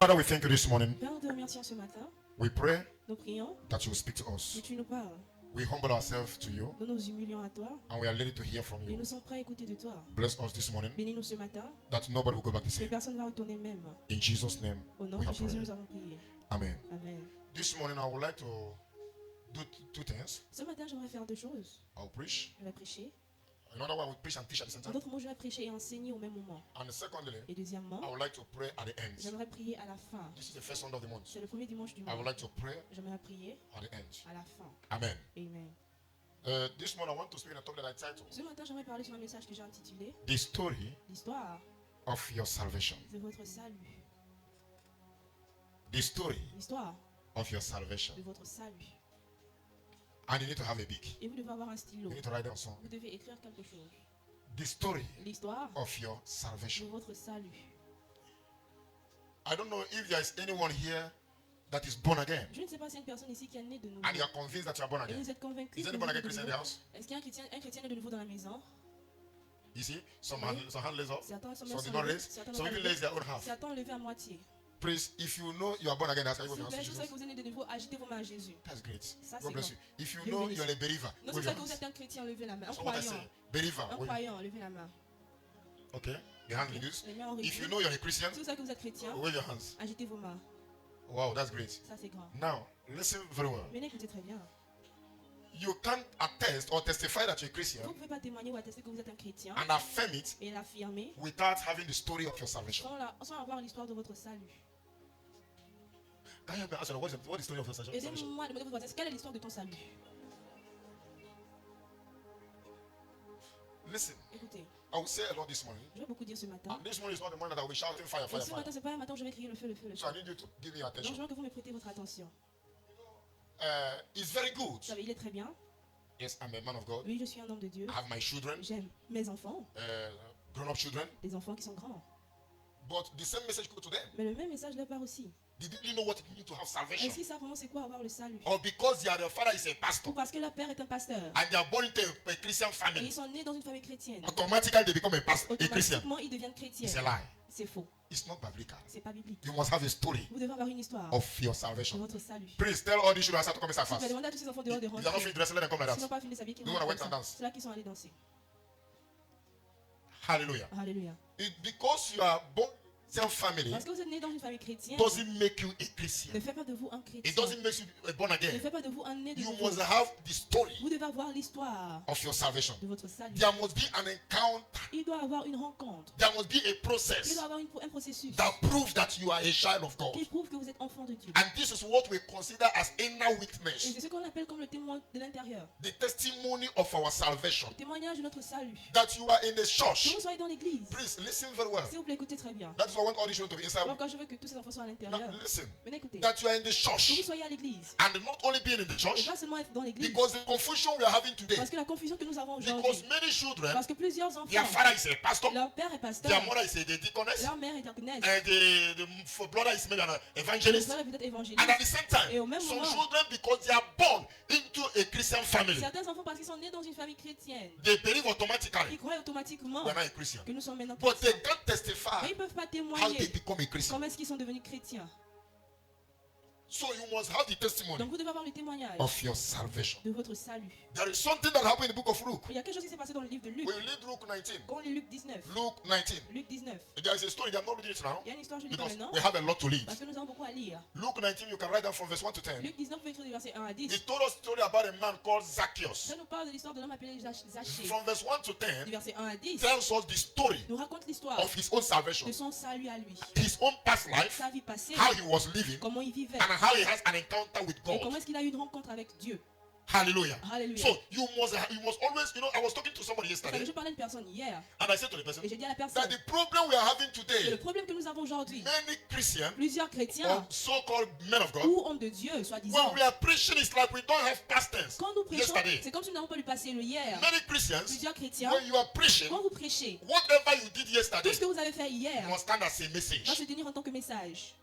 Father, we thank you this morning. Père, nous te remercions ce matin. We pray Nous prions that you will speak to que us. tu nous parles. We humble ourselves to you Nous nous humilions à toi and we are ready to hear from et you. nous sommes prêts à écouter de toi. Bless us this morning Bénis-nous ce matin. that nobody will go back the Que same. personne ne va retourner même. In Jesus' name, Au nom we de have Jésus, prayed. nous avons prié. Amen. Amen. This morning, I would like to do two things. Ce matin, j'aimerais faire deux choses. I will preach. Je vais prêcher. Another one, I will preach and teach at the same En time. d'autres mots, je vais prêcher et enseigner au même moment. And secondly, Et deuxièmement, I would like to pray at the end. j'aimerais prier à la fin. This is the first Sunday of the month. C'est le premier dimanche du I would mois. like to pray J'aimerais prier at the end. à la fin. Amen. Amen. This morning, I want to speak in a topic that I titled Ce matin, j'aimerais parler sur un message que j'ai intitulé The Story L'histoire of Your Salvation. de votre salut. The story L'histoire of your salvation. de votre salut. And you need to have a book. Et vous devez avoir un stylo. You need to write down some. Vous devez écrire quelque chose. The story L'histoire of your de salvation. votre salut. I don't know if there is anyone here that is born again Je ne sais pas si y a une personne ici qui est née de nouveau. and you are convinced that you are born Et again. vous êtes convaincu Is que anybody vous again êtes de Christian in the nouveau. house? Est-ce qu'il y a un chrétien né de nouveau dans la maison? You see, some hand raised up, Certains sont some did not raise, certains some n'ont pas even levé. raised their own half. Certains ont levé à moitié. Please, if you know you are born again, that's how you S'il will vous plaît, answer je sais que Jesus. vous êtes né de nouveau, agitez vos mains à Jésus. That's great. Ça, God c'est bless grand. you. If you Dieu know bénisse. you're a believer, Non, wave c'est ça your que vous hands. êtes un chrétien, levez la main. Un So what I croyant. say, believer, Un wave. croyant, levez la main. Okay, the hand reduced. Les mains en If you réduit. know you're a Christian, Si vous savez que vous êtes chrétien, wave your hands. agitez vos mains. Wow, that's great. Ça, c'est grand. Now, listen very well. Mais écoutez très bien. You can't attest or testify that you're a Vous Christian ne pouvez pas témoigner ou attester que vous êtes un chrétien and affirm it et l'affirmer without having the story of your salvation. sans avoir l'histoire de votre salut. Can you help me answer what is the story of your salvation? Aidez-moi à demander votre baptême. Quelle est l'histoire de ton salut? Listen, Écoutez, I will say a lot this morning. je vais beaucoup dire ce matin. And this morning is not the morning that I will be shouting fire, Et fire, ce fire. matin, c'est pas un matin où je vais crier le feu, le feu, le So feu. I need you to give me Donc, je attention. veux que vous me prêtez votre attention. It's very good. Vous savez, il est très bien. Yes, I'm a man of God. Oui, je suis un homme de Dieu. I have my children, J'aime mes enfants, grown-up children. des enfants qui sont grands. But the same message goes to them. Mais le même message leur part aussi. Did you know what it means to have salvation? Est-ce qu'ils savent vraiment c'est quoi avoir le salut? Or because their father is a pastor Ou parce que leur père est un pasteur. and they are born into a Christian Et family, ils sont nés dans une famille chrétienne. automatically they become a pastor, a Christian. Automatiquement, ils deviennent chrétiens. It's a lie. C'est faux. It's not biblical. C'est pas biblique. You must have a story Vous devez avoir une histoire of your de salvation. votre salut. Please tell all these children to come inside Je vais fast. demander à tous ces enfants dehors de If they are not rentrer. finished dressing, let them come like S'ils n'ont that. pas fini de s'habiller, qu'ils You rentrent wanna comme wait and ça. dance? Ceux-là qui sont allés danser. Hallelujah. Alléluia. Because you are born in a family Parce que vous êtes né dans une famille chrétienne, doesn't make you a Christian. ne fait pas de vous un chrétien. It doesn't make you born Ne again. fait pas de vous un né de You nouveau. must have the story Vous devez avoir l'histoire of your salvation. de votre salut. There must be an encounter. Il doit avoir une rencontre. There must be a Il process doit avoir un processus that proves that you are a child of God. qui prouve que vous êtes enfant de Dieu. And this is what we consider as inner Et witness, c'est ce qu'on appelle comme le témoin de l'intérieur. the testimony of our salvation. Le témoignage de notre salut. That you are in the Que church. vous soyez dans l'église. Please listen very well. S'il vous plaît, écoutez très bien. That is why I want all these children to be inside. Donc, quand je veux que tous ces enfants soient à Now l'intérieur, listen. venez écouter. That you are in the Que vous church. soyez à l'église. And not only being in the Et church, pas seulement être dans l'église. because the confusion we are having today, Parce que la confusion que nous avons because aujourd'hui. many children, Parce que plusieurs their enfants, father is a pastor, leur père est pasteur, their mother is a deaconess, leur mère est diaconesse, and the brother is maybe an le evangelist. frère est peut-être évangéliste. And at the same Et au time, même some moment, children, because they are born into a Christian family, certains enfants, parce qu'ils sont nés dans une famille chrétienne, they believe automatically ils croient automatiquement they are not a Christian. que nous sommes maintenant But they chrétiens. can't Mais testify ils ne peuvent pas how they témoigner become a Christian. comment est-ce qu'ils sont devenus chrétiens. So you must have the testimony Donc vous devez avoir le témoignage of your salvation. de votre salut. There is something that happened in the book of Luke. Il y a quelque chose qui s'est passé dans le livre de Luc. When you read Luke 19, Quand on lit Luc 19. Luke 19, Luc 19. there is a story. I'm not reading it now Il y a une histoire, je ne lis pas because maintenant, we have a lot to read. parce que nous avons beaucoup à lire. Luke 19, you can write down from verse 1 to 10. Luc 19 peut écrire du verset 1 à 10. He told us a story about a man called Zacchaeus. Ça nous parle de l'histoire de l'homme appelé Zachée. From verse 1 to Du 10, verset 1 à 10, tells us the story nous raconte l'histoire of his own salvation, de son salut à lui. his own past life, Sa vie passée, how he was living, comment il vivait, and how he has an encounter with et comment God. est-ce qu'il a eu une rencontre avec Dieu. Hallelujah. Hallelujah. So you must always, I was talking to somebody Vous savez, yesterday, je parlais à une personne hier, and I said to the person et j'ai dit à la that personne the problem we are having que le today, problème que nous avons aujourd'hui, many Christians plusieurs chrétiens or so-called men of God, ou hommes de Dieu, when soi-disant, we are preaching, it's like we don't have past tense. quand nous prêchons, Yesterday, c'est comme si nous n'avons pas lu passer le hier. many Christians, Plusieurs chrétiens, when you are preaching, quand vous prêchez, whatever you did tout yesterday ce que vous avez fait hier must stand as a va message. se tenir en tant que message.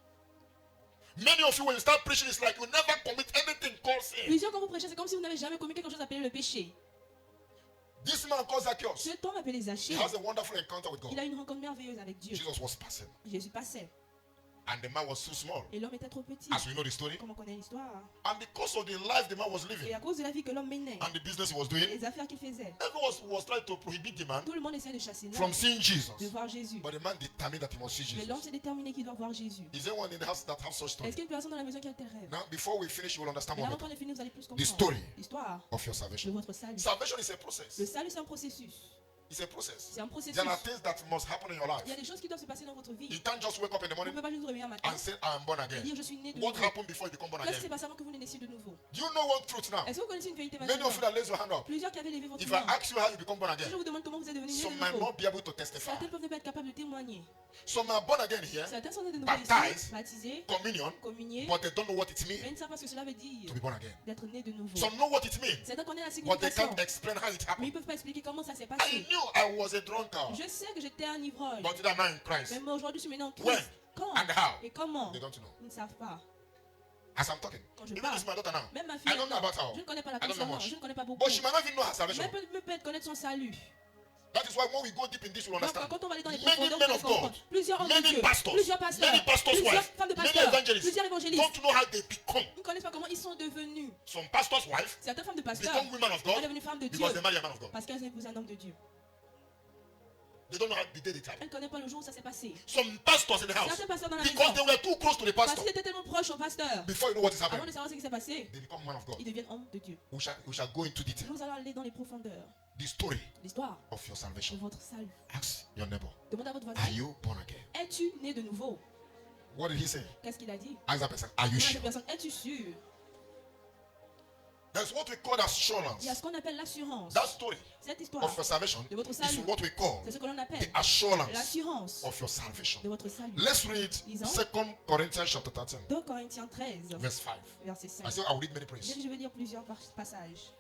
Many of you, when you start preaching, it's like you never commit anything called sin. Plusieurs, quand vous prêchez, c'est comme si vous n'avez jamais commis quelque chose appelé le péché. This man called Zacchaeus, Cet homme appelé he Zachée, has a wonderful encounter with il God. a une rencontre merveilleuse avec Dieu. Jesus was passing. Jésus passait. And the man was too small. Et l'homme était trop petit. As we know the story. Comme on connaît l'histoire. And because of the life the man was Et living à cause de la vie que l'homme menait, and the business he was doing, les affaires qu'il faisait, everyone was trying to prohibit the man tout le monde essayait de chasser from l'homme seeing Jesus. de voir Jésus. But the man determined that he must see Mais l'homme Jesus. s'est déterminé qu'il doit voir Jésus. Is there one in the house that has such story? Est-ce qu'il y a une personne dans la maison qui a tel rêve? Now, before we finish, you will understand Et more avant better qu'on ait fini, vous allez plus the comprendre story l'histoire of your de salvation. votre salut. Salvation is a process. Le salut, c'est un processus. It's a process. C'est un processus. There are things that must happen in your life. Il y a des choses qui doivent se passer dans votre vie. You can't just wake up in the Vous ne morning pouvez pas juste vous réveiller un matin and say, I am born et again. dire je suis né de What nouveau. happened before you become born Qu'est-ce qui s'est again? passé avant que vous ne naissiez de nouveau? Do you know one truth now? Est-ce que vous connaissez une vérité Many maintenant? of you that raise your hand up. Plusieurs qui avaient levé votre If main. I ask you how you become born Si je again, vous demande comment vous êtes devenu né some de might nouveau, not be able to testify. certaines peuvent ne pas être capables de témoigner. Some are born again here, Certains sont nés de nouveau Baptized, ici, baptisés, communion, communiés, but they don't know what it mais means ils ne savent pas ce que cela veut dire to be born again. d'être né de nouveau. Some know what it means, Certains connaissent la but they signification, can't explain how it mais ils happened. ne peuvent pas expliquer comment ça s'est I passé. knew I was a drunkard, Je sais que j'étais un ivrogne, but today I'm now in Christ. mais moi aujourd'hui je suis maintenant en When Christ. Quand and how? et comment? They don't know. Ils ne savent pas. As I'm talking, Quand je even parle, this is my daughter now. même ma fille, I don't know about her, je ne connais pas la I don't know concernant, much. je ne connais pas beaucoup. But she might not even know her salvation. Mais elle peut connaître son salut. That is why when we go deep in this, we'll Donc, understand. quand on va aller dans les Many profondeurs, men on of va comprendre. God, Plusieurs hommes de many Dieu, pastors, plusieurs pasteurs, many pastors' plusieurs wives, femmes de many pasteurs, evangelists plusieurs évangélistes. don't know how they become. Ils ne connaissent pas comment ils sont devenus. Some pastors' wives Certaines femmes de pasteurs become women of sont God devenues femmes de Dieu because they marry a man of God. parce qu'elles ont épousé un homme de Dieu. They don't know how the day they time. Elles ne connaissent pas le jour où ça s'est passé. Some pastors in the house, Certains pasteurs dans la because they maison, were too close to the parce pastor, qu'ils étaient tellement proches au pasteur, before you know what is avant happening, de savoir ce qui s'est passé, they become man of God. ils deviennent hommes de Dieu. We shall go into detail. Nous allons aller dans les profondeurs. The story L'histoire of your de salvation. votre salut. Ask your neighbor, Demandez à votre are voisin, you born again? es-tu né de nouveau? What did he say? Qu'est-ce qu'il a dit? Ask that person, are you Demandez à sure? cette personne, es-tu sûr? That's what we call assurance. Il y a ce qu'on appelle l'assurance. That story Cette histoire of your salvation de votre is salut, what we call c'est ce que l'on the appelle assurance l'assurance of your salvation. de votre salut. Let's read Lisons. 2 Corinthians chapter 13, 2 Corinthiens 13, verse 5. verset I 5. said I will read many places. Je vais lire plusieurs passages.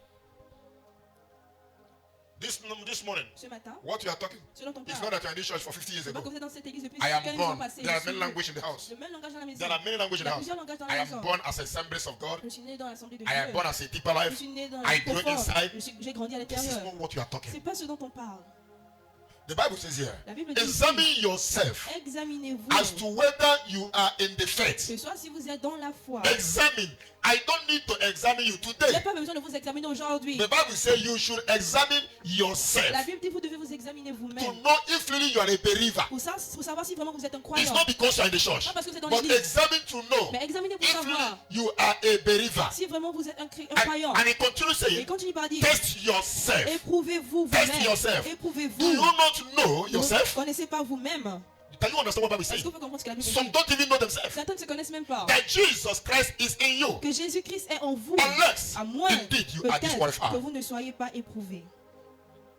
This morning, Ce matin, what we are talking, ce dont on it's parle, not that you're in this church for 50 years c'est pas ago. que vous êtes dans cette église depuis I am 15 ans born. passés. There are Je many suis languages in the house. le même langage dans la maison. There are many languages Il in y the a house. plusieurs langages dans I la am maison. born as a assemblies of God. Je suis né dans l'assemblée de I am Dieu. born as a deeper Je life. suis né dans I le grew profond. inside. J'ai grandi à This is l'intérieur. not what you are talking. C'est pas ce dont on parle. The Bible says here, La Bible dit examine ici, yourself examinez-vous. as to whether you are in the faith. Que soit si vous êtes dans la foi. Examine. I don't need to examine you Vous today. n'avez pas besoin de vous examiner aujourd'hui. The Bible says you should examine yourself La Bible dit que vous devez vous examiner to vous-même. know if really you are a believer. Pour savoir si vraiment vous êtes un It's croyant. not because you are in the church, Pas parce que vous êtes dans but l'église. examine to know Mais examinez pour if really savoir you are a believer. si vraiment vous êtes un And, croyant. and he continues Et saying, continue par dire, test yourself. éprouvez-vous Test vous-même. yourself. Do you Éprouvez-vous. not know Vous ne yourself? connaissez pas vous-même. Can you understand what Bible is Est-ce saying? que vous pouvez comprendre ce que la Bible Some dit? don't even know themselves. Certains ne se connaissent même pas. That Jesus Christ is in you. Que Jésus-Christ est en vous. Unless, À moins indeed, you are peut-être disqualified. que vous ne soyez pas éprouvés.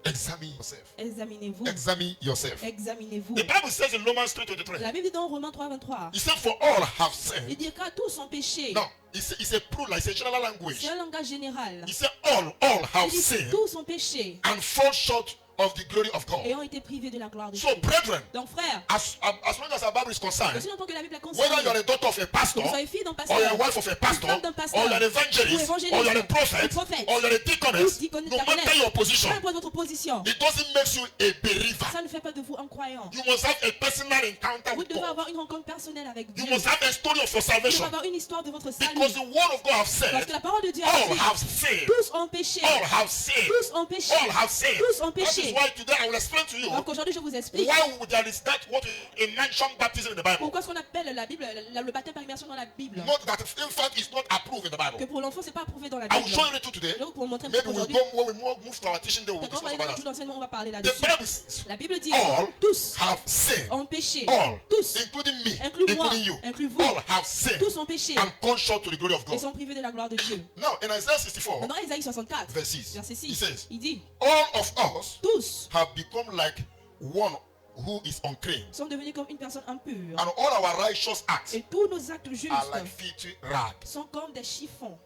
Examine yourself. Examinez-vous. Examine yourself. Examinez-vous. The Bible says in Romans 3:23, La Bible dit dans Romains 3, 23. he said, for all have Il sinned. dit qu'à tous ont péché. No, it's a plural, it's a general language. C'est un langage général. He said, all have Il dit sinned tous ont péché and fall short of the glory of God. et ont été privés de la gloire de So, Dieu. brethren, Donc frère, as long as our Bible is concerned, aussi longtemps que la Bible est whether you are concernée, a daughter of a pastor, que vous soyez fille d'un or pasteur, you are a wife of a pastor, femme d'un pasteur, or you are an evangelist, ou évangéliste, or you are a prophet, ou prophète, or you are a deaconess, ou diaconesse, no matter your position, peu importe votre position, it doesn't make you a believer. ça ne fait pas de vous un croyant. You must have a personal encounter Vous with devez God. avoir une rencontre personnelle avec You Dieu. must have a story of your Vous devez salvation. avoir une histoire de votre salut. Because the word of God have Parce said, que la parole de Dieu a all dit, have sinned. tous ont péché. All have sinned. Tous ont péché. All have sinned. Tous ont That is péché. why today I will explain to you Donc aujourd'hui, je vous explique why there is that what we mention baptism in the Bible. pourquoi ce qu'on appelle la Bible, le baptême par immersion dans la Bible. Not that in fact it's not approved in the Que Bible. pour l'enfant, c'est pas approuvé dans la I will Bible. show you it today. Donc pour vous montrer un petit Maybe peu we'll aujourd'hui, go when we move to our teaching day, we'll quand on va discuss aller dans about le jour that. d'enseignement, on va parler The là-dessus. Bible says La Bible dit, all tous have sinned. ont péché. All, Tous, including me, inclus moi, including you, inclus vous, all have sinned tous ont péché and come short to the glory of et God. sont privés de la gloire de Dieu. Now in Isaiah 64, Maintenant, Isaïe 64, verse 6, verset he 6, says, il dit, all of us tous have become like one who is unclean, sont devenus comme une personne impure. and all our righteous acts Et tous nos actes justes are like filthy rags. sont comme des chiffons.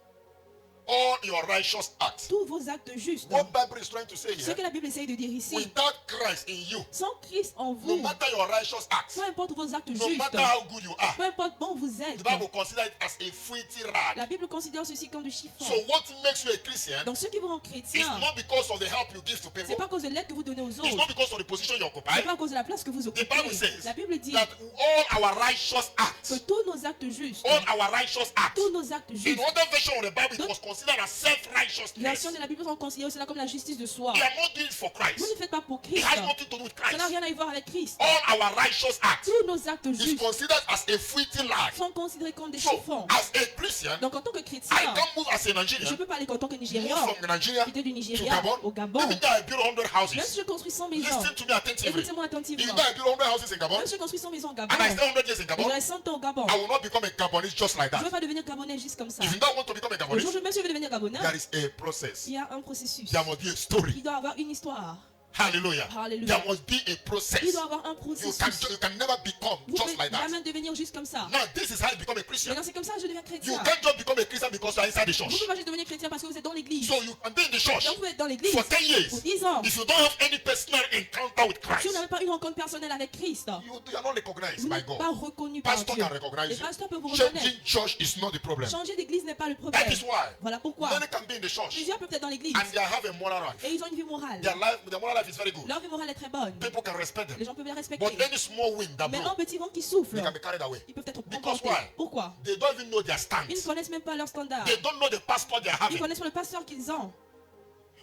all your righteous acts. tous vos actes justes. What Bible is trying to say Ce here, que la Bible essaye de dire ici, without Christ in you, sans Christ en no vous, matter your righteous acts, peu importe vos actes no justes, matter how good you are, peu importe bon vous êtes, the Bible considers it as a filthy rag. la Bible considère ceci comme du chiffon. So what makes you a Christian Donc ce qui vous rend is chrétien, not because of the help you give to c'est people. pas à cause de l'aide que vous donnez aux It's autres, not because of the position you c'est occupy. pas à cause de la place que vous The occupez. Bible says La Bible dit that all our righteous acts, que tous nos actes justes, all our righteous acts, tous nos actes in justes, other version of the Bible, it was considered as self-righteousness. version de la Bible sont considérées cela comme la justice de soi. You are not doing it for Vous Christ. ne faites pas pour It Christ. has nothing to do with Ça n'a Christ. rien à y voir avec Christ. All our righteous acts Tous nos actes is justes considered as a filthy lie. sont considérés comme des So, chiffons. as a Christian, Donc en tant que chrétien, I can't move as a je Nigerian, ne peux pas aller en tant que move Nigérian, from Nigeria quitter du to Nigeria au Gabon. Gabon. Even though I build 100 Même si houses, je construis 100 maisons, listen to me attentively. écoutez-moi Even attentivement. though I build 100 houses in Gabon, Même si je construis 100 maisons au Gabon, and I stay 100 years in et Gabon, j'aurai 100 ans au Gabon, I will not become a Gabonese just like je ne that. vais pas devenir Gabonais juste comme ça. If you don't want to become a Le jour Gabonese, où même si je veux devenir Gabonais, there is a process. il y a un processus. There must be a story. Il doit avoir une histoire. Hallelujah. Hallelujah. There must be a Il process. doit avoir un You processus. can never become Vous ne just pouvez like that. jamais devenir juste comme ça. Now, this is how you become a Christian. Maintenant, c'est comme ça que je deviens You chrétien. can't just become a Christian because you are inside the Vous ne church. pouvez pas juste devenir chrétien parce que vous êtes dans l'église. So you can be in the church Donc vous êtes dans l'église for 10 pour years. 10 ans. If you don't have any personal encounter with Si vous Christ, n'avez pas une rencontre personnelle avec Christ, you are not recognized vous by n'êtes God. pas reconnu par Pastor Dieu. can recognize Les you. pasteurs peuvent vous reconnaître. Changing church is not the problem. Changer d'église n'est pas le That problème. is why Voilà pourquoi. many can be in the church Plusieurs peuvent être dans l'église and they have a moral life. et ils ont une vie morale. Their moral life is very good. Leur vie morale est très bonne. People can respect Les them. gens peuvent les respecter. But any small wind that Mais blows, un petit vent qui souffle, they can be carried away. ils peuvent être Because emportés. why? Pourquoi? They don't even know their Ils ne stance. connaissent même pas leur standard. They don't know the pastor they are Ils having. connaissent pas le pasteur qu'ils ont.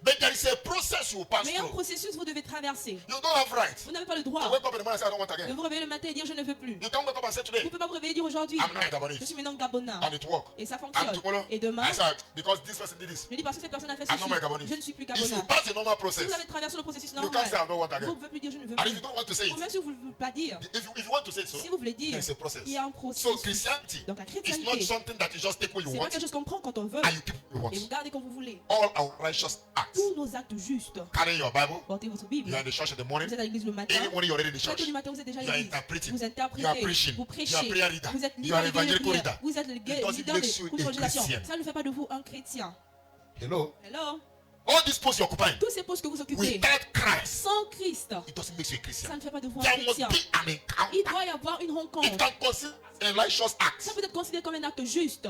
But there is a process you pass Mais il y a un through. processus que vous devez traverser. You don't have right Vous n'avez pas le to droit wake up in the morning and say, I don't want de again. vous réveiller le matin et dire je ne veux plus. You can't wake up and say Vous today, ne pouvez pas vous réveiller et dire aujourd'hui I'm not je Gabonese. suis maintenant Gabonais. And it work. Et ça And fonctionne. tomorrow, Et demain, I said, because this person did this. je dis parce que cette personne a fait I'm not my ceci, Gabonese. je ne suis plus If you Gabonais. pass the normal Si process, vous avez traversé le processus you can't say, I normal, don't want vous ne again. pouvez plus dire je ne veux And if plus. you don't want to say Ou même it, si vous ne voulez pas dire, if you want to say so, si vous voulez dire, there's a process. il y a un So processus. Christianity Donc la is not chrétienté, something that you just take what you c'est pas want quelque chose qu'on prend quand on veut and you keep what et you vous want. gardez quand vous voulez. All our righteous acts. Tous nos actes justes. Carry your Bible. Portez votre You Bible. are in the church in the morning. Vous êtes à l'église le matin. Any morning you're already in the Chaque church. du matin, vous êtes déjà à You are l'église. interpreting. Vous You are interprétez. preaching. Vous You are prêchez. prayer leader. Vous êtes You are leader de evangelical prière. leader. Vous êtes le It doesn't leader make de you a congrégation. Christian. Ça ne fait pas de vous un chrétien. Hello. Hello? All these posts you're occupying, Tous ces postes que vous occupez, without Christ, sans Christ, it doesn't make you a ça Christian. ne fait pas de vous un There must chrétien. be an Il encounter. doit y avoir une It rencontre. can consider a righteous act. Ça peut être considéré comme un acte juste.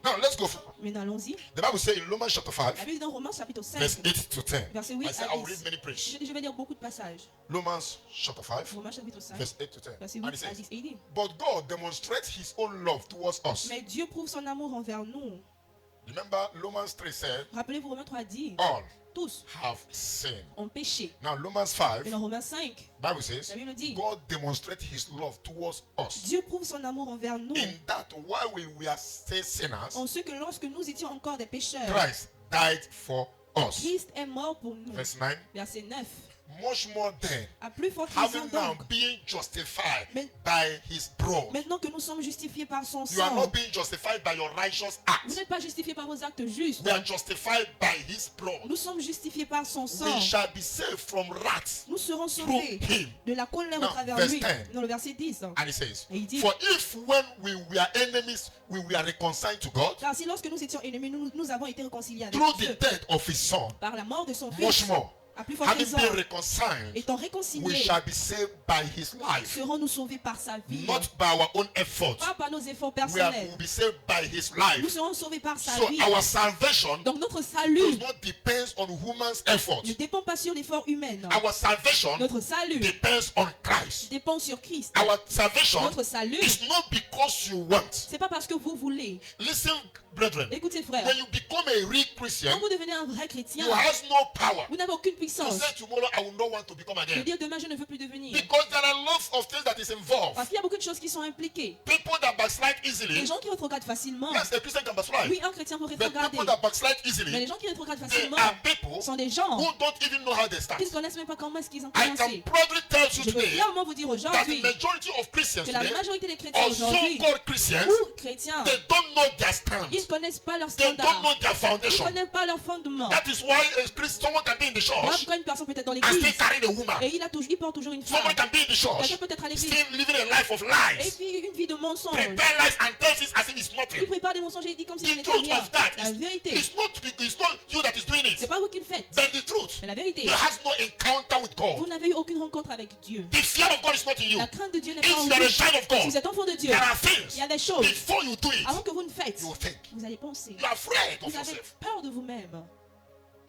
Now let's go. Maintenant, allons-y. The Bible says in Romans chapter 5, La Bible dans Romains chapitre 5, verse 8 to 10. verset I 8 said à I will read 10. many preach. Je vais lire beaucoup de passages. Romans chapter 5, Romains chapitre 5, verse 8 to 10. verset And 8 it à says, 10. Et il dit, but God demonstrates his own love towards us. mais Dieu prouve son amour envers nous. Remember, Romans 3 said, Rappelez-vous, Romains 3 dit, all tous have sinned. ont péché. Now, Romans 5, Et dans Romains 5, Bible says, la Bible dit, God demonstrates his love towards us. Dieu prouve son amour envers nous. In that, while we are still sinners, En ce que lorsque nous étions encore des pécheurs, Christ died for us. Christ est mort pour nous. Verse 9, Verset 9. much more then, À plus forte raison having now donc, been justified Mais- by his blood. maintenant que nous sommes justifiés par son You are sang, not being justified by your righteous vous acts. n'êtes pas justifiés par vos actes justes. We are justified by his blood. Nous sommes justifiés par son sang. We shall be saved from wrath Nous serons through sauvés him. de la colère au Now, travers verse lui. 10. Dans le verset 10. And he says, Et il dit, for if when we were enemies, we were reconciled to God car si lorsque nous étions ennemis, nous avons été réconciliés avec through Dieu the death of his son, par la mort de son much fils, more, à plus forte having raison, been reconciled, étant we réconciliés, shall be saved by his life, serons-nous sauvés par sa vie, not by our own effort. pas par nos efforts We personnels. will be saved by his Nous life. serons sauvés par sa So vie. our salvation Donc notre does salut not depend on human's effort. ne dépend pas sur l'effort humain. Our salvation Notre salut depends on Christ. dépend sur Christ. Our salvation Notre salut, is not because you want. c'est pas parce que vous voulez. Listen, brethren, Écoutez frère, when you become a real Christian, quand vous devenez un vrai chrétien, you have no power vous n'avez aucune to puissance say tomorrow I will not want to become de again. dire demain je ne veux plus devenir. Because there are lots of things that is involved. Parce qu'il y a beaucoup de choses qui sont impliquées. People that backslide Les easily, gens qui rétrogradent facilement, yes, a Christian can backslide. oui, un chrétien peut But rétrograder. people that backslide Mais les easily, gens qui rétrogradent they facilement are people sont des gens who don't even know how they start. qui ne connaissent même pas comment est-ce qu'ils ont I can commencé. proudly tell you Je peux today clairement vous dire that the aujourd'hui majority of Christians que la today, majorité des chrétiens or aujourd'hui, so-called Christians, ou chrétiens, they don't know their stand. ils ne connaissent pas leur They don't standard. know their Ils ne foundation. connaissent pas leur fondement. That is why someone can be in the Voilà church pourquoi une personne peut être dans and still l'église carry the woman. et il porte toujours une femme. Someone can be in the church, Quelqu'un peut être à l'église still living a life of et lies. puis une vie de mensonge. Prepare lies and tells it as if it's Il nothing. prépare des mensonges et il dit comme si ce The n'était truth rien. of that La vérité, it's not you that is doing c'est it. pas vous qui le faites. Then the truth, Mais la vérité, you has no encounter with vous God. n'avez eu aucune rencontre avec Dieu. The fear of God is not in you. La crainte de Dieu n'est pas If en you are a vous. child of Si God, vous êtes enfant de Dieu, there are il things y a des choses, before you do it, avant que vous ne faites, you will think. vous allez penser. You are afraid of Vous avez yourself. peur de vous-même.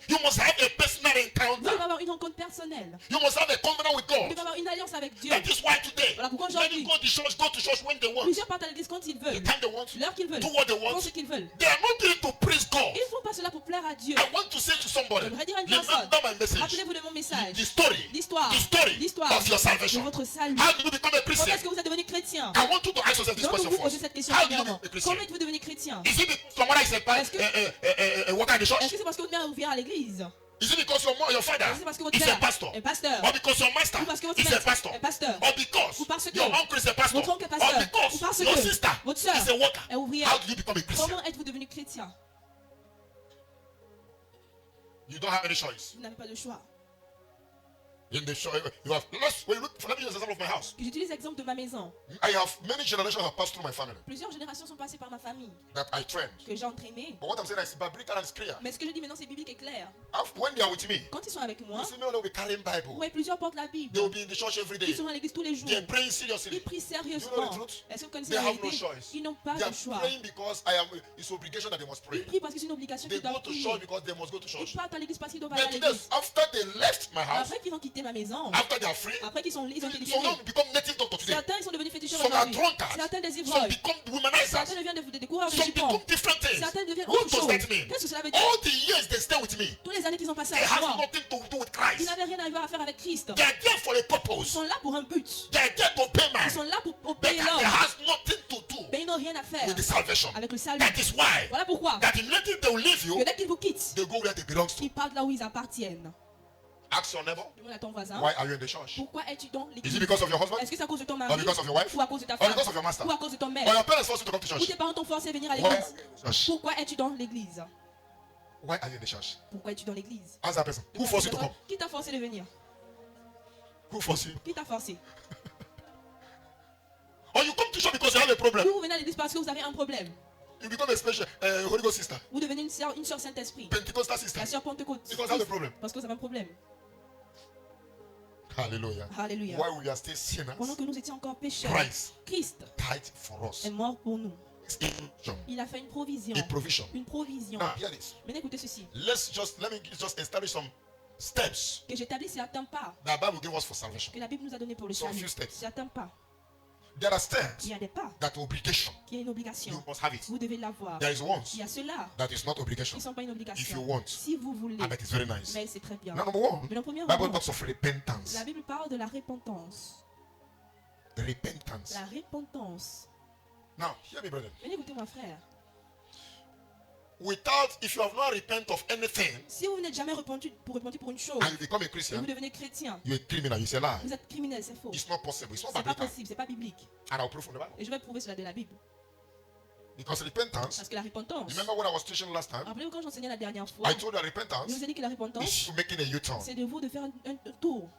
You must have a personal Vous encounter. devez avoir une rencontre personnelle. You must have a covenant with Vous God. devez avoir une alliance avec Dieu. That is why today, Voilà pourquoi many aujourd'hui, go to church when they want, plusieurs partent à l'église quand ils the veulent, time they want, l'heure qu'ils veulent, do what they font want. ce qu'ils veulent. They are not doing it to praise God. Ils ne font pas cela pour plaire à Dieu. I want to say to somebody, J'aimerais dire à une personne, remember my message. rappelez-vous de mon message. The story L'histoire of your de salvation. votre salut. How do you become a Comment Christian? est-ce que vous êtes devenu chrétien? I want you to ask yourself this Donc question vous posez first. cette question How do you premièrement. become a Christian? Comment êtes-vous devenu chrétien? Is it because your mother is Est-ce que- a worker in the Est-ce church? que c'est parce que votre mère vient à l'église? Is it because your father Est-ce que c'est parce que votre is a père pastor? est pasteur? Or because your master Ou parce que votre is a maître pastor? est pasteur? Or because Ou parce que your uncle is a pastor? votre oncle est Or pasteur? Ou because parce your que sister votre sœur is a worker? est ouvrière? How do you become a Christian? Comment êtes-vous devenu chrétien? You don't have any choice. Vous n'avez pas de choix. In the show, you have. Let me use the example of my house. J'utilise l'exemple de ma maison. I have many generations have passed through my family Plusieurs générations sont passées par ma famille that I trained. que j'ai entraînées. But what I'm saying is biblical and it's clear. Mais ce que je dis maintenant, c'est biblique et clair. When they are with me, Quand ils sont avec moi, you see me they'll be carrying Bible. ouais, plusieurs portent la Bible. They will be in the church every day. Ils sont à l'église tous les jours. They are praying Ils seriously. prient You know the sérieusement. truth? Est-ce que vous connaissez They la have no vérité? choice. Ils n'ont pas They are de choix. praying because it's obligation that they must pray. Ils prient parce que c'est une obligation They qu'ils go doivent to prier. church because they must go to Ils church. partent à l'église parce qu'ils doivent aller à But today, l'église. after they left my house, Après qu'ils ont quitté ma maison, after they are free, après qu'ils ont été some libérés, of them become native doctor today. certains ils sont devenus féticheurs Some are aujourd'hui. drunkards. Certains des Some ivrognes. become womanizers. Certains deviennent des coureurs de Some jupons. become different things. Certains deviennent What autre does chose. that mean? Qu'est-ce que cela veut dire? All the years they stay with me, Tous les années qu'ils ont passées they avec have moi, nothing to do with ils Christ. n'avaient rien à voir à faire avec Christ. They are there for a Ils purpose. sont là pour un but. They are there to pay Ils sont man. là pour But payer it l'homme. has nothing to do Mais ils n'ont rien à faire with the salvation. avec le salut. That is why Voilà pourquoi. that immediately they will leave you, Que dès qu'ils vous quittent, they go where they belong to. ils partent là où ils appartiennent. Ask your neighbor, Demande à ton voisin, why are you in the church? pourquoi es-tu dans Is l'église? it because of your husband? Est-ce que c'est à cause de ton Or mari? because of your wife? Ou à cause de ta Or femme? because of your master? Ou à cause de ton Or maître? your parents forced you to come to Ou church? tes parents t'ont forcé à venir à Why l'église? are you in the church? Pourquoi es-tu dans l'église? Why are you in the church? Pourquoi es-tu dans l'église? Ask that person. Who forced you to come? Qui t'a forcé de venir? Who forced you? Qui t'a forcé? Or you come to church because you have a problem. Vous venez à l'église parce que vous avez un problème. You become a special Holy Ghost sister, Vous devenez une sœur Saint-Esprit. Pentecostal sister. La sœur Pentecôte. Because you have a problem. Parce que vous avez un problème. Hallelujah. Alléluia. While we are still sinners, Pendant que nous étions encore pécheurs, Christ Christ died for us. est mort pour nous. It's a provision. Il a fait une provision. A provision. Une provision. Now hear this. Maintenant écoutez ceci. Let me just establish some steps Que j'établis certains pas that the Bible gave us for salvation. que la Bible nous a donné pour le Some salut. few steps. Certains pas. There are steps Il y a des pas that obligation. qui est une obligation. You must have it. Vous devez l'avoir. There is ones Il y a ceux-là that is not obligation. qui ne sont pas une If you obligation. want, Si vous voulez. I bet it's very nice. Mais c'est très bien. Now, number one, Mais le premier Bible moment, talks of repentance. la Bible parle de la repentance. Repentance. La repentance. Now, hear me, brother. Mais écoutez-moi, frère. If you have not repent of anything Si vous n'êtes jamais repenti pour une chose, and you become a et vous Christian, devenez chrétien, you're a criminal. You say lie. vous êtes criminel, c'est faux. It's not possible. It's not C'est pas biblical. possible, c'est pas biblique. And I'll prove from the Bible. Et je vais prouver cela de la Bible. Because repentance, Parce que la repentance, remember what I was teaching last time? rappelez-vous quand j'enseignais la dernière fois, I told you that je repentance vous ai dit que la repentance, is you making a U-turn, c'est de vous de faire un tour,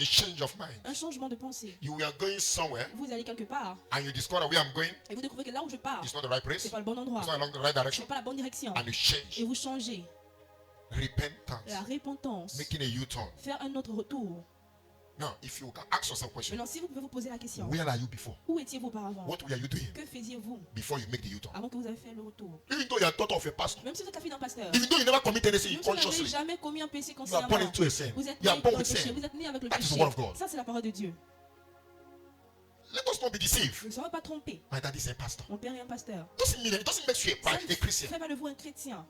a change of mind. un changement de pensée. You are going somewhere Vous allez quelque part and you discover where I'm going et vous découvrez que là où je pars, is not the right place, c'est pas le bon endroit, it's not along the right c'est direction, pas la bonne direction. and you change. Et vous changez. Repentance, La repentance, making a U-turn. faire un autre retour. Now, if you can ask yourself a question, Maintenant, si vous pouvez vous poser la question, where are you before? où étiez-vous auparavant? What were you doing Que faisiez-vous before you make the U-turn? avant que vous avez fait le retour? Even though you are daughter of a pastor, Même si vous êtes la fille d'un pasteur, even though you never commit anything même si vous n'avez consciously, jamais commis un péché you are born consciemment, into a sin. vous êtes You are né born dans le with péché, sin. vous êtes né avec le That is the péché. word of God. Ça, c'est la parole de Dieu. Let us not be deceived. Ne soyez pas trompés. My daddy is a pastor. Mon père est un pasteur. It doesn't make you Ça a Christian. ne fait pas de vous un chrétien.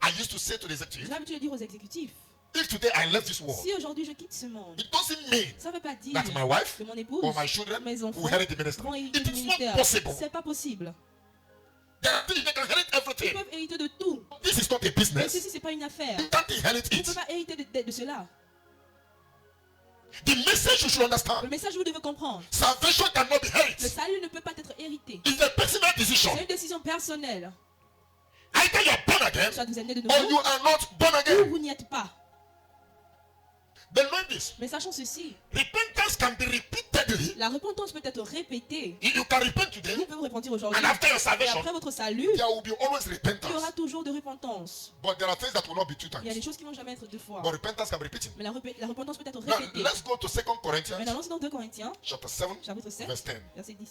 I used to say to the J'ai executive, l'habitude de dire aux exécutifs, if today I left this world, si aujourd'hui je quitte ce monde, it doesn't mean ça ne veut pas dire that my wife que mon épouse or my children mes enfants will inherit the ministry. vont hériter It du is not ministère. possible. C'est pas possible. There are things they can inherit Ils everything. peuvent hériter de tout. This is not a Mais business. ceci, c'est pas une affaire. You can't inherit Vous ne it. pouvez pas hériter de cela. The message you should Le understand. message, vous devez comprendre. Salvation cannot be Le inherited. salut ne peut pas être hérité. It's a personal decision. C'est une décision personnelle. Either you are born again Soit vous êtes né de or you nouveau, are not born ou again. vous n'y êtes pas. But knowing this, Mais sachant ceci, repentance can be repeatedly. la repentance peut être répétée. You can repent today, Vous pouvez vous repentir aujourd'hui. and after your Et salvation, après votre salut, there will be always il y repentance. aura toujours de repentance. But there are things that will not be two Il y a des times. choses qui ne vont jamais être deux fois. But repentance can be repeated. Mais la repentance peut être Now, répétée. let's go to 2 Corinthians Maintenant, allons dans 2 Corinthiens, chapter 7, chapitre 7, verse 10. verset 10.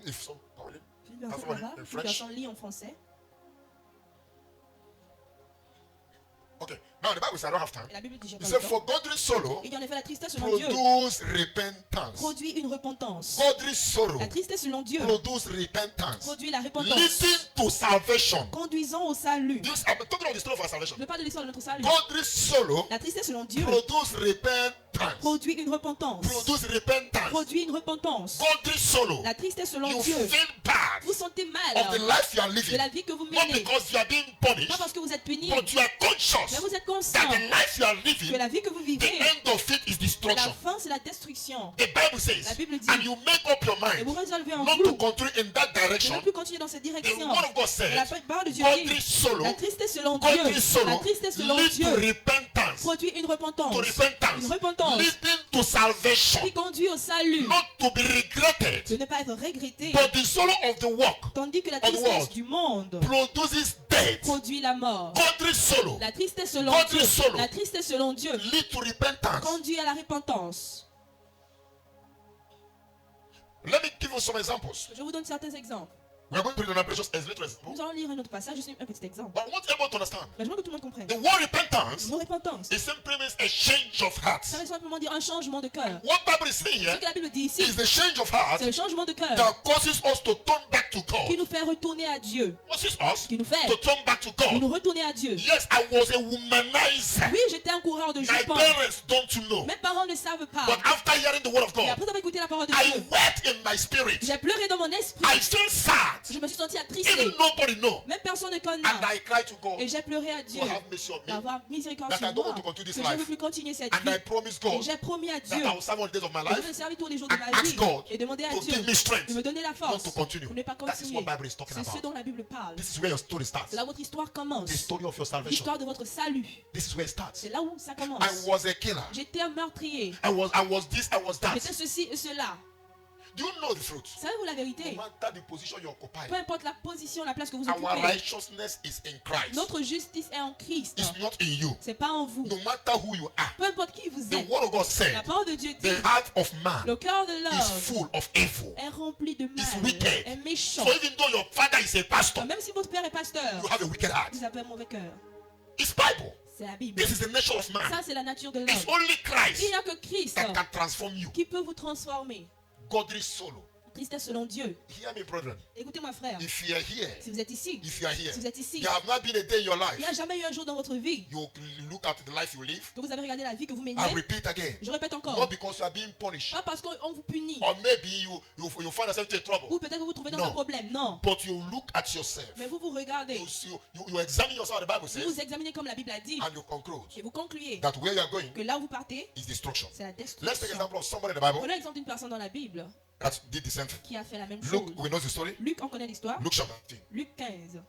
If so, probably. Une version Everybody là-bas, in une French. version lit en français. Okay. Now the Bible says I don't have time. Et la Bible dit, j'ai It pas le said, temps. for godly sorrow Il y en effet, la tristesse selon Dieu produce repentance. produit une repentance. Godly sorrow La tristesse selon Dieu produce repentance, produit la repentance, leading to salvation. conduisant au salut. This, I'm talking about the story of our salvation. Je parle de l'histoire de notre salut. Godly sorrow La tristesse selon Dieu produce repentance. produit une repentance. Produce repentance. Produit une repentance. Godly sorrow. La tristesse selon You Dieu. feel bad Vous sentez of the mal life you are de living, la vie que vous not menez. because you are being punished, Pas parce que vous êtes puni, but you are conscious mais vous êtes that conscient the life you are que living, la vie que vous the vivez, end of it is la destruction. fin c'est la destruction. The Bible says, La Bible dit, and you make up your Et vous mind résolvez en not to vous continue in that de direction. ne plus continuer dans cette The direction. word of God Et la says, parole de Dieu godly dit, sorrow, la tristesse selon Dieu, godly la sorrow tristesse selon lead to Dieu repentance, produit une repentance, to repentance, une repentance leading to salvation, qui conduit au salut, not to be regretted. de ne pas être regretté, But the sorrow of the work tandis que la of the tristesse world du monde produces death. produit la mort. Godly sorrow La tristesse selon Godly Dieu, sorrow la tristesse selon Dieu lead to repentance. conduit à la repentance. Let me give you some examples. Je vous donne certains exemples. We are going to read another precious little example. Nous allons lire un autre passage, juste un petit exemple. But I want everyone to understand. Mais je veux que tout le monde comprenne. The word repentance Le mot repentance, is simply means a change of heart. ça veut simplement dire un changement de cœur. What Bible is saying Ce here que la Bible dit ici, is the change of heart c'est le changement de cœur that causes us to turn back to qui God. nous fait retourner à Dieu. Causes us Qui nous fait to turn back to nous God. retourner à Dieu. Yes, I was a womanizer. Oui, j'étais un coureur de My jupons. parents don't know. Mes parents ne savent pas. But after hearing the word of Et God, après avoir écouté la parole de I Dieu, wept in my spirit. j'ai pleuré dans mon esprit. I feel sad. Je me suis sentie attristé. Even nobody know. Même personne ne connaît. And I cried to God Et j'ai pleuré à Dieu to have mercy on me. d'avoir miséricorde That I sur don't moi. want to continue Que this je ne veux life. plus continuer cette And I vie. promised Et God j'ai promis à that Dieu I will serve all the days of my que je life vais servir tous les jours de and ma ask vie. God Et demander à to Dieu give me strength de me donner la not force to continue. pour ne pas That is continuer. what Bible is talking C'est ce about. dont la Bible parle. This is where your story starts. C'est là où votre histoire commence. The story of your salvation. L'histoire de votre salut. This is where it starts. C'est là où ça commence. I was a killer. J'étais un meurtrier. I was this, I was that. J'étais ceci et cela. Do you know the truth? Savez-vous la No vérité? matter the position you occupy, Peu importe la position, la place que vous our occupez, righteousness is in Christ. notre justice est en Christ. It's not in you. C'est pas en vous. No matter who you are. Peu importe qui vous The êtes. word of God La said, parole de Dieu dit, the heart of man le cœur de is l'homme full of evil. est rempli de It's mal, wicked. est méchant. So even though your father is a pastor, Même si votre père est pasteur, you have a wicked heart. vous avez un mauvais cœur. It's Bible. C'est la Bible. This is the nature of Ça, man. c'est la nature de It's l'homme. only Il Christ n'y a que Christ that can transform you. qui peut vous transformer. Godly sorrow. Tristesse selon Dieu. Hear me, brethren. Écoutez-moi, frère. If you are here, Si vous êtes ici, if you are here, si vous êtes ici, there have not been a day in your il life n'y a jamais eu un jour dans votre vie you look at the life you live. que vous avez regardé la vie que vous menez. I repeat again. Je répète encore. Not because you are being punished, Pas parce qu'on vous punit. or maybe you find yourself in trouble, Ou peut-être que vous vous trouvez dans Non. un problème. Non. but you look at yourself. Mais vous vous regardez. You examine yourself. The Bible Vous says, vous examinez comme la Bible a dit. and you conclude Et vous concluez that where you are going que là où vous partez, is destruction. c'est la Let's take destruction. example of somebody in the Bible Prenons l'exemple d'une personne dans la Bible that did the same thing. qui a fait la même chose. Luke, we know the story. Luc, on connaît l'histoire. Luke chapter 15. Luc 15.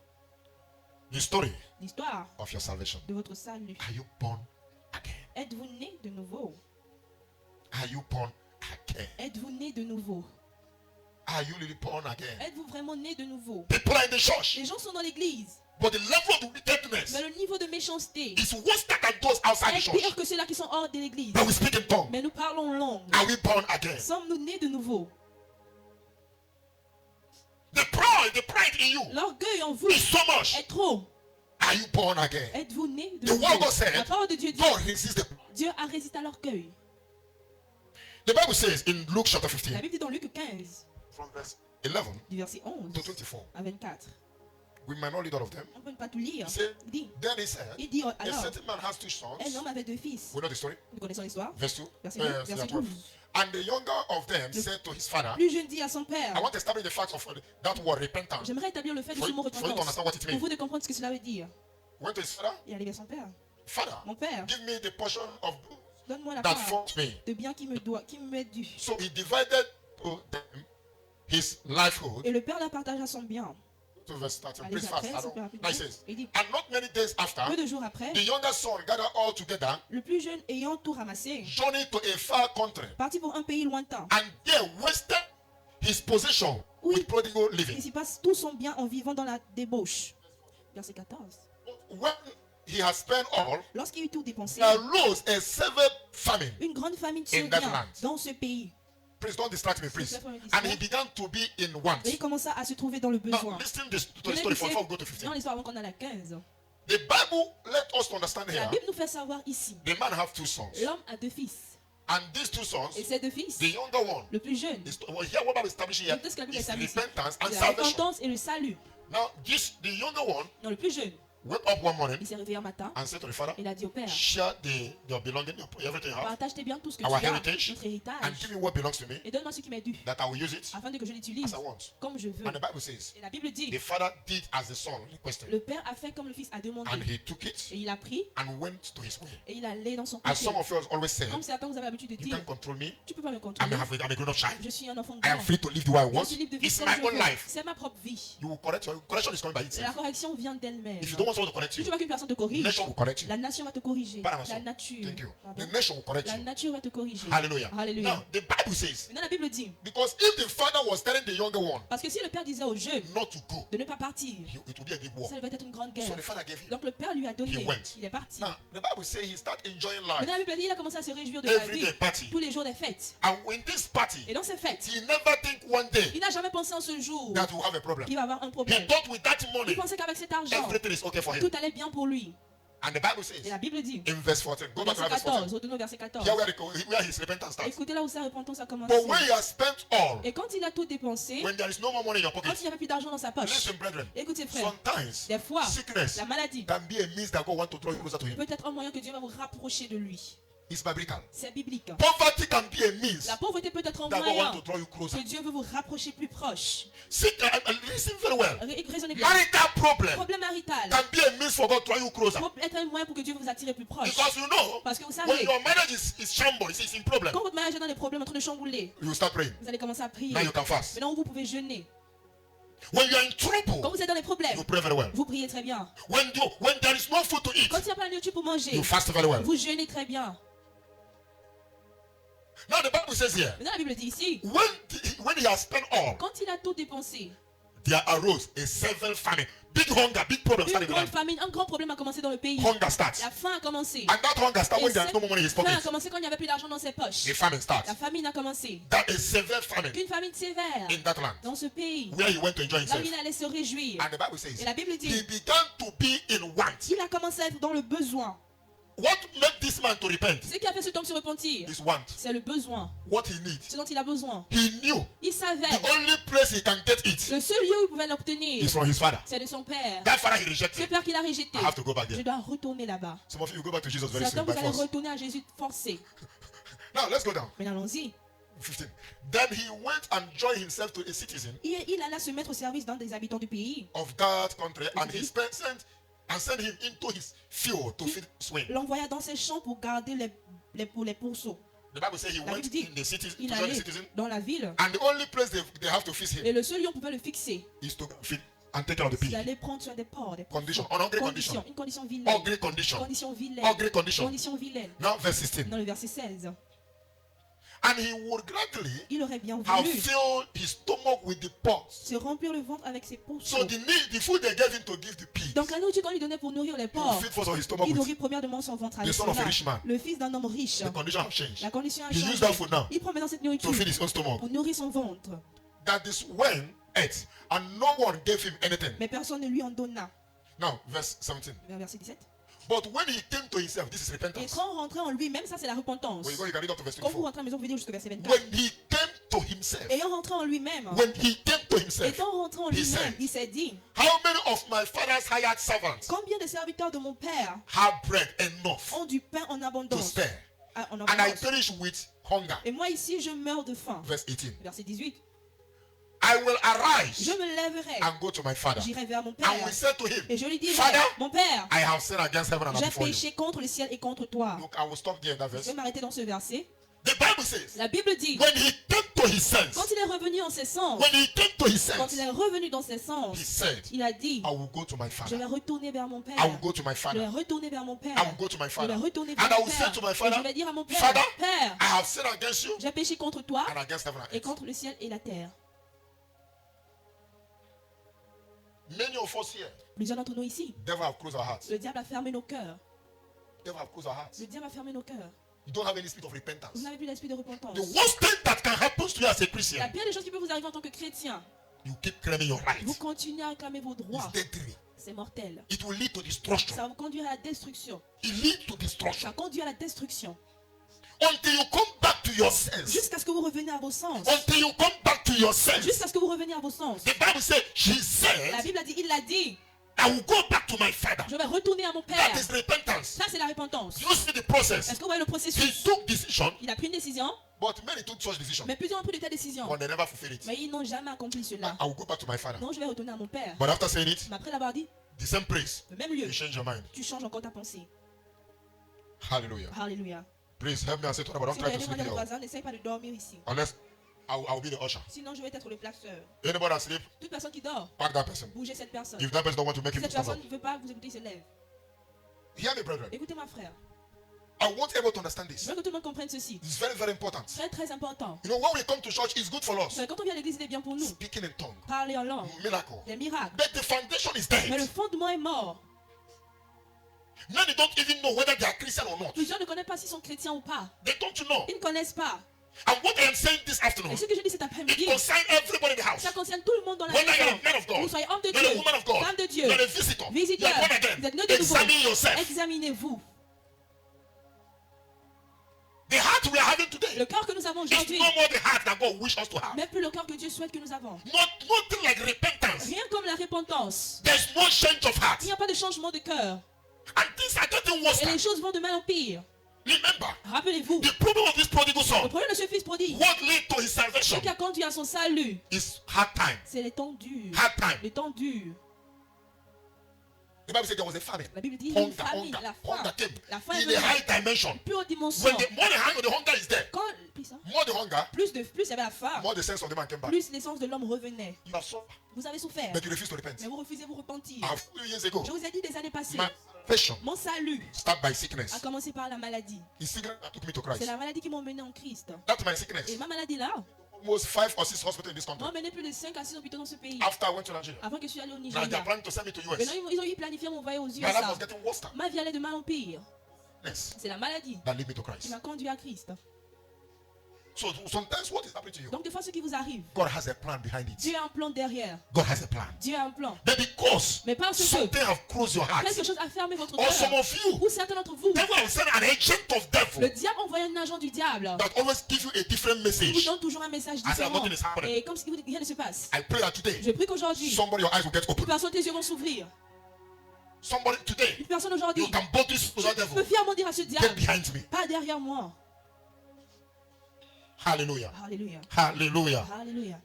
The story L'histoire of your salvation. de votre salut. Are you born again? Êtes-vous né de nouveau? Are you born again? Êtes-vous né de nouveau? Are you really born again? Êtes-vous vraiment né de nouveau? People are in the church, Les gens sont dans l'église, but the level of the wickedness mais le niveau de méchanceté is worse than those outside the est church. pire que ceux-là qui sont hors de l'église. But we speak in tongues. Mais nous parlons langue. Are we born again? Sommes-nous nés de nouveau? The pride in you L'orgueil en vous is so much. est trop. Are you born again? Êtes-vous né de The word nouveau? God said, La parole de Dieu dit, God resists the. Dieu a résisté à l'orgueil. The Bible says in Luke chapter La 15, Bible dit dans Luc 15, from verse 11 du verset 11 to 24, à 24. we might not read all of them. On ne peut pas tout lire. He said, Il dit, then he said, il dit a alors, certain man has two sons. un homme avait deux fils. We know the story. Nous connaissons l'histoire. Verse 2. Verset 2, verset 12. 12. And the younger of them said to his father, Plus jeune dit à son père, I want to establish the fact of that word repentance. j'aimerais établir le fait de For ce mot you to repentance understand what it pour means. vous de comprendre ce que cela veut dire. Went to his father, Il est arrivé à son père. Father, Mon père, give me the portion of donne-moi la that part falls me. de bien qui me est dû. So he divided to them his livelihood Et le père la partagea son bien to verse 13. Allez, Please fast. après, I super don't. rapidement. Now it says, Il dit, and not many days after, peu de jours après, the younger son gathered all together, le plus jeune ayant tout ramassé, journeyed to a far country, partit pour un pays lointain. and there wasted his possession Oui. with prodigal Il living. s'y passe tout son bien en vivant dans la débauche. Verset 14. When he had spent all, Lorsqu'il eut tout dépensé, there arose a severe famine. une grande famine In that survint land. dans ce pays. Please don't distract me, please. S'il te plaît, And he began to be in want. Et il commença à se trouver dans le Now, besoin. listen to the story before we go to 15. Dans l'histoire avant qu'on a la 15. The Bible let us understand La here, Bible nous fait savoir ici. the man have two sons. L'homme a deux fils. And these two sons, Et ces deux fils, the younger one, le plus jeune, is, well, here what Bible establishing here Écoutez ce que la Bible is établit ici. repentance and c'est la salvation. repentance et le salut. Now, the younger one Non, le plus jeune, wake up one morning il s'est réveillé un matin. and said to the father, Il a dit au père, share your belonging, everything you have, partage tes biens, tout ce que our tu as, heritage, notre and héritage, give me what belongs to me, et donne-moi ce qui m'est dû, that I will use it afin que je as l'utilise I want. comme je veux. And the Bible says, Et la Bible dit, the father did as the son requested, le père a fait comme le fils a demandé. and he took it Et il a pris, and went to his way. et il allait dans son As côté. some of us always say, Comme certains vous avez l'habitude de you dire, can't control me. tu peux pas me I'm contrôler. a grown-up child. Je suis un enfant I am grand. free to live the way I Je want. suis libre de vivre It's comme my je own veux. life. C'est ma propre vie. You will correct your correction is coming by Et itself. la correction vient d'elle-même. If you don't want someone to correct Si tu you, veux qu'une personne te corrige, nation will correct you. la nation va te corriger. Pas la nation. La nature. Thank you. Pardon. The nation will correct La you. nature va te corriger. Hallelujah. Alléluia. Now, the Bible says, Maintenant la Bible dit, because if the father was telling the younger one parce que si le père disait aux jeunes not to go, de ne pas partir, it would be a big war. ça devait être une grande So guerre. the father gave him. Donc le père lui a donné. He went. Il est parti. Now, the Bible says he started enjoying life. Maintenant la Bible dit, il a commencé à se réjouir de la Every vie. day party. Tous les jours des fêtes. And in this party, Et dans ces fêtes, he never think one day il n'a jamais pensé en ce jour that will have a problem. qu'il va avoir un He problème. thought with that Il money, pensait qu'avec cet argent, everything is okay for him. tout allait bien pour lui. And the Bible Et says la Bible dit, in verse 14, go au back to verset verse 14. 14, retournons au verset 14. Here where his repentance starts. Écoutez là où sa repentance a commencé. But when he has spent all, Et quand il a tout dépensé, when there is no more money in your quand pocket, il n'y avait plus d'argent dans sa poche, listen, brethren, écoutez frère, sometimes des fois, sickness la maladie can be a means that God wants to draw you closer to him. peut être un moyen que Dieu va vous rapprocher de lui. It's biblical. C'est biblique. Poverty can be a means La pauvreté peut être un that God moyen wants to draw you closer. que Dieu veut vous rapprocher plus proche. Listen very well. Raisonnez bien. Marital problem Problème marital can be a means for God to draw you closer. peut être un moyen pour que Dieu vous attire plus proche. Because you know, Parce que vous when savez, your marriage is shambles, it's in problem, quand votre mariage est dans des problèmes en train de chambouler, you start praying. vous allez commencer à prier. Now you can fast. Maintenant, vous pouvez jeûner. When you are in Quand trouble, vous êtes dans les problèmes, you pray very well. vous priez très bien. When there is no food to eat, Quand il n'y a pas de nourriture pour manger, you fast very well. vous jeûnez très bien. Now the Bible says here, Maintenant, la Bible dit ici, when he has spent all, quand il a tout dépensé, there arose a severe famine. Big hunger, big problem une started in the grande land. famine, un grand problème a commencé dans le pays. Hunger starts. La faim a commencé. And that hunger starts when Et there is no more money in his cette faim a pocket. commencé quand il n'y avait plus d'argent dans ses poches. The famine starts. La famine a commencé. That is severe famine Une famine sévère in that land dans ce pays. where he went to enjoy Là où himself. il allait se réjouir. And the Bible says Et la Bible he dit, began to be in want. il a commencé à être dans le besoin. What made this man to repent Ce qui a fait cet homme se repentir, is want. c'est le besoin. What he needs. Ce dont il a besoin. He knew Il savait, the only place he can get it le seul lieu où il pouvait l'obtenir, is from his father. c'est de son père. That father he Ce rejected. père qu'il a rejeté. I have to go back Je there. dois retourner là-bas. Some of you go back to Jesus very Certains, soon vous by allez force. retourner à Jésus forcé. Now let's go down. Mais allons-y. 15. Then he went and joined himself to a citizen Il alla se mettre au service d'un des habitants du pays. of that country, and he sent him into his field to feed swine. L'envoya dans ses champs pour garder les pourceaux. The Bible says he La went Bible dit, in the city to il join the allait citizen, dans la ville. and the only place they have to feed him Et le seul lieu où on pouvait le fixer, is to feed and take care of the c'est pig. d'aller prendre soin des porcs. Des Condition, pourceaux. on ugly condition. Une condition vilaine. Ugly condition. Condition vilaine. Ugly condition. Condition vilaine. Now verse 16. Dans le verset 16. And he would gladly Il aurait bien have voulu filled his stomach with the pots. se remplir le ventre avec ses So pourceaux. the food they gave him to give the pig, Donc la nourriture qu'on lui donnait pour nourrir les he porcs, feed first on his stomach il with. nourrit premièrement son ventre The avec son of a cela. rich man. Le fils d'un homme riche. The condition has changed. La condition a He used changé. that food now Il prend maintenant cette to nourriture feed his own stomach. pour nourrir son ventre. That this when ate, and no one gave him anything. Mais personne ne lui en donna. Now verse 17. Verset 17. But when he came to himself, this is Et repentance. quand on rentrait en lui-même, ça c'est la repentance. When you go, you can read up to verse Quand vous 24. rentrez à la maison, vous venez jusqu'au verset 24. When he came to himself, Ayant rentré en lui-même, when he came to himself, étant rentré en he lui-même, said, il s'est dit, how many of my father's hired servants combien de serviteurs de mon père have bread enough ont du pain en to abondance, spare, en and I abondance. perish with hunger? Et moi ici, je meurs de faim. Verse 18. Verset 18. I will Je arise me lèverai, and go to my father, j'irai vers mon and père, we said to him, et je lui dirai, Father, mon père, I have sinned against heaven and j'ai before you. péché contre le ciel et contre toi. Look, I will stop there in that Je verse. vais m'arrêter dans ce verset. The Bible says, La Bible dit, when he came to his senses, quand il est revenu en ses sens, when he came to his quand il senses, est revenu dans ses sens, he said, il a dit, I will go to my je father. vais retourner vers mon père. I will go to my Je vais father. retourner vers mon père. I will go to my Je vais father. retourner And vers I mon will say père. to my Et father, je vais dire à mon père, Father, Père, I have sinned against you j'ai péché contre toi and against heaven and et earth. contre le ciel et la terre. Many of us here, Plusieurs d'entre nous ici, devil have closed our hearts. le diable a fermé nos cœurs. Devil have closed our hearts. Le diable a fermé nos cœurs. You don't have any spirit of repentance. Vous n'avez plus l'esprit de repentance. The worst thing that can happen to you as a La Christian, pire des choses qui peut vous arriver en tant que chrétien, you keep claiming your rights. vous continuez à réclamer vos droits. It's deadly. C'est mortel. It will lead to destruction. Ça va vous conduire à la destruction. It leads to Ça destruction. conduit à la destruction. Until you come back to your sense. Jusqu'à ce que vous reveniez à vos sens. Until you come back to your sense. Jusqu'à ce que vous reveniez à vos sens. The Bible says, she La said, Bible a dit, il l'a dit, I will go back to my father. je vais retourner à mon père. That is repentance. Ça, c'est la repentance. You see the process. Est-ce que vous voyez le He processus? took decision, Il a pris une décision, but many took such decision, mais plusieurs ont pris de telles décisions. but they never fulfill it. Mais ils n'ont jamais accompli cela. I will go back to my father. Non, je vais retourner à mon père. But after saying it, Mais après l'avoir dit, the same place, le même lieu, you change your mind. tu changes encore ta pensée. Hallelujah. Alléluia. Please help me and say to them, but don't Si try vous to allez sleep voir le here. voisin, n'essaye pas de dormir ici. Unless I will be the usher. Sinon, je vais être le placeur. Anybody asleep, Toute personne qui dort, pack that person. bougez cette personne. If that person don't want to make Si him cette stand personne up. ne veut pas vous écouter, il se lève. Hear me, brethren. Écoutez-moi, frère. I want everyone to understand Je this. veux que tout le monde comprenne ceci. It's very, very important. Très, très important. You know, when we come to church, it's good for us. Quand on vient à l'église, il est bien pour nous. Speaking in tongue, Parler en langue, miracle. des miracles. But the foundation is Mais le dead. fondement est mort. Many don't even know whether they are Christian or not. Plusieurs ne connaissent pas s'ils sont chrétiens ou pas. They don't know. Ils ne connaissent pas. And what I am saying this afternoon, Et ce que je dis cet it après-midi, concerns everybody in the house. ça concerne tout le monde dans la Whether you're maison. a man of Que vous God, soyez homme de you're a Dieu, woman of God, femme de Dieu, you're a visitor, visiteur, you're born vous again. êtes né de nouveau. Examine yourself. Examinez-vous. The heart we are having Le today cœur que nous avons is aujourd'hui, no more the heart that God wishes us to have. même plus le cœur que Dieu souhaite que nous avons. Nothing like repentance. Rien comme la repentance. There's no change of heart. Il n'y a pas de changement de cœur. And things are getting worse. Et les choses vont de mal en pire. Remember, Rappelez-vous, the problem of this prodigal le son, problème de ce fils prodigue, what led to his salvation ce qui a conduit à son salut, is hard time. c'est les temps durs. Hard time. Les temps durs. The Bible said there was a famine. La Bible dit, il y a une Hunger, famine, hunger, la faim. hunger came La faim est in a venue. high dimension. Plus haute dimension. When more the hunger is there, Quand, plus, ça, more the hunger, plus il y avait la faim, more the sense of the man came back. plus l'essence de l'homme revenait. You have suffered, Vous avez souffert, but you refuse to repent. mais vous refusez de vous repentir. A few years ago, Je vous ai dit des années passées, my passion mon salut start by a sickness. commencé par la maladie. The sickness that took me to C'est Christ. la maladie qui m'a emmené en Christ. That's my sickness. Et ma maladie là, Almost 5 or 6 hospitals in this m'a country. emmené plus de 5 à 6 hôpitaux dans ce pays. After I went to Nigeria, Avant que je suis allé au now they Nigeria. are planning to send me to US. Maintenant, ils ont eu planifié m'envoyer aux My life was USA. getting worse. Ma vie allait de mal en pire. Yes, C'est la maladie that lead me to qui Christ. m'a conduit à Christ. So sometimes what is happening to you? Donc des fois, ce qui vous arrive, God has a plan behind it. Dieu a un plan derrière. God has a plan. Dieu a un plan. But because Mais parce que something have closed your heart, quelque chose a fermé votre or some cœur, of you, ou certains d'entre vous, devil will send an agent of devil le diable envoie un agent du diable that always give you a different qui vous message. donne toujours un message I said, différent. nothing is happening. Et comme si rien ne se passe. I pray that today, Je prie qu'aujourd'hui, somebody your eyes will get une open. personne, tes yeux vont s'ouvrir. Somebody today, Une personne aujourd'hui, you can boldly speak to that je peux devil. fièrement dire à ce Get diable, behind me. pas derrière moi. Hallelujah. Alléluia. Hallelujah. Alléluia.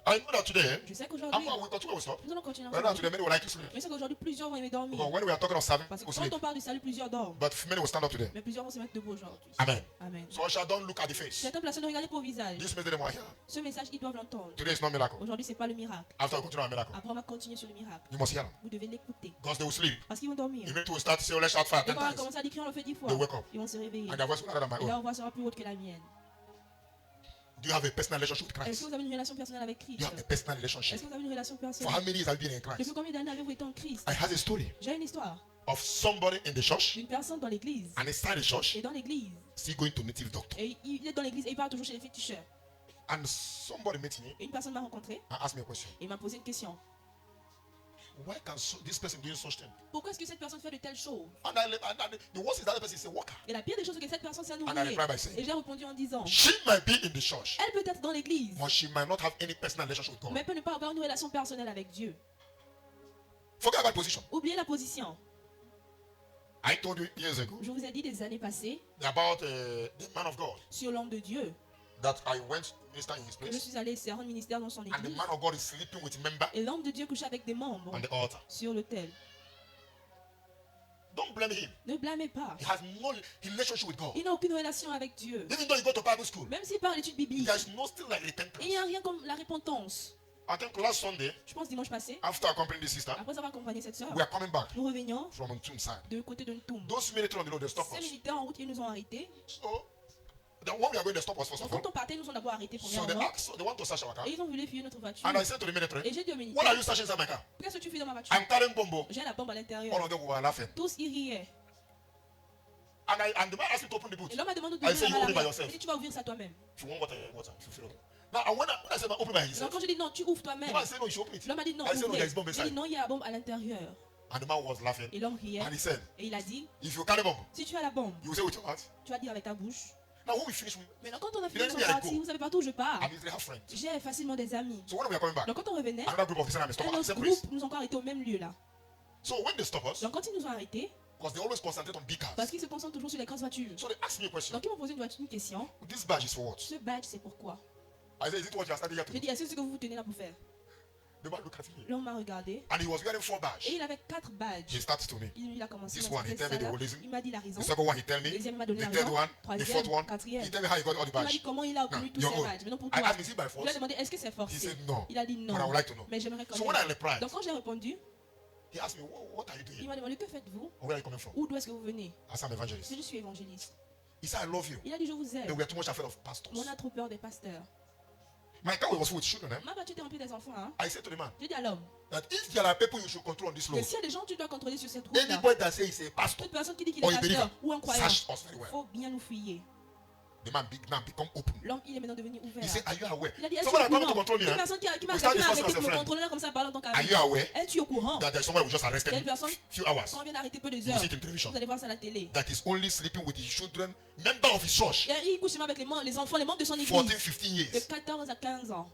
I know that today, Je sais I'm qu'aujourd'hui, going to continue with stop. nous allons continuer I know that ensemble. today many will like to sleep. Mais c'est qu'aujourd'hui, plusieurs vont aimer dormir. Because when we are talking of serving, Parce que we'll quand sleep. on parle du salut, plusieurs dorment. But many will stand up today. Mais plusieurs vont se mettre debout aujourd'hui. Amen. Amen. So I shall don't look at the face. Certaines personnes ne regardent pas au visage. This message they want to hear. Ce message, ils doivent l'entendre. Today is not miracle. Aujourd'hui, c'est pas le miracle. After we continue our miracle, Après, on va continuer sur le miracle. you must hear them. Vous devez l'écouter. Because they will sleep. Parce qu'ils vont dormir. Even to start to say, oh, let's shout fire Et 10 quand on va times. commencer à décrire, on le fait 10 fois. They wake up. Ils vont se réveiller. And their voice will be louder than my Et leur own. voix sera plus haute que la mienne. Do you have a personal relationship with Est-ce que Christ? vous avez une relation personnelle avec Christ? You have a personal Est-ce relationship. que vous avez une relation For how personnelle? many years have you been in Christ? Depuis combien d'années avez-vous été en Christ? I have a story J'ai une histoire of somebody in the church d'une personne dans l'église. and inside the church Et dans l'église. still going to native doctor. Et il est dans l'église et il part toujours chez les féticheurs. And somebody met me Et une personne m'a rencontré and asked me a question. et il m'a posé une question. Why can this person do such thing? Pourquoi est-ce que cette personne fait de telles choses? And the worst is that person is a worker. Et la pire des choses, c'est que cette personne s'est And I nourrie. replied by saying, Et j'ai répondu en disant, she might be in the church, elle peut être dans l'église, but she might not have any personal relationship with mais God. elle peut ne pas avoir une relation personnelle avec Dieu. Forget about position. Oubliez la position. I told you years ago Je vous ai dit des années passées about the man of God sur l'homme de Dieu. that I went to minister in his Je place. suis allé servir le ministère dans son And the église. man of God is sleeping with member Et l'homme de Dieu couchait avec des membres on the altar. sur l'autel. Don't blame him. Ne blâmez pas. He has no relationship with God. Il n'a aucune relation avec Dieu. Even though you go to Bible school, Même s'il parle d'études bibliques, there's no still like repentance. il n'y a rien comme la repentance. I think last Sunday, Je pense dimanche passé, after accompanying this sister, après avoir accompagné cette soeur, we are coming back nous revenions from Ntum side. de côté de Ntoum. Those military on the road, they stop Ces us. militaires en route, ils nous ont arrêtés. So, then when we are going, they stop us first Donc of all. quand on partait, ils nous ont d'abord arrêtés So they premièrement. ask, they want to search our car. Et ils ont voulu fouiller notre voiture. And I said to the military, Et j'ai dit aux what are militaires, you searching inside my car? qu'est-ce que tu fais dans ma voiture? I'm carrying bombo. J'ai la bombe à All l'intérieur. of them were laughing. Tous ils riaient. And the man asked me to open the boot. Et l'homme m'a demandé I said, d'ouvrir you la open it by main. yourself. Il dit, tu vas ouvrir ça toi-même. If you want water, if you feel okay. Now, and when I said, open by Donc himself, quand j'ai dit non, tu ouvres the toi-même. man said, no, you should open it. L'homme a dit non, I said, no, ouvrez. there is bomb Il dit inside. non, il y a la bombe à l'intérieur. And the man was laughing. Et l'homme riait. And he said, Et il a dit, if you carry bomb, si tu as la bombe, you will say with your heart. tu vas dire avec ta bouche. Now, when we finish, Maintenant quand on a You fini don't son need to parti, go. vous savez partout où je pars. I usually have friends. J'ai facilement des amis. So when we are coming back, Donc quand on revenait, another group of the same stop un at the autre same groupe place. nous ont encore arrêtés au même lieu là. So when they stop us, Donc quand ils nous ont arrêtés, because they always concentrate on big cars, parce qu'ils se concentrent toujours sur les grosses voitures. so they asked me a question. Donc ils m'ont posé une question. This badge is for what? Ce badge c'est pourquoi? I said, is it what you are standing here to J'ai do? dit, est-ce que c'est ce que vous vous tenez là pour faire? The man looked at me. L'homme m'a regardé And he was wearing 4 et badges. il avait 4 He badges. started to me. Il a commencé This à one, he m'expliquer tell me ça the là. reason. Il m'a dit la raison. The second one, he tell Le me. deuxième il m'a donné The la third raison. one, the Troisième, fourth one, quatrième. he tell me how he got all the Il m'a dit badges. comment il a obtenu tous your ces own. badges. Maintenant pour I toi, asked him, is it by je lui ai force? demandé est-ce que c'est He forcé? said no. Il a dit But I non. would like to know. Mais j'aimerais So when I connaître. replied, Donc quand j'ai répondu, he asked me, what are you il doing? m'a demandé que faites-vous? Or where are you coming from? Ou d'où est-ce que vous venez? I said, I'm evangelist. Je suis évangéliste. He said, I love you. Il a dit je vous They aime. were too much afraid of Mais pastors. on a trop peur des pasteurs. My car was full with children. Eh? Ma voiture était remplie des enfants. Hein? I said to the man, J'ai dit à l'homme, that if there are people you should control on this que road, s'il y a des gens que tu dois contrôler sur cette route-là, anybody that says he's a pastor toute personne qui dit qu'il or est a believer, pasteur ou un croyant, search us very il well. faut bien nous fouiller. The man now become open. L'homme, il est maintenant devenu He ouvert. said, are you aware? Il a dit, est-ce Someone que has come to control me. une Eh? personne qui We m'a start arrêté discussing as de a me friend. contrôler là comme ça, parlant en tant Are qu'ami. you aware Es-tu au courant? that there's someone who just arrested Quelle me personne, few hours quand on vient d'arrêter peu de You heures, see it in television. vous allez voir ça à la télé. that is only sleeping with his children, member of his church, Il couche même avec les enfants, les membres de son 14, église, 15 de years. 14 à 15 ans.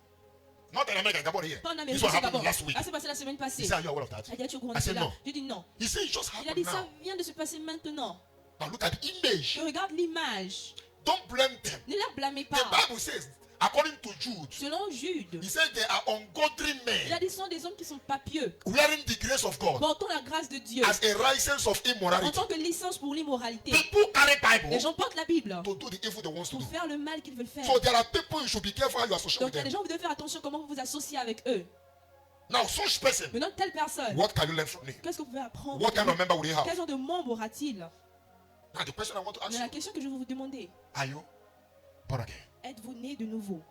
Not in America, Gabon here. Pas en This Amérique, one c'est happened Gabon. last week. Ah, c'est passé la semaine He passée. said, are you aware of that? Il a dit, tu es au courant I de said cela? no. J'ai dit non. He said, it just Il a happened dit, ça now. vient de se passer maintenant. Now look at the image. Je regarde l'image. Don't blame them. Ne la blâmez The pas. Bible says, according to Jude, Selon Jude, he said they are ungodly il a men dit, ce sont des hommes qui sont pas pieux. wearing the grace of God Portons la grâce de Dieu. as a license of En immorality. tant que licence pour l'immoralité. People carry Les Bible gens portent la Bible to do the evil they want to pour do. faire le mal qu'ils veulent faire. So there are people you should be careful how you associate Donc with il y a des them. gens, vous devez faire attention comment vous vous associez avec eux. Now, such person, Maintenant, telle personne, what can you learn from him? qu'est-ce que vous pouvez apprendre? What kind of member will he have? Quel genre de membre aura-t-il? Now, the question I want to ask Mais la you, question que je veux vous demander, are you born again? êtes-vous né de nouveau?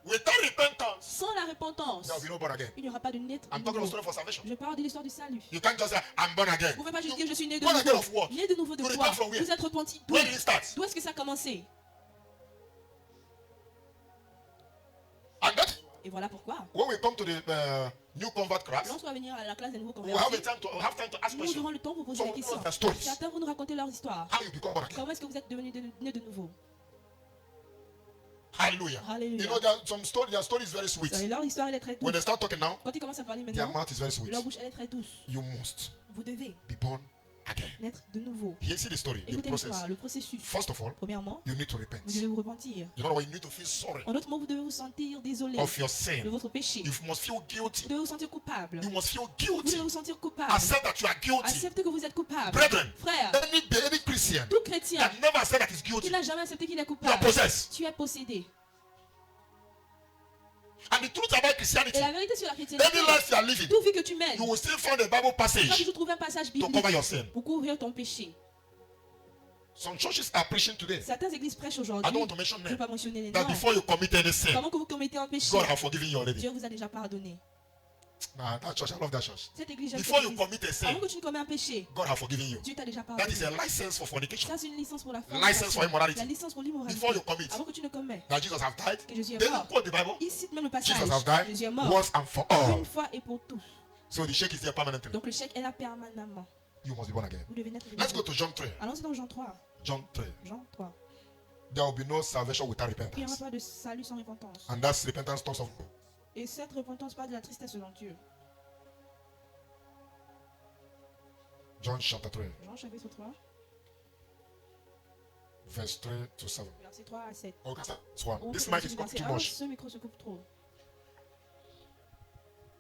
Without repentance, Sans la repentance, there will be no born again. il n'y aura pas de naître de I'm talking of nouveau. story for salvation. Je parle de l'histoire du salut. You can't just say, I'm born again. Vous ne pouvez pas juste dire je suis né de Born again of nouveau. what? Né de nouveau de You quoi? repent from where? Vous êtes repenti. D'où Where did it start? D'où est-ce que ça a commencé? And that, Et voilà pourquoi. when we come to the new convert class, Lorsqu'on va venir à la classe des nouveaux we'll have convertis, have time to ask nous questions. aurons le temps pour poser Some des of us questions. have stories. Certains vont nous raconter leur histoire. How you become born again? Comment est-ce que vous êtes devenu né de nouveau? Hallelujah. Hallelujah. You know, there are some stories, their story is very sweet. Vous savez, leur histoire, elle est très douce. When they start talking now, Quand ils commencent à parler their maintenant, mouth is very sweet. leur bouche, elle est très douce. You must Vous devez be born again. naître de nouveau. Here, see the story, the Écoutez process. l'histoire, le processus. First of all, Premièrement, you need to repent. vous devez vous repentir. You know what? You need to feel sorry En d'autres mots, vous devez vous sentir désolé of your de sin. votre péché. You must feel Vous guilty. devez vous sentir coupable. You must feel Vous devez guilty. vous sentir coupable. Accept that you are guilty. Acceptez que vous êtes coupable. Brethren, Frère, any Christian tout chrétien that never said that he's qui guilty, n'a jamais accepté qu'il est you are coupable, possessed. tu es possédé. And the truth about Et Christianity, la vérité sur la chrétienté, any life you are living, tout vie que tu mènes, you will still find a Bible tu vas passage toujours trouver un passage to biblique cover your sin. pour couvrir ton péché. Some churches are preaching today. Certaines églises prêchent I aujourd'hui, don't want to mention je ne vais them. pas mentionner les That noms. before you commit any sin, Avant que vous commettez un péché, God has forgiven you already. Dieu vous a déjà pardonné. Nah, that church, I love that church. Cette église, j'aime Before cette you église. commit a sin, Avant que tu ne commets un péché, God has forgiven you. Dieu t'a déjà That pardonné. is a license for fornication. Ça, c'est une licence pour la License for immorality. La licence pour l'immoralité. Before you commit. Avant que tu ne commets. That Jesus has died. Que Jésus est They mort. don't quote the Bible. Il cite même le passage. Jesus has died Jésus est mort. once and for all. Une fois et pour tous. So the shake is there permanently. Donc le chèque est là permanemment. You must be born again. Vous devez naître de Let's go nouveau. to John 3. Allons-y dans Jean 3. John 3. Jean 3. There will be no salvation without Il n'y aura repentance. pas de salut sans repentance. And that's repentance talks of Et cette repentance parle de la tristesse devant Dieu. John chapter 3, Jean chapitre 3, verse 3 to 7. verset 3 à 7. Okay, that's one. On This peut mic passer is du up verset too 1, much. ce micro se coupe trop.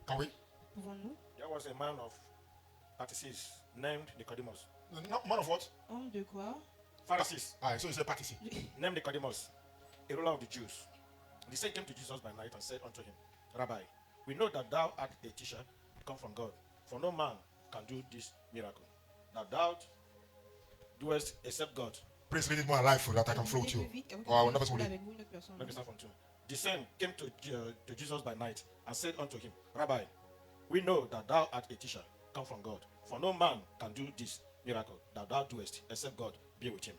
Can we? Pouvons-nous? There was a man of 36, named Nicodemus. No, man of what? Homme de quoi? Pharisees, Alright, so you say party. named Nicodemus, a ruler of the Jews. The same came to Jesus by night and said unto him, Rabbi, we know that thou art a teacher come from God, for no man can do this miracle that thou doest except God. Please read it more alive so that I can flow with you. Or I will never Parler read. avec vous, une autre personne. Let me start from 2. The same came to Jesus by night and said unto him, Rabbi, we know that thou art a teacher come from God, for no man can do this miracle that thou doest except God be with him.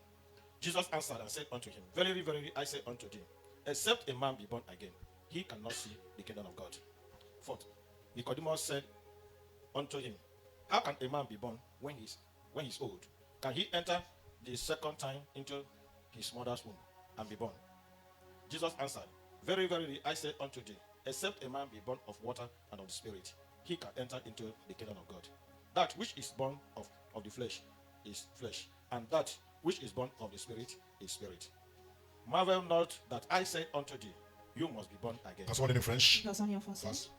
Jesus answered and said unto him, Verily, verily, I say unto thee, except a man be born again, he cannot see the kingdom of God. 4. Nicodemus said unto him, How can a man be born when he's old? Can he enter the second time into his mother's womb and be born? Jesus answered, Very, verily, I say unto thee, except a man be born of water and of the Spirit, he can enter into the kingdom of God. That which is born of the flesh is flesh, and that which is born of the Spirit is spirit. Marvel not that I say unto thee, you must be born again. That's one in French. Personne en français. That's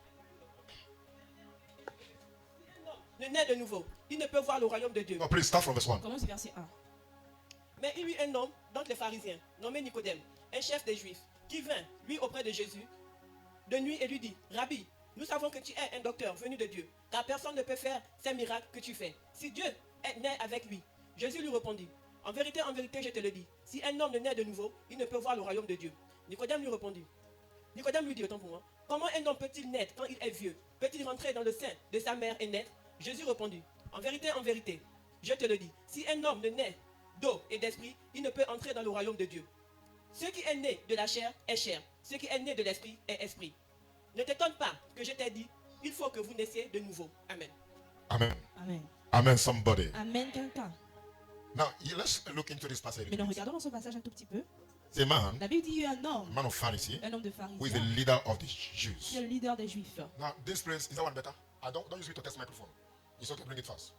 Ne naît de nouveau, il ne peut voir le royaume de Dieu. no, please start from verse 1. Commence du verset 1. Mais il y eut un homme d'entre les pharisiens, nommé Nicodème, un chef des Juifs, qui vint, lui, auprès de Jésus, de nuit et lui dit, Rabbi, nous savons que tu es un docteur venu de Dieu, car personne ne peut faire ces miracles que tu fais, si Dieu est né avec lui. Jésus lui répondit, en vérité, je te le dis, si un homme ne naît de nouveau, il ne peut voir le royaume de Dieu. Nicodème lui répondit. Nicodème lui dit, autant pour moi, comment un homme peut-il naître quand il est vieux? Peut-il rentrer dans le sein de sa mère et naître? Jésus répondit, en vérité, je te le dis, si un homme ne naît d'eau et d'esprit, il ne peut entrer dans le royaume de Dieu. Ce qui est né de la chair est chair, ce qui est né de l'esprit est esprit. Ne t'étonne pas que je t'ai dit, il faut que vous naissiez de nouveau. Amen. Amen. Amen. Amen, somebody. Amen, quelqu'un. Now, let's look into this passage. Mais nous regardons dans ce passage un tout petit peu. The man, La Bible dit il y a un a homme, man of Pharisee, un homme de who is the pharisiens, leader of the qui est Jews. le leader des Juifs. Now, this place, is that one better? I don't use it to test microphone. It's okay, bring it fast.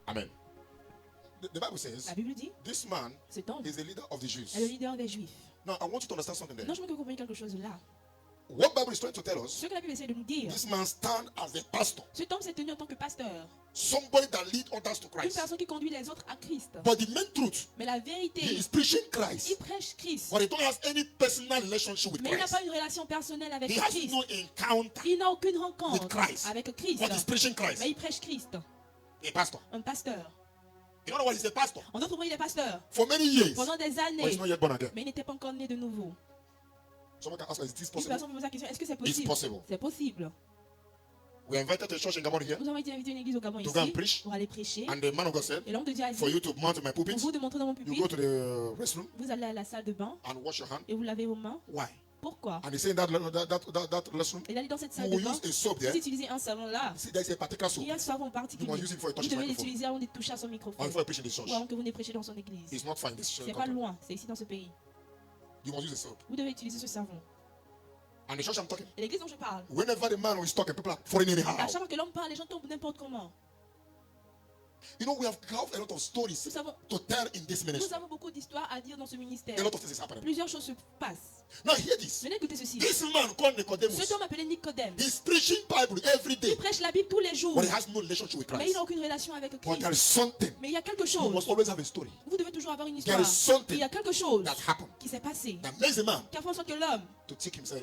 Amen. The Bible La says, Bible dit, this man cet homme is the leader of the Jews. est le leader des Juifs. Now, I want you to understand something there. Non, je veux que vous compreniez quelque chose là. What Bible is trying to tell us, Ce que la Bible essaie de nous dire, this man stand as a pastor, cet homme s'est tenu en tant que pasteur, somebody that lead others to une Christ. personne qui conduit les autres à Christ. But the main truth, Mais la he vérité, is preaching il Christ, prêche Christ. but he don't have any personal relationship with Mais il n'a Christ. pas une relation personnelle avec He has Christ. no encounter Il n'a aucune with rencontre Christ. avec Christ. But he's preaching Mais Christ. il prêche Christ. A pastor. Un pasteur. You know what? He's a pastor En d'autres mots, il est pasteur for many years, pendant des but années. he's not yet born again. Mais il n'était pas encore né de nouveau. Someone can ask, is this Une possible? personne me pose la question, est-ce que c'est It's possible? possible. C'est possible. We are invited to a church in Gabon here, Nous avons été invités à une église au Gabon To go and ici preach. pour aller prêcher. and the man of God said, Et l'homme de Dieu a for dit, you to mount my pour pulpit, vous de montrer dans mon you pupitre, go to the restroom vous allez à la salle de bain and wash your hand. et vous lavez vos mains. Why? Pourquoi? And he said that restroom, Et là, dans cette you salle de will bain, use a soap vous there. utilisez un savon là. See, there is a particular soap. Il y a un savon You particulier. must use it before you touch Vous his devez microphone. l'utiliser avant de toucher à son Or microphone. before you preach in this church. Ou avant que vous ne prêchez dans son église. It's not fine. This C'est pas country. loin, c'est ici dans ce pays. You must use a soap. Vous devez utiliser ce savon. And the church I'm talking, Et l'église dont je parle, whenever the man is talking, people are falling à anyhow. chaque fois que l'homme parle, les gens tombent n'importe comment. You know, we have a lot of stories Nous avons, to tell in this nous ministry. avons beaucoup d'histoires à dire dans ce ministère. A lot of things is happening. Plusieurs choses se passent. Now hear this. Venez écouter ceci. This man called Nicodemus, Cet homme appelé Nicodème, he's preaching Bible every day, il prêche la Bible tous les jours, but he has no relationship with mais il Christ. n'a aucune relation avec But there is Christ. something. Mais il y a quelque You chose. must always have a story Vous devez toujours avoir une There histoire. is something Il y a quelque chose that happened qui s'est passé. that makes the man Qui a fait en sorte que l'homme to take himself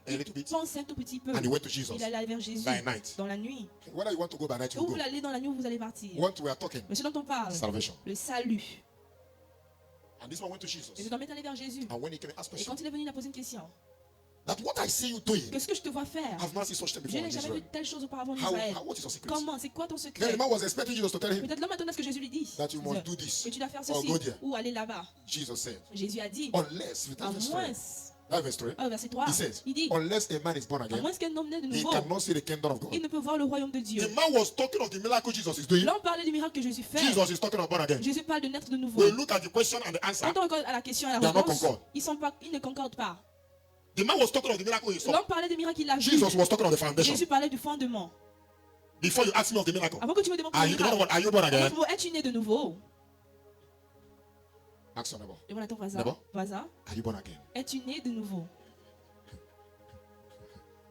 a little bit, pense un tout petit peu. and he went to Jesus Il allait vers Jésus by night. dans la nuit. Whether you want to go by night, Où you vous go. allez dans la nuit, où vous allez partir. What we are talking, Mais ce dont on parle, salvation. le salut. And this man went to Et Jesus. cet homme est allé vers Jésus. And when he came, he asked Et question quand il est venu, il a posé une question. that what I see you doing, Qu'est-ce que je te vois faire? I've not seen such thing Je before n'ai in jamais vu Israel. telle chose auparavant en Israël. What is your secret? Comment? C'est quoi ton Then secret? the man was expecting Jesus to tell him Peut-être l'homme attendait à ce que Jésus lui dise. that you must do this. Que tu dois faire Or ceci. go there. Ou aller là-bas. Jesus said, Jésus a dit. unless, À verse moins. 3, verse 3, Verset 3. he says, Il dit. unless a man is born À again, moins qu'un homme naît de he nouveau, cannot see the kingdom of God. il ne peut voir le royaume de Dieu. The man was talking of the miracle Jesus is doing. L'homme parlait du miracle que Jésus fait. Jesus is talking of born again. Jésus parle de naître de nouveau. We look at the question and the answer. Quand on regarde à la question et à They la are not réponse, concord. ils ne concordent pas. The man was talking of the miracle he saw. L'homme parlait des miracles qu'il a vus. Jesus was talking of the foundation. Jésus parlait du fondement. Before you ask me of the miracle, Avant que tu me demandes are you, are you born again? es-tu né de nouveau? Ask your neighbor. Demande à ton voisin. Neighbor. Voisin, Are you born again? es-tu né de nouveau?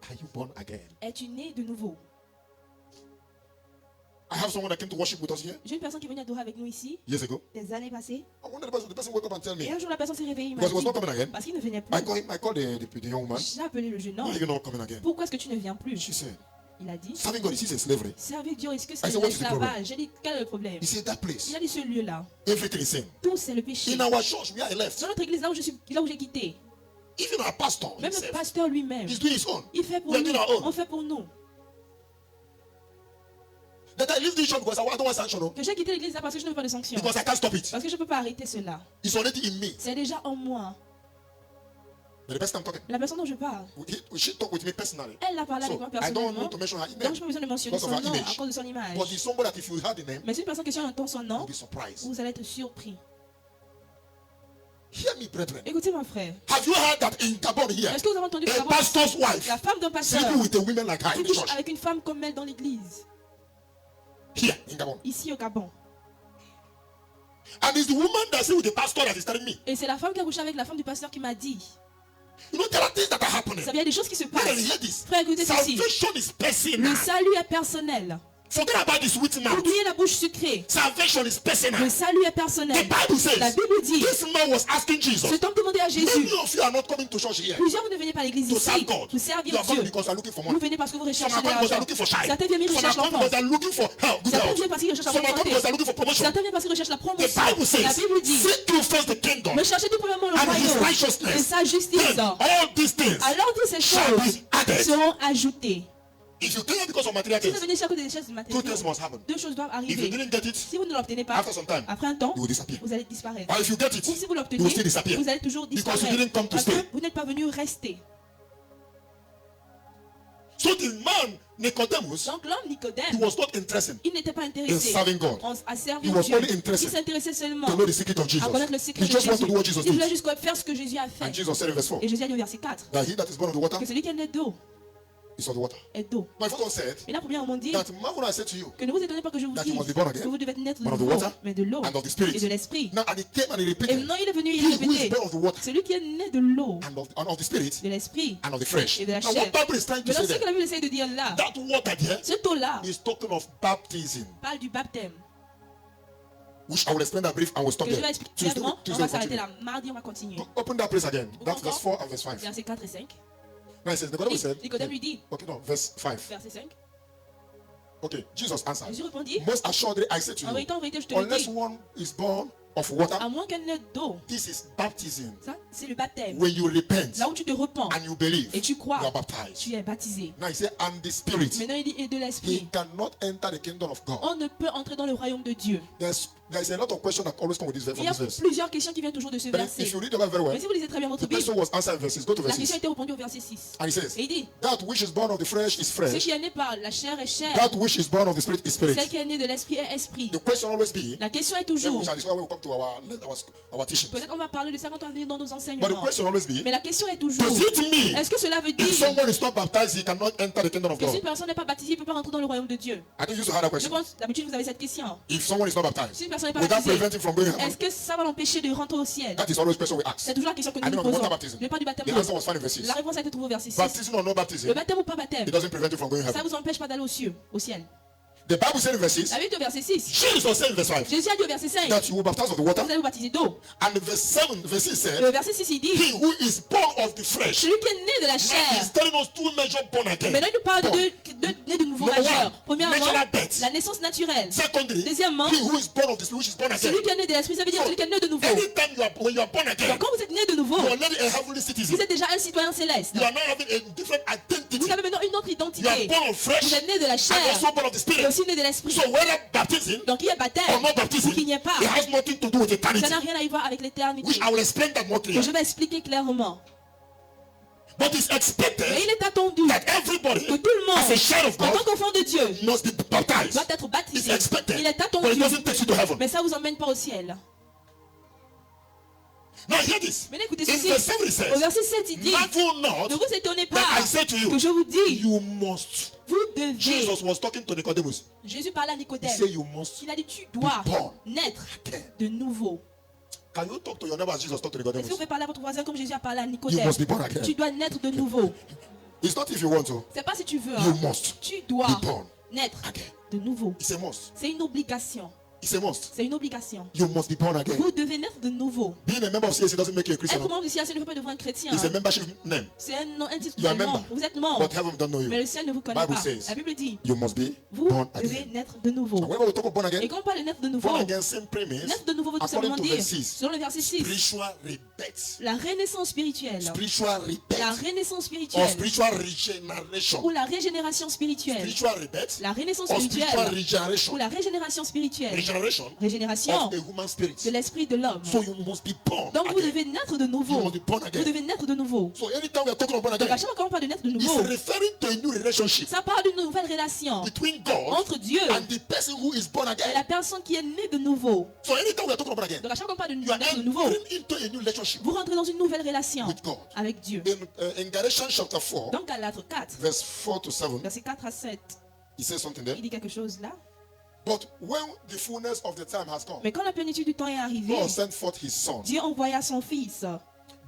Are you born again? Es-tu né de nouveau? I have someone that came to worship with us here J'ai une personne qui est venue adorer avec nous ici, years ago. des années passées. I wondered the person woke up and tell Et me. un jour, la personne s'est réveillée, il m'a Because he was not dit, coming again. parce qu'il ne venait I plus. called the young man. J'ai appelé le jeune Why homme. are you not coming again? Pourquoi est-ce que tu ne viens plus? She said, Il a dit, serving God is a slavery. servir Dieu, est-ce que I c'est said, what is the problem? l'esclavage? J'ai dit, quel est le problème? He said, that place, Il a dit, ce lieu-là, everything is sin. tout c'est le péché. In our church, where I left, Dans notre église, là où j'ai quitté, even our pastor même le himself, pasteur lui-même, he's doing his own. il fait pour We are nous. doing our own. On fait pour nous. That I leave this church because I don't want sanction. No? Que j'ai quitté l'église là parce que je ne veux pas de sanctions. Because I can't stop it. Parce que je ne peux pas arrêter cela. It's already in me. C'est déjà en moi. But the person I'm talking, La personne dont je parle, she talk with me personally. elle a parlé avec So moi I don't personnellement. want to mention her Donc name. je n'ai pas besoin de mentionner Because son of her nom image. à cause de son image. But it's somebody that if you heard the name, Mais c'est une personne que si on entend son nom, you'll be surprised. vous allez être surpris. Hear me, brethren. Écoutez mon frère. Have you heard that in Gabon here, Est-ce que vous avez entendu que a pastor's wife la femme d'un pasteur sleeping with a woman like her qui in the couche church? avec une femme comme elle dans l'église, Here in Gabon. ici au Gabon. And it's the woman that sleep with the pastor that is telling me. Et c'est la femme qui a couché avec la femme du pasteur qui m'a dit. You know, there are things that are happening. Ça vient des choses qui se Brethren, passent. hear this. Frère, écoutez ceci. Salvation is personal. Le salut est personnel. Forget about this witty mouth. Oubliez la bouche sucrée. Salvation is personal. Le salut est The personnel. Bible says La Bible dit, this man was asking Jesus. cet homme demandait à Jésus, Many of you are not coming to church here plusieurs vous ne venez pas à l'église to ici serve God. pour servir You are coming Dieu. because you are looking for Vous money. venez parce que vous Some recherchez are coming because they are l'argent. looking for child. Certains viennent Some are rechercher coming because l'enfance. they are looking for help, good Certains health. viennent parce qu'ils recherchent la Some are bonne coming because they santé. are looking for promotion. Certains viennent parce qu'ils recherchent la The promotion. Bible La says, Bible dit, seek you first the kingdom recherchez tout premièrement le and his royaume et righteousness. sa justice. Then all these things Alors toutes ces shall choses be added. seront ajoutées. If you came here because of material Si vous things, venez chaque côté des choses two matérielles, things must happen. deux choses doivent If you arriver. didn't get it, Si vous ne l'obtenez pas, after some time, après un temps, you will disappear. vous allez disparaître. Or if you get it, Ou si vous you l'obtenez, will still disappear. vous allez toujours Because you disparaître. didn't come to Parce que stay. vous n'êtes pas venu rester. So the man, Nicodemus, Donc l'homme he Nicodème, was not interested il n'était pas in intéressé serving God. à He servir was Dieu. only Il interested s'intéressait seulement to know the secret of à Jesus. connaître le He secret de just wanted to do what Jésus. Jesus Il voulait did. juste faire ce que Jésus a And fait. Jesus said in verse 4, Et Jésus a dit au verset 4 that he that is born of the water que celui qui est né d'eau is of the water. est d'eau. My father said Et là, premièrement, dit that marvel I said to you, que ne vous étonnez pas que je vous that you dise must be born again, que vous devez naître de born of the l'eau, water mais de l'eau and of the Spirit. et de l'esprit. Now, and he came and he Et repeated, maintenant, il est venu, il he a who is répété, born of the water celui qui est né de l'eau, and of the Spirit de l'esprit and of the flesh. et de la Now, chair. what Bible is trying to Mais say donc, ce que there, la Bible essaie de dire là, that water there cette eau-là is talking of baptism, parle du baptême. which I will explain that brief and we'll stop Que je there. vais expliquer Tuesday, clairement. On Tuesday va we'll s'arrêter continue. là. Mardi, on va continuer. Open that place again. That's Encore. verse 4 and verse 5. Versets 4 et 5. Now it says, Nicodemus said, Nicodème lui dit, okay, no, verse 5. verset 5, Okay, Jesus answered, Jésus répondit, most assuredly I say to en you, vérité, je te le unless dis, one is born of water, à moins qu'elle naisse d'eau, this is baptism. ça, c'est le baptême. When you repent Là où tu te repens and you believe, et tu you crois, are baptized. tu es baptisé. Now he said, and the Spirit, Maintenant, il dit, et de he l'esprit. cannot enter the kingdom of God. On ne peut entrer dans le royaume de Dieu. There's a lot of questions that always come with this verse. Il From y a this verse. plusieurs questions qui viennent toujours de ce But verset. if you read the Bible very well, Mais si vous lisez très bien votre the Bible, question was answered in verses. Go to la verse question a 6. été répondue au verset 6. And he says, Et il dit, that which is born of the flesh is ce flesh, qui est né par la chair est chair, that which is born of the spirit is celle spirit. qui est née de l'esprit est esprit. The question always be, La question est then toujours, we shall discover when we come to our teaching. peut-être on va parler de ça quand on va venir dans nos But the enseignements. question always be, Mais la question est toujours, does it mean est-ce que cela veut if dire someone is not baptized, he cannot enter the kingdom of que si God? une personne n'est pas baptisée, il ne peut pas rentrer dans le royaume de Dieu? I think you used to have that Je question. pense, d'habitude, vous avez cette question. If someone is not Si baptized, une personne n'est pas will that baptisée, prevent him from going to est-ce heaven? que ça va l'empêcher de rentrer au ciel? That is always the question we ask. C'est toujours la question que I nous nous don't know posons. water baptism. Mais pas du baptême The d'eau. answer was found in verse 6. La réponse a été trouvée au verset 6. Baptism or no baptism, Le baptême ou pas baptême, it doesn't prevent you from going to ça heaven. vous empêche pas d'aller aux cieux, au ciel. The Bible said in verse 6, La Bible dit au verset 6. Jesus said in verse 5, Jésus a dit au verset 5, that you will baptize of the water. vous allez vous baptiser d'eau. And verse 7, verse 6 said, Le verset 6, il dit, he who is born of the flesh. celui qui est né de la Now chair. he's telling us two major born again. Maintenant, il nous parle de Born. né de nouveau Number majeur. one, Premièrement, natural death. la naissance naturelle. Secondly, Deuxièmement, he who is born of the spirit, which is born again. celui qui est né de l'esprit, ça veut dire celui qui est né de nouveau. Anytime when you are born again, Donc, quand vous êtes né de nouveau, you are already a heavenly citizen. vous êtes déjà un citoyen céleste. You are now having a different identity. Vous avez maintenant une autre You are identité. born of flesh Vous êtes né de la and chair also born of the et spirit. aussi né de l'esprit. So whether baptism Donc, il y a baptême or not baptism, ou qu'il n'y ait pas. it has nothing to do with eternity. Ça n'a rien à y voir avec l'éternité. Which I will explain that more Que clearly. je vais expliquer clairement. But it's expected Mais il est attendu that everybody, que tout le as a monde, child of en God, tant qu'enfant de Dieu, must be baptized. doit être It's baptisé. expected. Il est But it attendu. doesn't take you to heaven. Mais ça ne vous emmène pas au ciel. Now hear this. Mais écoutez In ceci. verse 7 it Au says, verset 7, il dit, marvel ne not vous étonnez pas that I say to you, que je vous dis, you must. vous devez. Jesus was talking to Nicodemus. Jésus parlait à He Nicodème. said you must. Il a dit, tu dois Be born naître again. de nouveau. Can you talk to your neighbor as Jesus talked to Est-ce que vous Nicodemus? pouvez parler à votre voisin comme Jésus a parlé à You Nicodème? must be born again. Tu dois naître de nouveau. It's not if you want to. C'est pas si tu veux. You Hein. must Tu dois be born naître again. de nouveau. It's a must. C'est une obligation. It's a must. C'est une obligation. You must be born again. Vous devez naître de nouveau. Being a member of CAC doesn't make you a Christian. Être membre du CAC ne fait pas devenir un chrétien. It's a membership name. C'est un titre You are de a membre. member. Vous êtes membre. But heaven don't know Mais you. le ciel ne vous connaît Bible pas. says, La Bible dit, You must be vous born devez again. naître de nouveau. And whenever we talk about born Et again, quand on parle de naître de nouveau, born again simply means, naître de nouveau veut tout according simplement to dire, verse 6, selon le verset 6, spiritual rebirth. la renaissance spirituelle. Spiritual La rebirth. renaissance Or spirituelle. spiritual regeneration. Ou la régénération spirituelle. Spiritual rebirth. La renaissance Or spiritual spirituelle. Ou regeneration. la régénération spirituelle. Regeneration Régénération of a human spirit. de l'esprit de l'homme. So you must be born Donc vous again. devez naître de You nouveau. must be born Vous again. devez naître de nouveau. So anytime we are talking about born Donc à again, chaque fois qu'on parle de naître de it's nouveau, referring to a new relationship ça parle d'une nouvelle relation between God entre Dieu and the person who is born et again. la personne qui est née de nouveau. So anytime we are talking about born again, Donc à chaque fois qu'on parle de you are naître de nouveau, entering into a new relationship vous rentrez dans une nouvelle relation with God. avec Dieu. In Galatians chapter 4, Donc Galates 4, verse 4 to 7, versets 4 à 7, he says something there. il dit quelque chose là. But when the fullness of the time has come, Mais quand la plénitude du temps est arrivée, God sent forth his son, Dieu envoya son fils,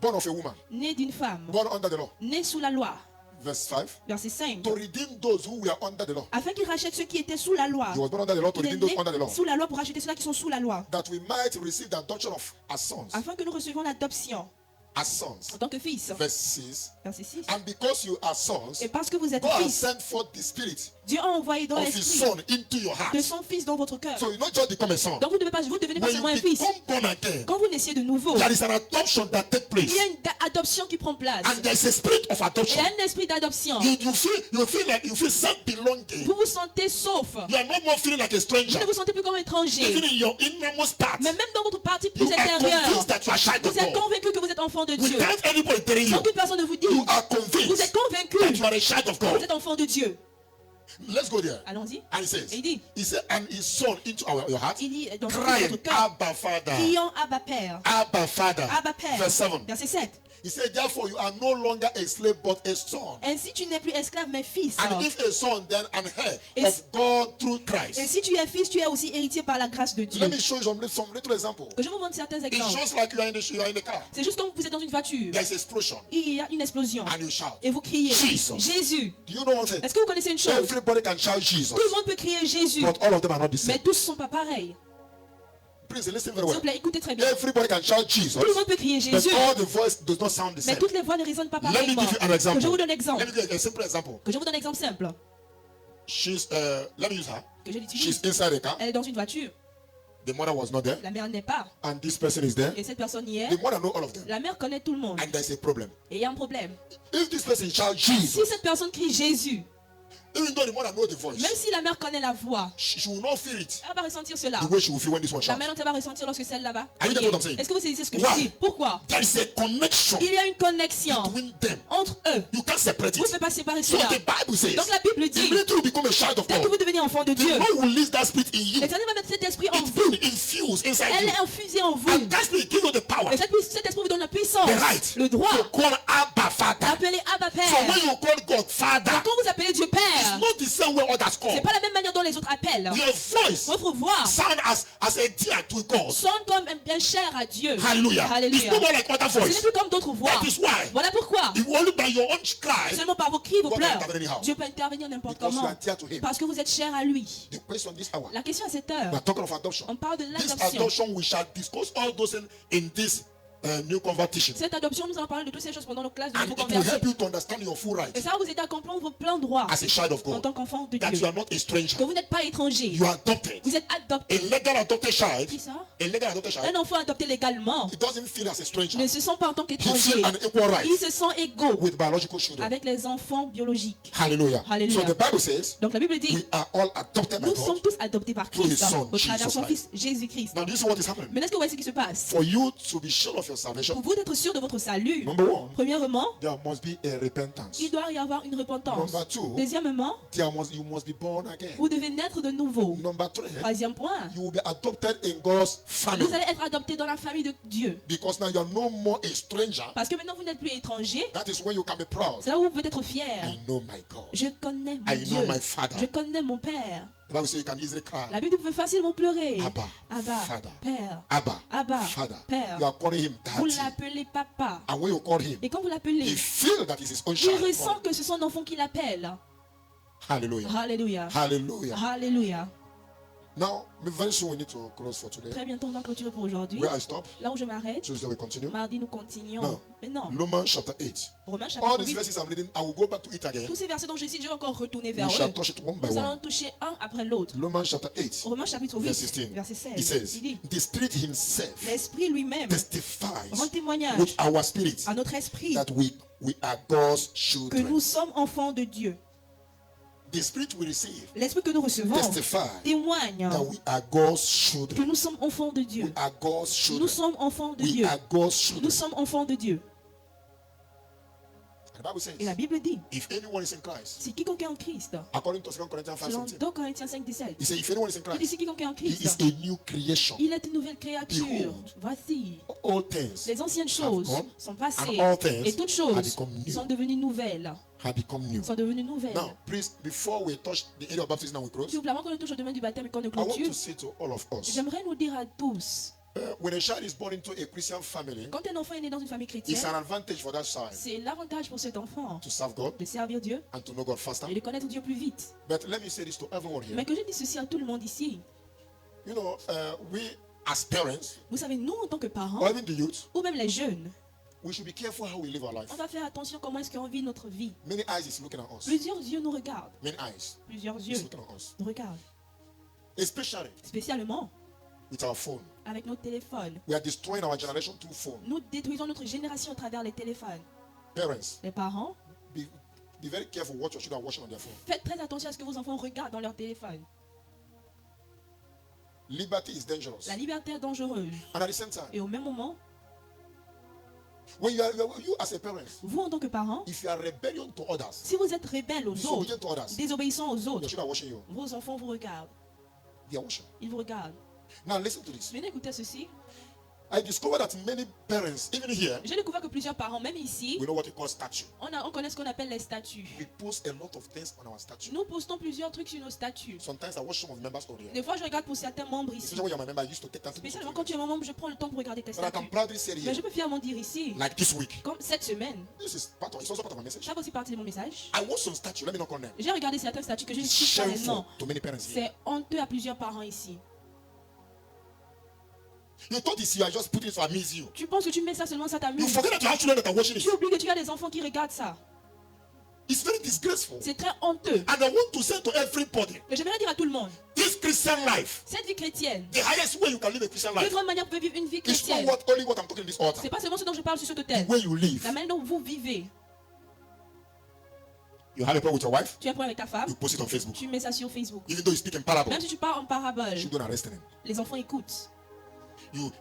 born of a woman, né d'une femme, born under the law. né sous la loi. Verse 5, Verset 5. to redeem those who were under the law. Afin qu'il rachète ceux qui étaient sous la loi. He was born under the law to Il est redeem those né under the law, sous la loi pour racheter ceux qui sont sous la loi. that we might receive the adoption of as sons. Afin que nous recevions l'adoption As sons. en tant que fils. Verse 6, Verset 6. and because you are sons, Et parce que vous êtes God has fils, sent forth the spirit Dieu a envoyé dans of his l'esprit son into your heart. de son fils dans votre cœur. So you not just become a son. Donc vous ne devenez pas When seulement un you fils. become born again, Quand vous naissiez de nouveau, there is an adoption that takes il place. y a une adoption qui prend place. And there is a spirit of Il y adoption. a un esprit d'adoption. You feel like you feel self-belonging. Vous vous sentez sauf. You are no more feeling like a Vous stranger. ne vous sentez plus comme un étranger. Even in your innermost part, Mais même dans votre partie plus you are intérieure, convinced that you are child of vous êtes God. convaincu que vous êtes enfant de Dieu. Without anybody telling you, Sans qu'une personne ne vous dise, you are vous convinced êtes convaincu that you are a child of que vous God. êtes enfant de Dieu. Let's go there. Allons-y. And he says, Et il dit, and his son into your heart, il dit dans crying, votre cœur, Abba Father, criant Abba Père. Abba Father. Abba Père. Verse 7. Verset 7. He said, therefore you are no longer a slave but a son. Ainsi tu n'es plus esclave mais fils. And if a son, then an heir Et of God through Et Christ. si tu es fils, tu es aussi héritier par la grâce de Dieu. Let me show you some little example. Que je vous montre certains It's exemples. just like you are in the car. C'est juste comme vous êtes dans une voiture. There's explosion Il y a une explosion. and you shout. Et vous criez Jesus. Jésus. Do you know one thing? Est-ce que vous connaissez une chose? Everybody can shout Jesus, Tout le monde peut crier Jésus. but all of them are not the Mais same. tous ne sont pas pareils. Please listen very S'il vous well. plaît, écoutez très bien. Everybody can shout Jesus, Tout le monde peut crier but Jésus. all the voice does not sound the Mais same. toutes les voix ne résonnent pas Let me pareillement. give you an Que je example. vous donne un Let exemple. me give you a simple example. Que je vous donne un exemple simple. Let me use her. Que je She's l'utilise. inside the car. Elle est dans une voiture. The mother was not there, La mère n'est pas. and this person is there. Et cette personne y est. The mother know all of them, La mère connaît tout le monde. and there's a problem. Et il y a un problème. If this person shout Si Jesus, cette personne crie Jésus, even though the mother know the voice, même si la mère connaît la voix, she will not feel it elle va ressentir cela. the way she will feel when this one La shouts. mère, elle va ressentir lorsque celle-là va. Are you getting what I'm saying? Est-ce que vous saisissez ce que Why? je dis? Pourquoi? There is a connection Il y a une connexion between them. entre eux. You can't separate Vous ne pouvez it. pas séparer So cela. the Bible says, Donc la Bible dit, immediately you become a child of dès que God, vous devenez enfant de the Dieu, Lord will release that spirit in you. l'Éternel va mettre cet esprit en It vous. will infuse inside Elle you. est infusée en vous. And that spirit gives you the power, Et cet esprit vous donne la puissance, the right, le droit to call Abba Father. d'appeler Abba So Père. when you call God Father, Donc quand vous appelez Dieu it's Père, not the same way others c'est call. pas la même manière dont les autres appellent. Your voice Votre voix sound as a dear to God. sonne comme un bien cher à Dieu. Hallelujah. It's Alléluia. no more like other Ce n'est voice. plus comme d'autres voix. That is why Voilà pourquoi. you only by your own cry, Seulement par vos cris, vos God pleurs, can intervene anyhow. Dieu peut intervenir n'importe because you comment. are dear to Him. Parce que vous êtes cher à lui. The question this hour, La question à cette we heure, are talking of adoption. on parle de This l'adoption. adoption, we shall discuss all those in this new conversion. Cette adoption, nous allons parler de toutes ces choses pendant nos classes de And nouveau it will conversion. help you to understand your full Et right ça va vous aider à comprendre vos pleins droits as a child of en God. tant qu'enfant de That you Dieu. are not a stranger. Que vous n'êtes pas étranger. You are adopted. Vous êtes adopté. A legal adopted child, Qui ça? a legal adopted child, Un enfant adopté légalement it doesn't feel as a stranger. ne se sent pas en tant He qu'étranger. feels an equal right Il se sent égaux with biological children. avec les enfants biologiques. Hallelujah. Hallelujah. So the Bible says Donc la Bible dit, we are all adopted by nous sommes God. tous adoptés par Through Christ his son, au travers de son Jesus Fils Jésus-Christ. Now, this is what is happening. Mais est-ce que vous voyez ce qui se passe? For you to be sure of your salvation, Pour vous d'être sûr de votre salut, number one, premièrement, there must be a repentance. il doit y avoir une repentance. Number two, Deuxièmement, you must be born again. vous devez naître de nouveau. Number three, Troisième point, you will be adopted in God's family. vous allez être adopté dans la famille de Dieu. Because now you're no more a stranger. Parce que maintenant vous n'êtes plus étranger. That is when you can be proud. C'est là où vous pouvez être fier. I know my God. Je connais mon I know Dieu. my Father. Je connais mon Père. The Bible says you can easily cry. La Bible peut facilement pleurer. Abba, Abba, Father. Père. Abba, Abba, Father. Père. You are calling him Vous daddy. l'appelez papa. And when you call him, Et quand vous he l'appelez, feels that it's his own il child. ressent que c'est son enfant qui l'appelle. Hallelujah. Alléluia. Hallelujah. Alléluia. Now, very soon we need to close for today. Très bientôt, on va clôturer pour aujourd'hui. Where I stop, Là où je m'arrête, Tuesday we continue. mardi, nous continuons. Non. Maintenant, Romans chapter 8. Romains All chapitre these 8. verses I'm reading, I will go back to it again. Tous ces versets dont je cite, je vais encore retourner vers We shall eux. touch it one by Nous allons one. toucher un après l'autre. Romans chapter 8, Romains chapitre 8, verse 16. verset 16. It says, Il dit, the Spirit Himself l'Esprit lui-même testifies rend témoignage with our spirit à notre esprit that we are God's que children. nous sommes enfants de Dieu. The Spirit we receive L'Esprit que nous recevons testify témoigne that we are God's que children. nous sommes enfants de We Dieu. are God's Nous children. sommes enfants de We Dieu. are God's Nous children. sommes enfants de Dieu. And the Bible says, Et la Bible dit, if anyone is in Christ, Si quiconque est en Christ, according to 2 Corinthians 5, selon 17, 2 Corinthiens 5, 17, he says, if anyone is in il dit Christ, si quiconque est en he is Christ, a new creation. il est une nouvelle créature. Behold. Voici, All things les anciennes have choses gone, sont and passées all things et toutes have choses become new. sont devenues nouvelles. Have become new. Sont devenues nouvelles. Now, please, before we touch the area of baptism and we close, S'il vous plaît, avant qu'on ne touche au domaine du baptême et qu'on ne I want clôture, to say to all of us, J'aimerais nous dire à tous, when a child is born into a Christian family, quand un enfant est né dans une famille it's chrétienne, an advantage for that child c'est l'avantage pour cet enfant to serve God de servir Dieu and to know God faster. et de connaître Dieu plus vite. But let me say this to everyone here. Mais que je dise ceci à tout le monde ici. You know, we as parents, Vous savez, nous, en tant que parents, or even the youth, ou même les jeunes, we should be careful how we live our life. on va faire attention comment est-ce qu'on vit notre vie. Many eyes is looking at us. Plusieurs yeux nous regardent. Many eyes Plusieurs is yeux looking at us. nous regardent. Especially Spécialement with our phone. avec nos téléphones. We are destroying our generation through phone. Nous détruisons notre génération à travers les téléphones. Parents, Les parents, be very careful what your children are watching on their phone. faites très attention à ce que vos enfants regardent dans leur téléphone. Liberty is dangerous. La liberté est dangereuse. And at the same time, Et au même moment, when you as a parent, vous en tant que parent, if you are rebellion to others, si vous êtes rebelle aux autres, disobedient to others, désobéissant aux your autres, children are watching you. vos enfants vous regardent. They are watching. Ils vous regardent. Now listen to this. Venez écouter ceci. I discovered that many parents, even here, J'ai découvert que plusieurs parents, même ici, we know what we call statue. on connaît ce qu'on appelle les statuts. We post a lot of things on our statue. Nous postons plusieurs trucs sur nos statuts. Sometimes I watch some of the members on here. Des fois, je regarde pour certains membres ici. Especially when you're my member, I used to take time to Spécialement quand tu es mon membre, je prends le temps pour regarder tes But I can statuts. proudly say Mais here, je peux fièrement dire ici, like this week, comme cette semaine, this is it's also part of my message. ça fait aussi partie de mon message. I watch some statue, let me not call them. J'ai regardé certains statuts que je ne It's cite pas les shameful noms. to many parents here. C'est honteux à plusieurs parents ici. You thought this you are just putting it to amuse you. Tu penses que tu mets ça seulement, ça You t'amuse. forget that you have children that are watching Tu it. oublies que tu as des enfants qui regardent ça. It's very disgraceful. C'est très honteux. And I want to say to everybody, Mais j'aimerais dire à tout le monde, this Christian life, cette vie chrétienne, the highest way you can live a Christian de life, grande manière, vous pouvez vivre une vie is not chrétienne. only what I'm talking in this altar. C'est pas seulement ce dont je parle sur cet autel. The way you live. La manière dont vous vivez. You have a problem with your wife, Tu as un problème avec ta femme, you post it on Facebook. tu mets ça sur Facebook. Even though you speak in parable, Même si tu parles en parabole, you don't arrest them. les enfants écoutent. You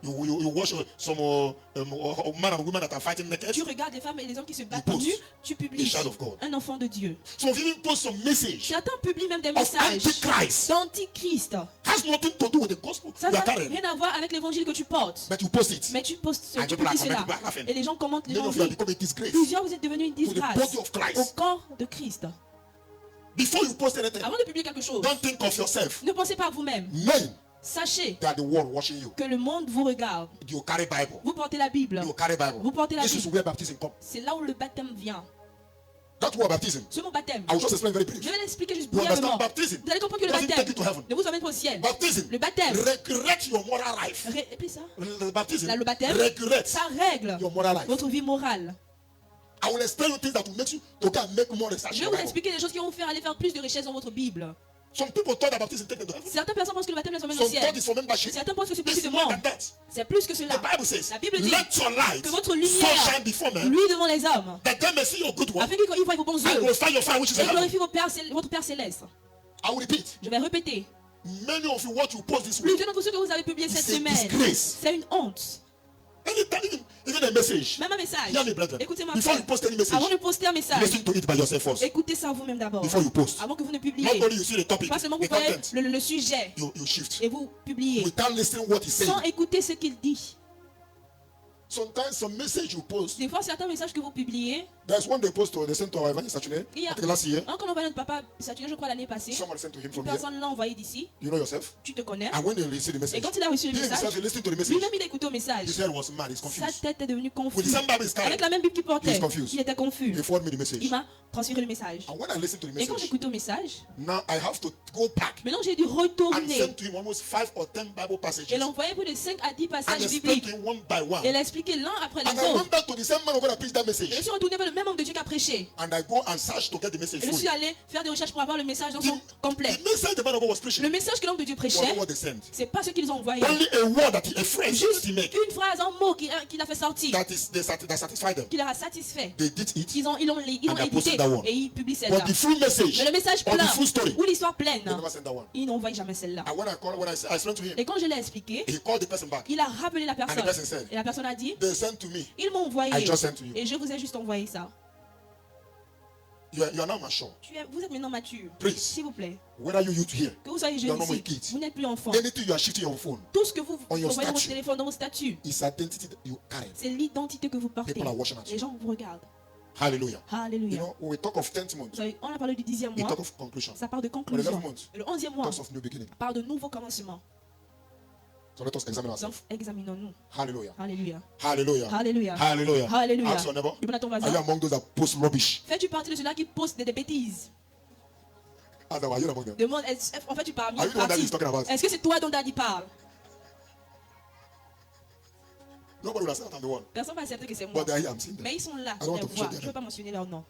watch some men and women that are fighting naked. Tu regardes les femmes et les hommes qui se battent post nus, tu publies the child of God. un enfant de Dieu. Some of you even post some message Certains publient même des of messages antichrist. d'antichrist. Has nothing to do with the gospel Ça you n'a are carrying. rien à voir avec l'évangile que tu portes. But you post it. Mais tu postes And tu people are publies cela. commenting, people are laughing. Et les gens commentent Many of you have l'évangile. become a disgrace Plusieurs, vous êtes devenus une to the disgrâce body of au Christ. corps de Christ. Before you post anything, Avant de publier quelque chose, don't think of yourself. ne pensez pas à vous-même. Men, Sachez they are the world watching you. que le monde vous regarde. You carry Bible. Vous portez la Bible. You carry Bible. Vous portez la This is Bible. where baptism comes. C'est là où le baptême vient. That word baptism. Ce mot baptême, I will just explain very je briefly. vais l'expliquer juste You brièvement. understand baptism? Vous allez comprendre que le Doesn't take you to baptême heaven. ne vous emmène pas au ciel. Baptism. Le baptême, Regret your moral life. répète ça. The baptism. Là, le baptême, Regret ça règle your moral life. votre vie morale. I will explain you things that will make you to go and make more research. Je in vais the vous Bible. expliquer des choses qui vont vous faire aller faire plus de richesse dans votre Bible. Some people thought that baptism take them to heaven. Certaines personnes pensent que le baptême les emmène au Some ciel. thought it's for membership. Certains pensent que c'est plus It's de more membres. than that. C'est plus que cela. The Bible says, La Bible dit let your light que votre so lumière shine before men lui devant les hommes, that they may see your good work afin qu'ils voient vos bons and œuvres glorify your Father which is in et heaven. glorifient votre Père céleste. I will repeat. Je vais répéter. Many of you, what you post this Plus week, de d'entre ceux que vous avez publié cette it's a semaine, disgrace. c'est une honte. Anytime, even a message. Même un message. Hear me, brethren. Écoutez-moi. Before you post any message, Avant de poster un message, listen to it by yourself first. écoutez ça vous-même d'abord. Before you post. Avant que vous ne Not publiez. only you see the topic, Pas seulement vous the voyez content, le sujet you shift. et vous publiez Without listening what he's saying. sans écouter ce qu'il dit. Sometimes some message you post, Des fois, certains messages que vous publiez, there's one they post to they sent to our evangelist Saturday, il y a I think last year. un qu'on envoyé notre papa Saturday, je crois l'année passée. Someone sent to him Une from here. personne l'a envoyé d'ici. You know yourself? Tu te connais. And when they received the Et message, quand il a reçu le he himself message, he listened to the message. lui-même il a écouté au message. His head was mad, he's Sa confused. tête est devenue With confuse. the same Bible he's Avec carrying, la même Bible qu'il portait, He's confused. il était confus. he forwarded me the Il message. m'a transféré le message. And when I listened to the Et quand message, j'écoute au message, now I have to go back maintenant j'ai dû and retourner send to him almost 5 or 10 Bible passages et l'envoyer plus de 5 à 10 and passages explain bibliques to him one by one. et l'expliquer l'un après And les I went autres. back to the same man who going to preach that Et je message. suis retourné vers le même homme de Dieu qui a prêché. And I go and search to get the message Et je full. suis allé faire des recherches pour avoir le message dans son complet. The message the man of God was Le preaching message que l'homme de Dieu was prêchait, not what they sent. c'est pas ce qu'ils ont envoyé. Only a word that a phrase Juste he make une phrase, un mot qu'il a fait sortir, that satisfied them. qui leur a satisfait. They did it. Ils l'ont And they posted édité that one. et ils publient celle-là. But the full message Mais le message or plein, the full story, ou l'histoire pleine, they never sent that one. ils n'envoient jamais celle-là. And when I explained to him, Et quand je l'ai expliqué, he called the person back. il a rappelé la And the personne. person said, Et la personne a dit, they sent to me. ils m'ont envoyé. I just sent to you. Et je vous ai juste envoyé ça. You are now mature. Vous êtes maintenant mature. Please, S'il vous plaît, whether you youth here, que vous soyez You are jeune no more ici, kids. vous n'êtes plus enfant. anything you are shifting your phone, Tout ce que vous On your envoyez dans votre statue. téléphone, dans vos statuts, is identity that you carry. c'est l'identité que vous portez. People are watching at Les you. gens vous regardent. Hallelujah. You Alléluia. know, when we talk of 10th month, Vous savez, on a parlé du 10e we mois, talk of conclusion. ça parle de But the conclusion. 11th month Le 11e mois talks of new beginning. parle de nouveaux commencements. So let us examine Donc, ourselves. examinons-nous. Hallelujah. Alléluia. Hallelujah. Alléluia. Hallelujah. Alléluia. Ask your neighbor, Demande à ton are you voisin, among those that post rubbish? fais-tu partie de ceux-là qui postent des bêtises? Ask them, are you among them? Demande, en fait, tu parles. Are you the one that partie. he's talking about? Est-ce que c'est toi dont Daddy parle? Nobody will accept I'm the one. Personne ne va accepter que c'est moi. But there I'm seeing them. Mais ils sont là, I je don't les want to vois. mention Je ne their veux pas mentionner leur nom.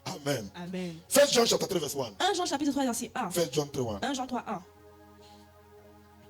Amen. Amen. 1 John chapter 3 verse 1. 1 Jean chapitre 3 verset 1. 1 John 3 1. 1 Jean 3 1.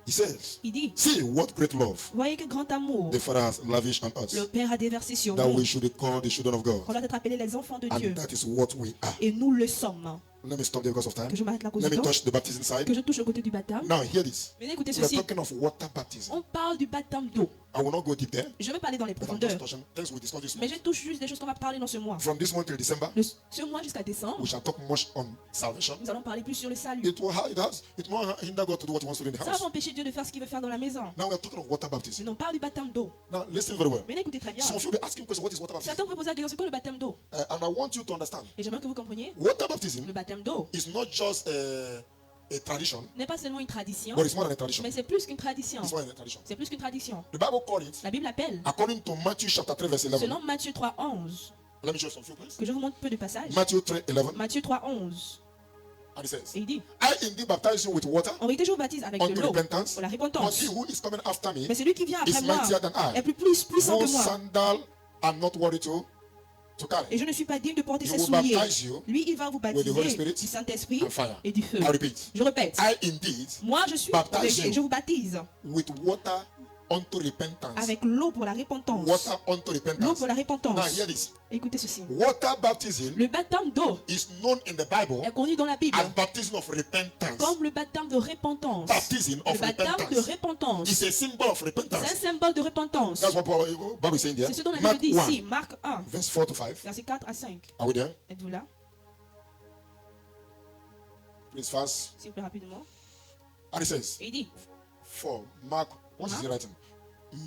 He says, Il dit, see what great love voyez que grand amour the Father has lavished on us, le Père a déversé sur that nous. we should be called the children of God. On doit être appelés les enfants de Dieu. And that is what we are. Et nous le sommes. Let me stop there because of time. Que je m'arrête là à cause Let du me temps. touch the baptism side. Que je touche le côté du baptême. Now hear this. Mais écoutez We are ceci. talking of water baptism. On parle du baptême d'eau. I will not go deep there, Je ne vais pas aller dans les but I'm profondeurs. just touching things we discussed this Mais month. je touche juste des choses qu'on va parler dans ce mois. From this month till December, Ce mois jusqu'à décembre, we shall talk much on salvation. nous allons parler plus sur le salut. It will hinder God to do what he wants to do in the Ça va house. empêcher Dieu de faire ce qu'il veut faire dans la maison. Now we are talking of water baptism. Mais on parle du baptême d'eau. Now listen very well. Mais écoutez très bien. Some of you will be asking questions, what is water baptism? Certains vont poser la question, c'est quoi le baptême d'eau? And I want you to understand, Et j'aimerais que vous compreniez. water baptism Le baptême d'eau is not just a tradition, n'est pas seulement une tradition, but it's more than a tradition. mais c'est plus qu'une tradition. It's more than a tradition. C'est plus qu'une tradition. The Bible calls it, La Bible appelle, according to Matthew chapter 3 verse 11. selon Matthieu 3.11, Let me show you some few places. que je vous montre peu de passages. Matthew 3:11, Matthieu 3.11. and it says, Et il dit, I indeed baptize you with water en vérité, je vous baptise avec de unto l'eau repentance, pour la but repentance. he who is coming after me Mais celui qui vient is après moi mightier than I, est plus puissant que whose moi. sandal I'm not worthy to Et carry. je ne suis pas digne de porter He ses will souliers. baptize you Lui, il va vous with the Holy baptiser Spirit du Saint-Esprit and fire. et du feu. I repeat, Je répète, I indeed moi je suis baptize you je vous baptise with water unto repentance. avec l'eau pour la repentance. Water unto L'eau repentance. pour la Now repentance. hear this. Écoutez ceci. Water baptism Le baptême d'eau is known in the Bible est connu dans la Bible as baptism of repentance. comme le baptême de repentance. Baptism Le of baptême de repentance. repentance. It's a symbol of C'est repentance. un symbole de repentance. That's what Bible is saying there. C'est ce dont la Mark Bible dit 1, ici. Marc 1, verse 4 to 5. verset 4 à 5. Are we there? Êtes-vous là? Please fast. S'il vous plaît, rapidement. And it says, Et il dit, for Mark, what is he writing?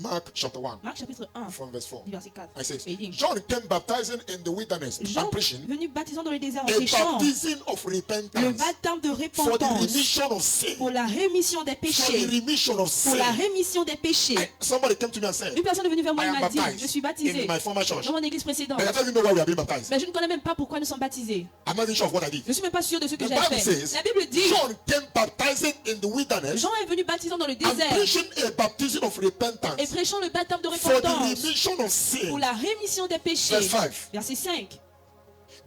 Mark chapter 1, Marc chapitre 1, from verse 4. du verset 4. It says, Et il dit, John came baptizing in the wilderness Jean and preaching venu baptisant dans le désert en a péchant. baptism of Le repentance baptême de for the repentance remission of sin. pour la rémission des For the péchés. remission of Pour sin. la rémission des péchés. Somebody came to me and said, Une personne est venue vers moi I et am m'a dit, baptized je suis in baptisé my former church. dans mon église précédente. But I don't even know why we are being baptized. Mais je ne connais même pas pourquoi nous sommes baptisés. I'm not even sure of what I did. Je ne suis même pas sûr de ce que The j'ai Bible fait. says, La Bible dit, John came baptizing in the wilderness Jean est venu baptisant dans le and désert preaching a baptism of et repentance prêchant le baptême de for the repentance remission of sin. pour la rémission des péchés. Verse 5. Verset 5.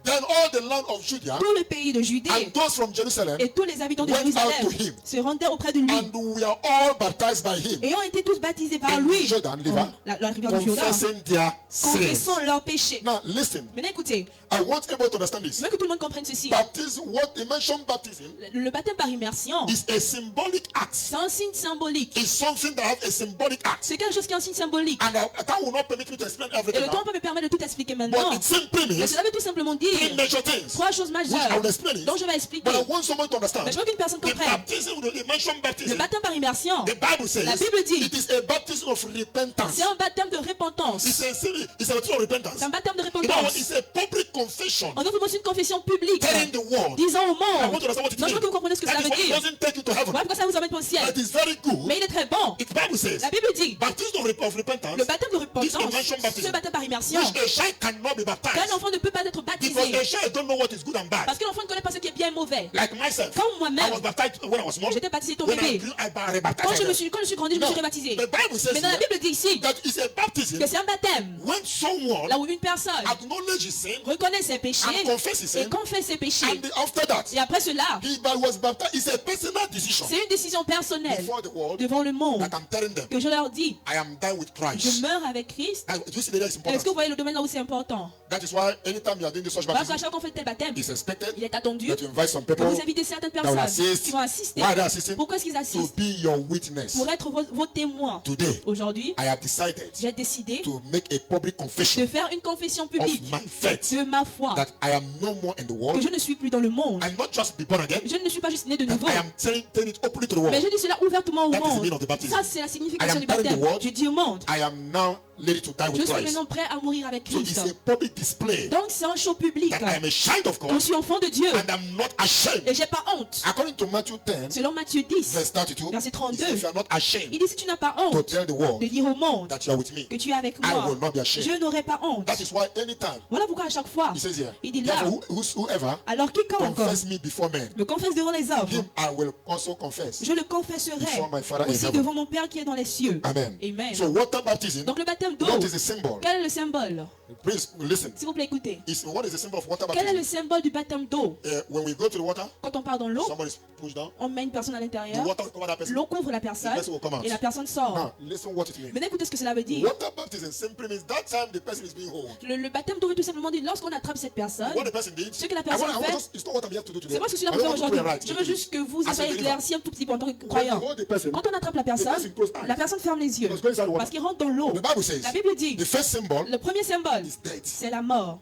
Then all the land of Judea Tout le pays de Judée and those from Jerusalem et tous les habitants de went out to Jérusalem him. se rendaient auprès de lui and we are all baptized by him, et ont été tous baptisés par in lui Jordan River, la rivière du Jourdain, confessing their sins. confessant leurs péchés. Now listen, Maintenant écoutez, I want everybody to understand Je this. veux que tout le monde comprenne ceci. Baptism, what they mention baptism, Le baptême par immersion, is a symbolic act. c'est un signe symbolique. It's something that has a symbolic act. C'est quelque chose qui est un signe symbolique. And that will not permit me to explain Et everything le temps now. peut me permettre de tout expliquer But maintenant. it simply Mais means cela veut tout simplement dire three major things, trois choses which I majeures will explain it. dont je vais expliquer. But I want someone to understand. Mais je veux qu'une personne The comprenne. baptism, they mention Le baptism. baptême par immersion, The Bible says La Bible dit, it is a baptism of repentance. c'est un baptême de repentance. It's a baptism of repentance. C'est un baptême de You know what? repentance. It's a public confession En d'autres mots, c'est une confession publique. telling the world. Disant au I want monde. to understand what it Non, je veux que vous means. compreniez ce que That cela is veut why it dire. doesn't take you to heaven. Voilà pourquoi ça vous emmène au ciel. It is very good. Mais il est très bon. The Bible says La Bible dit, baptism of repentance, le baptême de This repentance, immersion baptism, ce baptême par immersion, which a child cannot be qu'un baptized enfant ne peut pas être because baptisé. a child don't know what is good and bad. Parce que l'enfant ne connaît pas ce qui est bien et mauvais. Like myself, Comme I moi-même, was baptized when I was small. j'étais baptisé ton When I bébé. grew, I Quand rebaptized. je suis grandi, je me suis rebaptisé. The Bible says Mais dans la here Bible dit ici that it's a baptism que c'est un baptême when someone là où une personne acknowledges his sin reconnaît ses péchés and confesses his et sin, confesse ses péchés. and after that, Et après cela, he was baptized. It's a personal decision c'est une décision personnelle before the world devant le monde that I'm telling them, que je leur dis, I am done with je Christ. meurs avec Christ. And you see that is Est-ce que vous important. voyez le domaine là où c'est important? That is why anytime you are doing this such Parce qu'à baptism, chaque fois qu'on fait tel baptême, it's expected il est attendu that you invite some que people vous invitez certaines that will personnes assist. qui vont assister. Why are they assisting? Pourquoi est-ce qu'ils To assistent? be your witness. Pour être vos témoins. Today, Aujourd'hui, I have decided j'ai décidé to make a public de confession faire une confession of publique my faith de ma foi, that I am no more in the que world. je ne suis plus dans le monde. I'm not just be born again, Je ne suis pas juste né de that nouveau, I am telling it openly to the mais world. je dis cela ouvertement au That is the monde. meaning of the baptism. Ça, c'est la signification I am du telling the baptême. world, Je dis au monde, I am now ready to die je with suis Christ. maintenant prêt à mourir avec So it's Christ. a public display Donc c'est un show public. that I am a child of Je God suis enfant de Dieu and I'm not ashamed. et j'ai pas honte. According to Matthew 10, Selon Matthieu 10, verse 32, verset he 32, says, if you are not ashamed il dit si tu n'as pas to honte tell the world de dire au monde that you are with me, que tu es avec I moi, will not be ashamed. je n'aurai pas honte. That is why anytime, Voilà pourquoi à chaque fois, he says here, il dit là, therefore whoever alors quiconque confess me before men, me confesse devant les hommes, him I will also confess je le confesserai before my Father in aussi heaven. devant mon Père qui est dans les cieux. Amen. Amen. So water baptism, Donc le baptême d'eau, what is the symbol? quel est le symbole? Please listen. S'il vous plaît, écoutez. What is the symbol of water Quel est le baptism? symbole du baptême d'eau? When we go to the water, Quand on part dans l'eau, somebody is pushed down. on met une personne à The l'intérieur, water will cover that person. l'eau couvre la personne The person will come out. et la personne sort. Now, listen what it means. Maintenant, écoutez ce que cela veut dire. Water baptism simply means that time the person is being held. Le baptême d'eau veut tout simplement dire lorsqu'on attrape cette personne, What the person did, ce que la I personne want fait, just, it's not what I'm here to do today. c'est moi ce que je suis là I pour faire want to aujourd'hui. pray right. Je veux juste que vous As a soyez believer. éclaircis un tout petit peu en tant que When you croyant. hold the person, Quand on attrape la personne, person close eyes. la personne ferme les yeux Because going inside the water. parce qu'il rentre dans l'eau. The Bible says La Bible dit, the first symbol le premier symbole, is death. c'est la mort.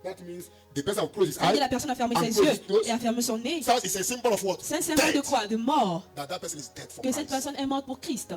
That means the person will close his C'est-à-dire eyes la personne a fermé and ses close yeux his nose. et a fermé son nez. So it's a symbol of what? C'est un symbole de Death. quoi? De mort. That person is dead for Que cette Christ. personne est morte pour Christ.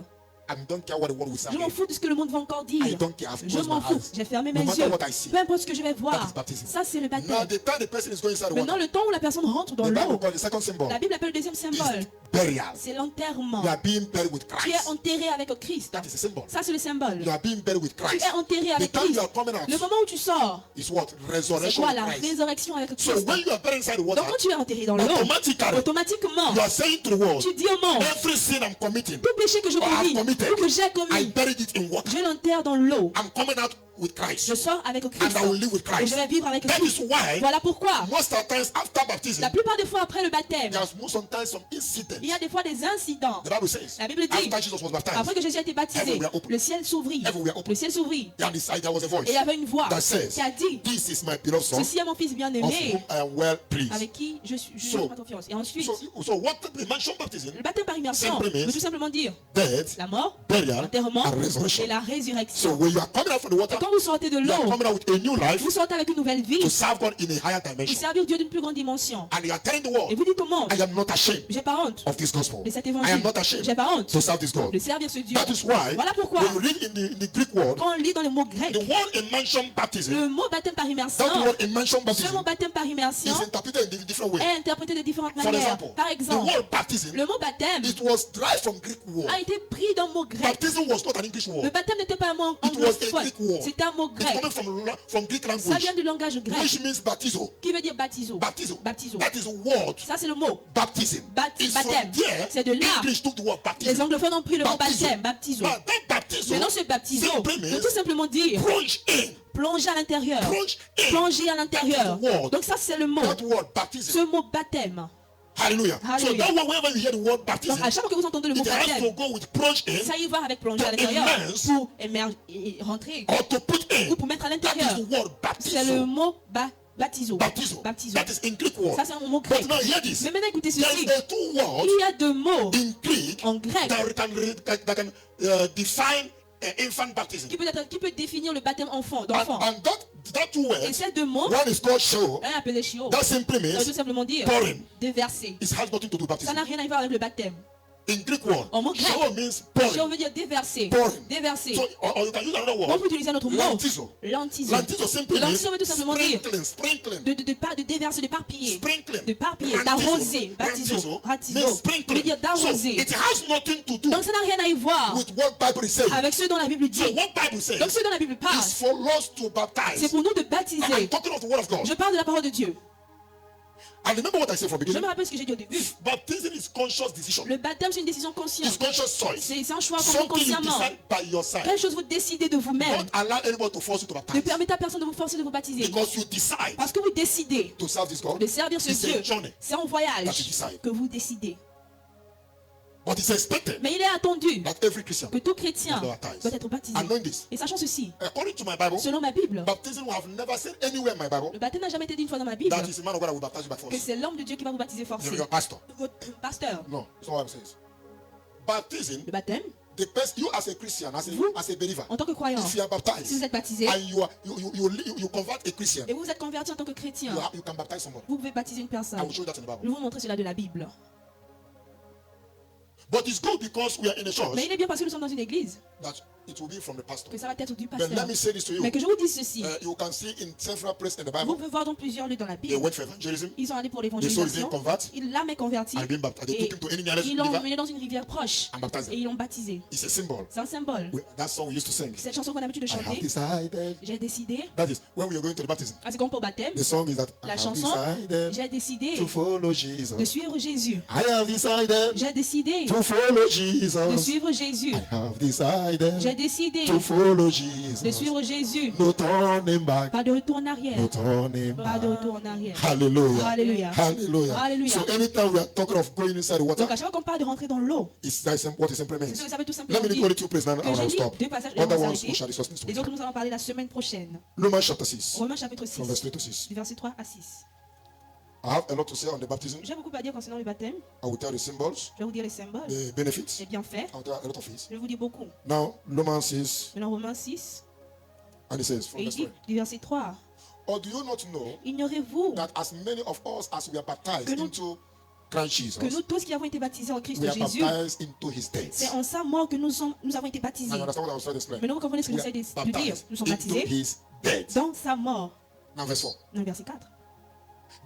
I don't care what the world will say. Je m'en fous de ce que le monde va encore dire. I don't care. I've Je closed m'en my fous. eyes. J'ai fermé No mes matter yeux. what I see. Peu importe ce que je vais That voir. is baptism. Ça, c'est le Now, baptême. the time the person is going inside the Maintenant, water, le temps où la personne rentre dans the Bible l'eau, calls the second symbol la Bible appelle le deuxième symbole. is burial. C'est l'enterrement. You are being buried with Tu es Christ. enterré avec Christ. That is a symbol. Ça, c'est le symbole. You are being buried with Tu Christ. es enterré The avec time you Christ. are coming out Le moment où tu sors, is what? c'est Resurrection quoi? with La Christ. résurrection avec So Christ. when you are buried inside the water, Donc, quand tu es enterré dans l'eau, automatically automatiquement, you are saying to the world, tu dis au monde, every sin I'm committing, tout péché que je or I've commis, committed, ou que j'ai I commis, buried it in water. je l'enterre dans l'eau. I'm coming out with Christ. Je sors avec And Christ. I will live with Et je Christ. vais vivre avec That Christ. is why Voilà pourquoi, most of the times after baptism, la plupart des fois après le baptême, there's sometimes some incidents. il y a des fois des incidents. The Bible says, La Bible dit, after Jesus was baptized, après que Jésus a été baptisé, Everywhere open. le ciel s'ouvrit. Everywhere open. Le ciel s'ouvrit. and inside there was a voice Et il y avait une voix that says, qui a dit, this is my beloved son, ceci est mon fils of bien-aimé, whom I am well pleased. avec qui je So- prends confiance. Et ensuite, So what the mention baptism, le baptême par immersion Simply means veut tout simplement dire death, la mort, burial, l'enterrement and resurrection. et la So résurrection. when you are coming out from the water, Et quand vous sortez de you are l'eau, coming out with a new life vous sortez avec une nouvelle vie to serve God in a higher pour dimension. servir Dieu d'une plus grande dimension. And you are telling the Et world, vous dites au monde, I am not ashamed j'ai pas honte of this gospel. de cet I am évangile. not ashamed J'ai pas honte to serve this God. de servir ce Dieu. That is why Voilà pourquoi, when you read in the Greek word, quand on lit dans le mot grec, the word immersion baptism, le mot baptême par immersion, that word immersion ce baptism mot baptême par immersion is interpreted in different ways. est interprété de différentes For manières. example, Par the exemple, word baptism, le mot baptême it was derived from Greek word. a été pris d'un mot grec. Baptism was not an English Le word. baptême n'était pas un mot It was a anglophone, Greek word. c'était un mot It's grec. coming from Greek Ça language, vient du langage grec which means baptizo. qui veut dire baptizo. Baptizo. Baptizo. That is a word. Ça, c'est le mot. Baptism. It's from Baptême. there, C'est de là. English took the word Les baptism. anglophones ont pris le mot Baptizo. baptême, baptizo. But that baptizo Maintenant, ce baptizo simply veut means tout simplement dire plunge in. plonger à l'intérieur. Plunge in. Plonger à l'intérieur. That word. Donc ça, c'est le mot. That word baptism Ce mot baptême Hallelujah. So Hallelujah. that one, whenever you hear the word baptism, Donc, à chaque fois que vous entendez le mot it has to baptême, go with plunge in ça y va avec plonger à To l'intérieur immerse. pour rentrer or to put in. ou pour mettre à That l'intérieur. is the word C'est le baptizo. mot baptizo. Baptizo. Baptizo. That is in Greek word. Ça, c'est un mot grec. But now hear this. Mais maintenant, écoutez There ceci. is a two words Il y a deux mots in Greek en grec that can define infant baptism. qui peut définir le baptême d'enfant. And that two Et words, ces deux mots, one is called show. un est appelé chiot. That simply Ça veut tout means simplement dire pouring. déverser. It has nothing to do with Ça baptism. n'a rien à voir avec le baptême. In Greek word, En mot grec, show means Chiot pouring. veut dire déverser. Pouring. Déverser. So, or you can use another On word. peut utiliser un autre mot. Lantizo. Lantizo. Lantizo simply means Lantizo veut tout simplement dire sprinkling. de déverser, de parpiller. Sprinkling. De parpiller, Lantizo. d'arroser. Baptizo. Lantizo Baptizo. means Ça veut sprinkling. dire So d'arroser. it has nothing to do Donc ça n'a rien à y voir with what Bible is saying. avec ce dont la Bible So dit. what Bible says Donc ce dont la Bible parle, is for us to baptize. c'est pour nous de I'm baptiser. talking of the word of God. Je parle de la parole de Dieu. And remember what I said from the Je me beginning. rappelle ce que j'ai dit au début. Baptism is conscious decision. Le baptême, c'est une décision It's consciente. conscious choice. C'est un choix Something you consciemment. decide by your side. Quelque chose vous décidez de vous-même. Don't allow anyone to force you to Ne baptize. permettez à personne de vous forcer de vous baptiser. Because you decide Parce que vous décidez to serve this God. de servir ce It's a Dieu. journey. C'est en That voyage you decide. que vous décidez. But it's expected Mais il est attendu that every Christian, que tout chrétien Doit être baptisé. doit être baptisé. and knowing this, Et sachant ceci, according to my Bible, selon ma Bible, baptism have never said anywhere in my Bible le baptême n'a jamais été dit une fois dans ma Bible that is a man of God that will baptize you by que force. c'est l'homme de Dieu qui va vous baptiser forcé. Your pastor. Votre pasteur. No, it's not what I'm saying. Baptism, Le baptême, the person you as a Christian, as a believer, en tant que croyant, if you are si vous baptized êtes baptisé and you convert a Christian, et vous êtes converti en tant que chrétien, you can baptize someone. vous pouvez baptiser une I personne. will show you that in the Je Bible. vais vous montrer cela de la Bible. But it's good because we are in a church Mais il est bien parce que nous sommes dans une église that it will be from the pastor. que ça va être du But pasteur. let me say this to you. Mais que je vous dise ceci, You can see in several places in the vous Bible, pouvez voir dans plusieurs lieux dans la they Bible, went for evangelism, ils sont allés pour they saw his l'évangélisation, name convert, l'âme est convertie, and being baptized. They et took him to any nearest ils l'ont river emmené dans une rivière proche and baptized et him. ils l'ont baptisé. It's a symbol. C'est un symbole. That song we used to sing. Cette chanson qu'on a l'habitude de I have chanter, decided. j'ai décidé, That is when we are going to the baptism. ah, c'est comme pour le baptême, The song is that I la have chanson, decided j'ai décidé to follow de Jesus. suivre Jésus. I have decided J'ai décidé to follow de Jesus. suivre Jésus. I have decided J'ai décidé to follow de Jesus. suivre Jésus. No turning back. Pas de retour en arrière. No turning Pas de back. retour en arrière. Hallelujah. Hallelujah. Hallelujah. Hallelujah. So anytime we are talking of going inside the water, Donc à chaque fois qu'on parle de rentrer dans l'eau, it's that what it simply c'est means. ce que ça veut tout Let simplement me read dire. only two places now and Que I j'ai will lu stop. deux passages et on Other va ones we s'arrêter. shall discuss next Les week. autres, nous allons parler la semaine prochaine. Romans chapter 6, Romains chapitre 6, from verse 3 to 6. du verset 3 à 6. I have a lot to say on the baptism. J'ai beaucoup à dire concernant le baptême. I will tell the symbols, Je vais vous dire les symboles, the benefits. les bienfaits. I will tell a lot of it. Je vais vous dire beaucoup. Now, Romans 6, Maintenant, Romains 6, and it says, et from il verse dit 3. du verset 3. Or do you not know Ignorez-vous that as many of us as we are baptized Que nous- into Christ que nous Jesus, tous qui avons été baptisés en Christ we are Jésus, baptized into his c'est death? en sa mort que nous avons été Now baptisés. you understand what I was trying to explain? Maintenant, vous comprenez ce que We j'essaie de are dire. baptized Nous sommes into baptisés his death. dans sa mort. Now verse 4. Dans le verset 4.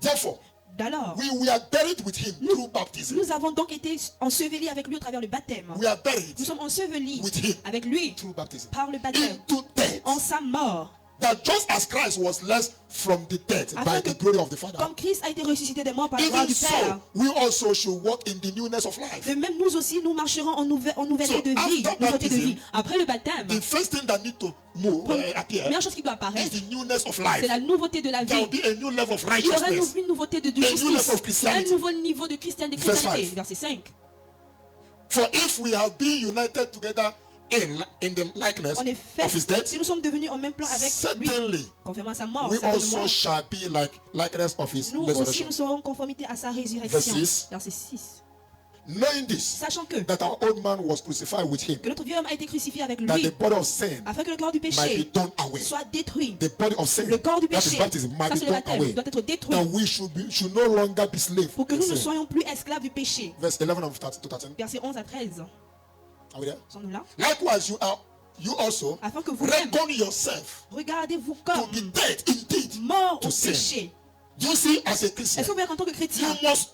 Therefore, D'alors, we were buried with him through baptism. nous avons donc été ensevelis avec lui au travers le baptême. We are buried Nous sommes ensevelis with him avec lui through baptism par le baptême, into death. en sa mort. That just as Christ was raised from the dead by Afin the que, glory of the Father, comme Christ a été ressuscité des morts par la gloire even du Père, so, we also should walk in the newness of life. de même nous aussi, nous marcherons en nouveauté So, de vie, after nouveauté de baptism, vie. Après le baptême, The first thing that need to move, appear première chose qui doit is apparaître, the newness of c'est life. la nouveauté de la There will vie. be a new level of Il y aura righteousness. une nouveauté de A new level justice, of Christianity. un nouveau niveau de christianité. Verse 5. Verset 5. For if we have been united together in the likeness En effet, of his death, si nous sommes devenus en même plan avec lui, certainly conformément à sa mort, we certainement, also shall be like likeness of his nous aussi resurrection. nous serons en conformité à sa résurrection. Verse 6. Verset 6. Knowing this, Sachant que that our old man was crucified with him, notre vieux homme a été crucifié avec that lui, the body of sin afin que le corps du might be péché done away. soit détruit. The body of sin, Le corps du that is péché, baptism, might ça be c'est le done baptême, away. doit être détruit. That we should no longer be slaves Pour que to nous ne sin. soyons plus esclaves du péché. Verse 11 of 13 to 13. Versets 11 à 13. Are we there? Sommes-nous là? Likewise, you also Afin que vous-même, reckon yourself regardez-vous to comme be dead indeed. mort to au sin. péché. You see, as a Christian, Est-ce que vous voyez qu'en tant que you chrétien, must.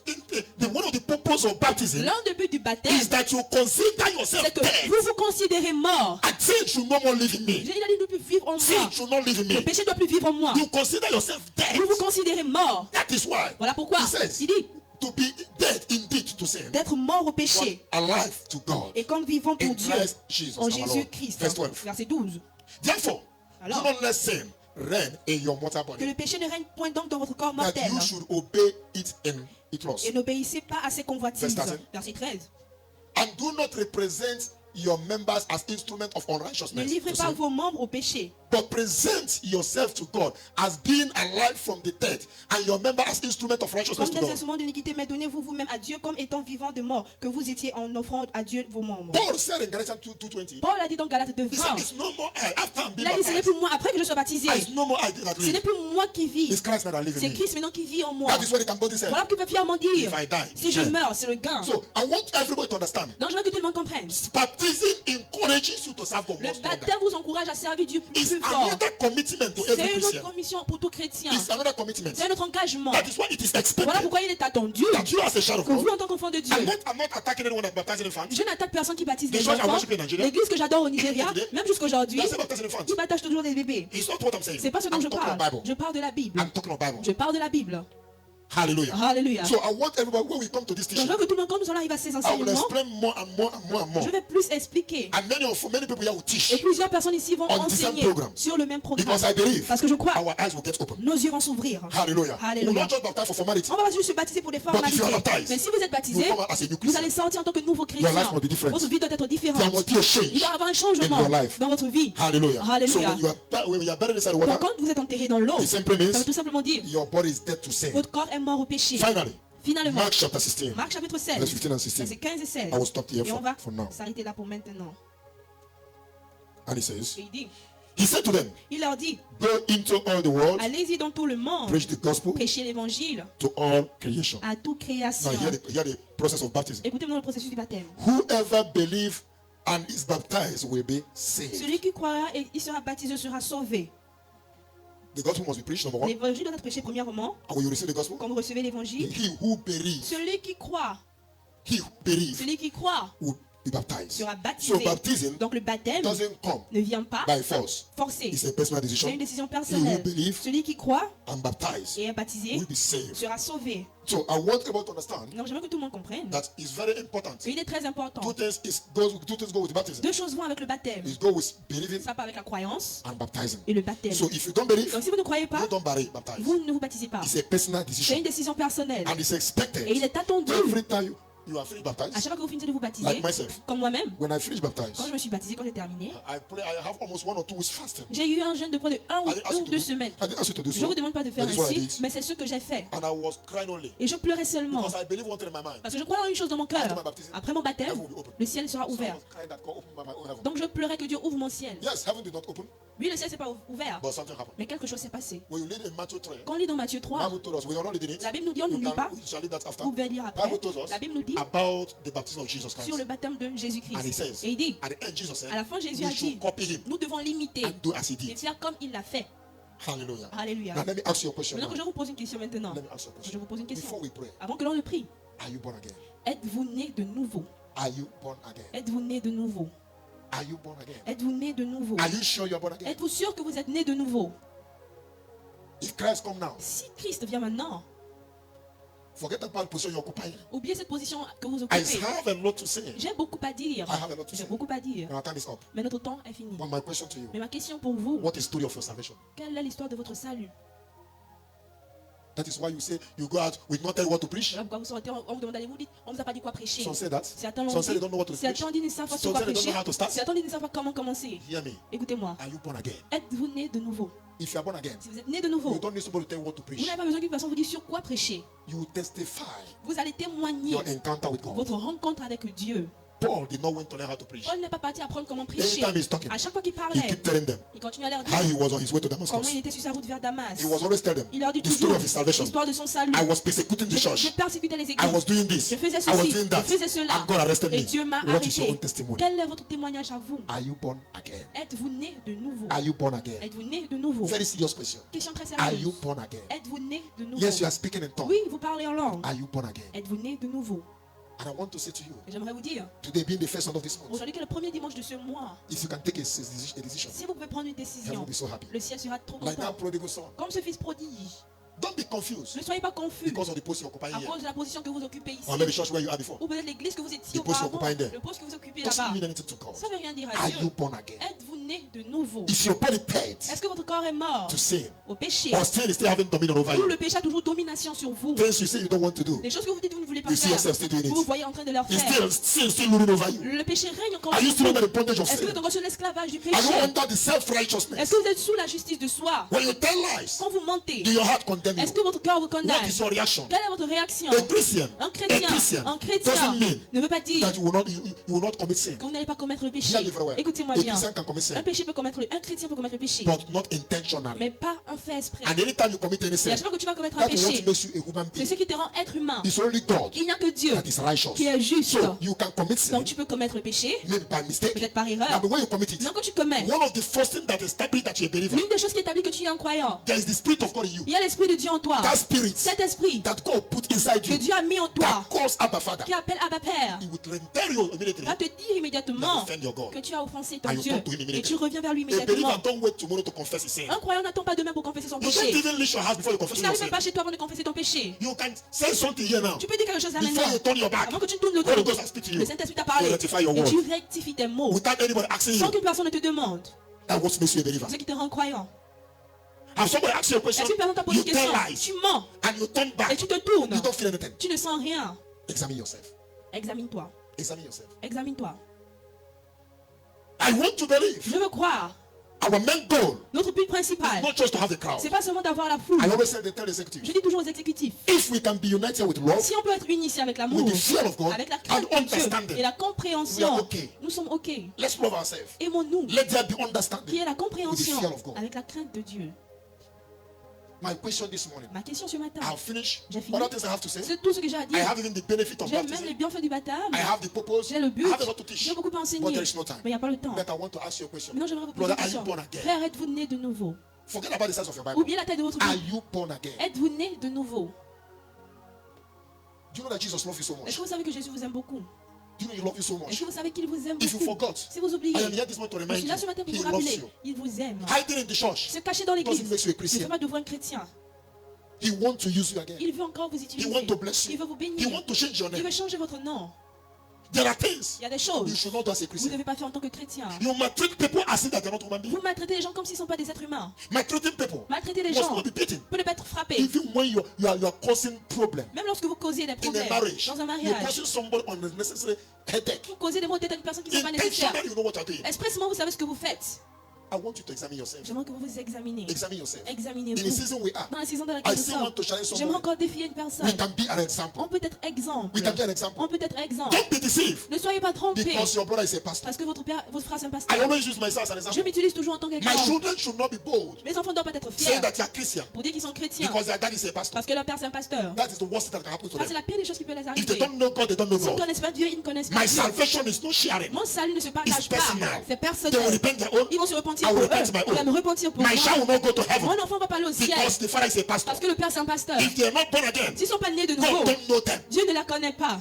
One of the purpose of baptism l'un des buts du baptême, is that you consider yourself c'est que dead. vous vous considérez mort. And sin should no more live in me. Il a dit ne plus vivre en Sin moi. should not live in Le me. péché ne doit plus vivre en moi. You consider yourself dead. Vous vous considérez mort. That is why Voilà pourquoi he says il dit to be dead indeed to sin, d'être mort au but péché alive to God et comme vivant pour in Dieu Christ Jesus en our Lord. Jésus-Christ. Verse 12. Verset 12. Therefore, Alors, do not let sin reign in your mortal que body, le péché ne règne point donc dans votre corps that mortel, you should obey it in it was. Et n'obéissez pas à ses convoitises. Verse 13. Verset 13. And do not represent your members as instruments of Ne unrighteousness. livrez To pas say, vos membres au péché, but present yourself to God as being alive from the dead, and your member as instrument of righteousness comme to des God. instruments d'iniquité, mais donnez-vous vous-même à Dieu comme étant vivants de mort, que vous étiez en offrant à Dieu vos membres. Paul said in Galatians 2:20, Paul a dit dans Galates 2, he said, 20, it's no more I after I'm being il a dit, ce n'est baptized. plus moi après que je sois baptisé. It's no more I that Ce n'est live. plus moi qui vis, It's Christ that lives c'est in me. Christ maintenant qui vit en moi. That is what he can boldly say. Voilà qu'il peut fièrement dire, If I die, si je yeah. meurs, c'est le gain. So I want everybody to understand. Donc je veux que tout le monde comprenne. Baptism encourages you to serve God Le more stronger. baptême vous encourage à servir Dieu plus It's fort. another commitment to every C'est une Christian. autre commission pour tout chrétien. It's another commitment. C'est notre engagement. That is why it is Voilà expected pourquoi il est attendu that you as a child of que vous, God. en tant qu'enfant de Dieu, I'm not attacking anyone that baptizes infants. je n'attaque personne qui baptise The des church I enfants. worship in Nigeria, L'église que j'adore au Nigeria, même jusqu'aujourd'hui, That's about baptizing infants. ils baptissent toujours des bébés. It's not what I'm saying. C'est pas ce dont I'm je talking parle. about Je Bible. parle de la Bible. I'm talking about Bible. Je parle de la Bible. Hallelujah. Alléluia. So I want everybody, when we come to this Donc je teaching, veux que tout le monde, quand nous allons arriver à ces I will enseignements, explain more and more and more and more. je vais plus expliquer. And many people here will Et teach. plusieurs personnes ici vont On the same enseigner program. sur le même programme. Because I believe Parce que je crois, our eyes will get open. nos yeux vont s'ouvrir. Hallelujah. We will Alléluia. not just baptize for formality. On va pas juste se baptiser pour des formalités. you are baptized, Mais si vous êtes baptisé, you come out as a new vous Christian. allez sortir en tant que nouveau Your life chrétien. must be different. Votre vie doit être différente. There must be a change Il doit y avoir un in changement your life. dans votre vie. Hallelujah. So Alléluia. when you are buried inside the Donc water, quand vous êtes enterré dans l'eau, it simply ça veut means tout simplement dire your body is dead to sin. votre corps est mort au péché. Finally, Finalement, Mark chapter 16, Marc chapitre 16, verse 15 and c'est 16. 15 et 16. I will stop here Et on va for now. s'arrêter là pour maintenant. And he says, Et il dit, he said to them, il leur dit, go into all the world, allez-y dans tout le monde, preach the gospel prêchez l'évangile to all creation. à toute création. Now hear the process of baptism. Écoutez-moi le processus du baptême. Whoever believes and is baptized will be saved. Celui qui croira et il sera baptisé sera sauvé. The gospel must be preached, number one. L'évangile doit être prêché premièrement. And when you receive the gospel, Quand vous recevez l'évangile, he who believes, celui qui croit will be baptized. sera So baptisé. baptism Donc le baptême doesn't come ne vient pas by force. forcé. It's a personal C'est decision. une décision He who personnelle. believes Celui qui croit and baptized et est baptisé will be saved. sera sauvé. So I want everyone to understand Donc j'aimerais que tout le monde comprenne. that it's very important. Il est très important. Two things go with baptism. Deux choses vont avec le baptême. It go with believing Ça part avec la croyance and baptizing. et le baptême. So if you don't believe, Donc si vous ne croyez pas, you don't baptize. vous ne vous baptisez pas. It's a personal C'est decision. une décision personnelle. And it's expected Et il est attendu, every time you are finished à baptized. chaque fois que vous finissez de vous baptiser, Like myself, comme moi-même, when I finish quand baptized, je me suis baptisé, quand j'ai terminé, I have almost 1 or 2 weeks fasting. j'ai eu un jeûne de près de 1 I didn't ask ou you to 2 do- semaines. I didn't ask you to do Je ne vous so. demande pas de faire That is what I ainsi, did. mais c'est ce que j'ai fait. And I was crying only. Et je pleurais seulement. Because I believe one thing in my mind. Parce que je crois en une chose dans mon After my cœur. baptism, Après mon baptême, heaven will be open. le ciel sera So I ouvert. was crying that God opened my own heaven. Donc je pleurais que Dieu ouvre mon ciel. Yes, heaven did not open, Oui, le ciel s'est pas ouvert, but something happened. mais quelque chose s'est passé. When you read in Matthew 3, Quand on lit dans Matthieu 3, Bible told us, we are not reading it. la Bible nous dit, on ne You lit pas, we shall read that after. vous pouvez lire après. Bible tells us La Bible nous dit about the baptism of Jesus sur Christ. le baptême de And he Jésus-Christ. says, Et il dit, at the end, Jesus said, à la fin, Jésus we a dit, should copy him nous devons l'imiter and do as he et did. faire comme il l'a fait. Hallelujah. Alléluia. Now let me ask you a question. Maintenant que je now. vous pose une question maintenant, Let me ask you a je question. vous pose une question. Before we pray, Avant que l'on le prie, are you born again? êtes-vous né de nouveau? Are you born again? Êtes-vous né de nouveau? Are you born again? Êtes-vous né de nouveau? Are you sure you are born again? Êtes-vous sûr que vous êtes né de nouveau? If Christ come now, Si Christ vient maintenant, forget about the position you're occupying. oubliez cette position que vous I occupez. have a lot to say. J'ai beaucoup à dire. I have a lot to J'ai say. beaucoup à dire. And our time is up. Mais notre temps est fini. But my question to you, Mais ma question pour vous, what is the story of your salvation? quelle est l'histoire de votre salut? That is why you say you go out, we not tell you what to preach. Voilà pourquoi vous sortez, on vous demande d'aller vous dites, on ne vous a pas dit quoi prêcher. Some say that. Certains l'ont Some say they dit. don't know what to preach. Certains disent ne savent pas sur Some quoi say they don't prêcher. know how to start. Certains disent ne savent pas comment commencer. Hear me. Écoutez-moi. Are you born again? Êtes-vous né de nouveau? If you are born again, Si vous êtes né de nouveau, you don't need somebody to tell you what to vous preach. n'avez pas besoin qu'une personne vous dise sur quoi prêcher. You testify Vous allez témoigner your encounter with God. votre rencontre avec Dieu. Paul did not want to learn how to preach. Paul n'est pas parti apprendre comment prêcher. Anytime he's talking, À chaque fois qu'il he parlait, keep telling them il continue à leur how he dire was on his way to comment il Damascus. était sur sa route vers Damas. He was always telling them Il leur dit the story toujours of his salvation. l'histoire de son salut. I was persecuting the Je church. persécutais les I églises. was doing this. Je faisais I was ceci, doing je that. faisais cela. And God arrested Et me. Dieu m'a What is your own arrêté. testimony? Quel est votre témoignage à vous? Are you born again? Êtes-vous né de nouveau? Are you born again? Êtes-vous né de nouveau? Very serious question. Question très Are you sérieuse. born again? Êtes-vous né de nouveau? Yes, you are speaking in tongues. Oui, vous parlez en langue. Are you born again? Êtes-vous né de nouveau? And I want to say to you, Et j'aimerais vous dire, today being the first one of this month, aujourd'hui que le premier dimanche de ce mois, if you can take a decision, si vous pouvez prendre une heaven décision, will be so happy. le ciel sera trop Like that content. prodigal son. Comme ce fils prodige. Don't be confused Ne soyez pas confus because of the post you're occupying à here. cause de la position que vous occupez ici. Or maybe church where you are before. Ou peut-être l'église que vous étiez The post auparavant. occupying there. Le poste que vous occupez Doesn't là-bas. mean anything to God. Ça ne veut rien dire à Are Dieu. you born again? Êtes-vous né de nouveau? Is your body dead Est-ce que votre corps est mort to sin? au péché? Or sin is still having dominion over Ou you? le péché a toujours domination sur vous? Things you say you don't want to do. Les choses que vous dites que vous ne voulez pas You see faire, yourself still doing vous vous it. voyez en train de leur Is faire. still ruling over you. Le péché règne encore Are sur you still vous. under the bondage of Est-ce que vous sin? êtes encore sur l'esclavage du Are you péché? under the self-righteousness? Est-ce que vous êtes sous la justice de soi? When you tell lies, Quand vous mentez, do your heart condemn est-ce que you? votre cœur vous What condamne? is your reaction? Quelle est votre réaction? A Christian, Un a chrétien Christian ne doesn't mean veut pas dire that you will not commit sin. que vous n'allez pas commettre le péché. Hear me very well. Écoutez-moi A bien. Christian can commit sin, Un chrétien peut commettre le péché, but not intentionally. mais pas un fait exprès. And anytime you commit any Et sin, à chaque fois que tu vas commettre un that is what péché, makes you a human c'est being. ce qui te rend être humain. It's only God Il n'y a que Dieu that is righteous. qui est juste. So you can commit sin, Donc tu peux commettre le péché, maybe by mistake. peut-être par Now, erreur. but when you commit it, Non, quand tu commets, one of the first things that establishes that you're a believer, l'une des choses qui établit que tu es un croyant, there is the Spirit of God in you. il y a l'Esprit de Dieu en toi. That Spirit Cet esprit that God put inside que you, Dieu a mis en that toi, calls Abba Father, qui appelle Abba Père, He will render you immediately. va te dire immédiatement Offend your God. que tu as offensé ton And you Dieu. talk to him Et immediately. tu reviens vers lui A believer immédiatement. don't wait tomorrow to confess his sin. Un croyant n'attend pas demain pour confesser son You can't péché. even leave your house before you confess Tu your n'arrives même sin. pas chez toi avant de confesser ton péché. You can say something here now. Tu peux dire quelque chose là Before you maintenant. turn your back, Avant que tu tournes le Holy dos, Ghost has speak to you. le Saint-Esprit t'a parlé. You rectify your Et word. tu rectifies tes mots. Without anybody asking Sans you, qu'une personne ne te demande. that what makes you a believer. Ce qui te rend croyant. Have somebody asked you a question? Est-ce qu'une personne t'a posé You une tell question? lies Tu mens and you turn et back. tu te tournes. You don't feel anything. Tu ne sens rien. Examine yourself. Examine-toi. Examine yourself. Examine-toi. I want to believe. Je veux croire. Our main goal Notre but is principal, not just to have the crowd. c'est pas seulement d'avoir la foule. I always say they tell executives, Je dis toujours aux exécutifs, if we can be united with love, si on peut être unis ici avec l'amour, with the fear of God, avec la and crainte de Dieu understanding, et la we compréhension, are okay. nous sommes OK. Let's love ourselves. Aimons-nous, Let there be qui understanding. est la compréhension With the fear of God. avec la crainte de Dieu. My question this morning, Ma question ce matin, I'll finish. J'ai fini. Other things I have to say. c'est tout ce que j'ai à I dire. have even the benefit of J'ai même les baptism. bienfaits du baptême, I have the purpose. j'ai le I but, have a lot to teach. j'ai beaucoup à But enseigner, there is no time. mais il n'y a pas le temps. But I want to ask you a question. Maintenant, j'aimerais vous poser Brother, une are you question. born again? Frère, êtes-vous né de nouveau? Forget about the size of your Bible. Oubliez la taille de votre Are vie. you born again? Êtes-vous né de nouveau? Do you know that Jesus loves you so Est-ce much? que vous savez que Jésus vous aime beaucoup? Do you know he loves you so Est-ce much? que vous savez qu'il vous aime If you beaucoup? forgot, Si vous oubliez, I am here this morning to je remind suis là ce matin you, pour he vous loves rappeler, you. il vous aime. Hiding in the church Se cacher dans l'église doesn't make you a ne fait Christian. pas de vous un chrétien. He wants to use you again. Il veut encore vous He utiliser. wants to bless Il you. veut vous He bénir. wants to change your Il name. veut changer votre nom. There are things Il y a des you choses should not do as a que vous ne Christian. devez pas faire en tant que chrétien. You maltreat people as if they're not human beings. Vous maltraitez les gens comme s'ils ne sont pas des êtres humains. Maltreating people Maltraiter les must gens not be beaten. peut ne pas être frappé. Even when you are causing problem Même lorsque vous causez des in a problèmes marriage, dans un you're mariage, causing somebody unnecessary headache. vous causez des maux de tête à une personne qui ne sont pas nécessaires. Intentionally, you know what you're doing. Expressément, vous savez ce que vous faites. I want you to examine yourself. J'aimerais que vous vous examinez. Examine yourself. In the Examinez-vous. season we are, Dans la saison dans I laquelle nous still sommes, want to challenge j'aimerais somebody. encore défier une personne. We can be an example. On peut être exemple. We can be an example. On peut être exemple. Don't be deceived Ne soyez pas trompés. because your brother is a pastor. Parce que votre frère c'est un I pasteur. always use myself as an Je example. m'utilise toujours en tant My qu'exemple. children should not be bold Mes enfants ne doivent pas être saying fiers that they are Christian pour dire qu'ils sont chrétiens. because their dad is a pastor. Parce que leur père c'est un pasteur. That is the worst thing that can happen to Ça c'est them. la pire des choses qui peut les If they arriver. don't know God, they don't know S'ils ne God. connaissent pas Dieu, ils ne connaissent pas My Dieu. salvation is not sharing. Mon salut ne se partage It's pas. personal. C'est They will personnel. repent their own. Ils vont se repentir I pour will eux. repent my Ils vont me own. repentir pour My child will moi. not go to heaven Mon enfant ne va pas aller au ciel. because the father is a pastor. Parce que le père c'est un pasteur. If they are not born again, S'ils ne sont pas nés de nouveau, God don't know them. Dieu ne la connaît pas.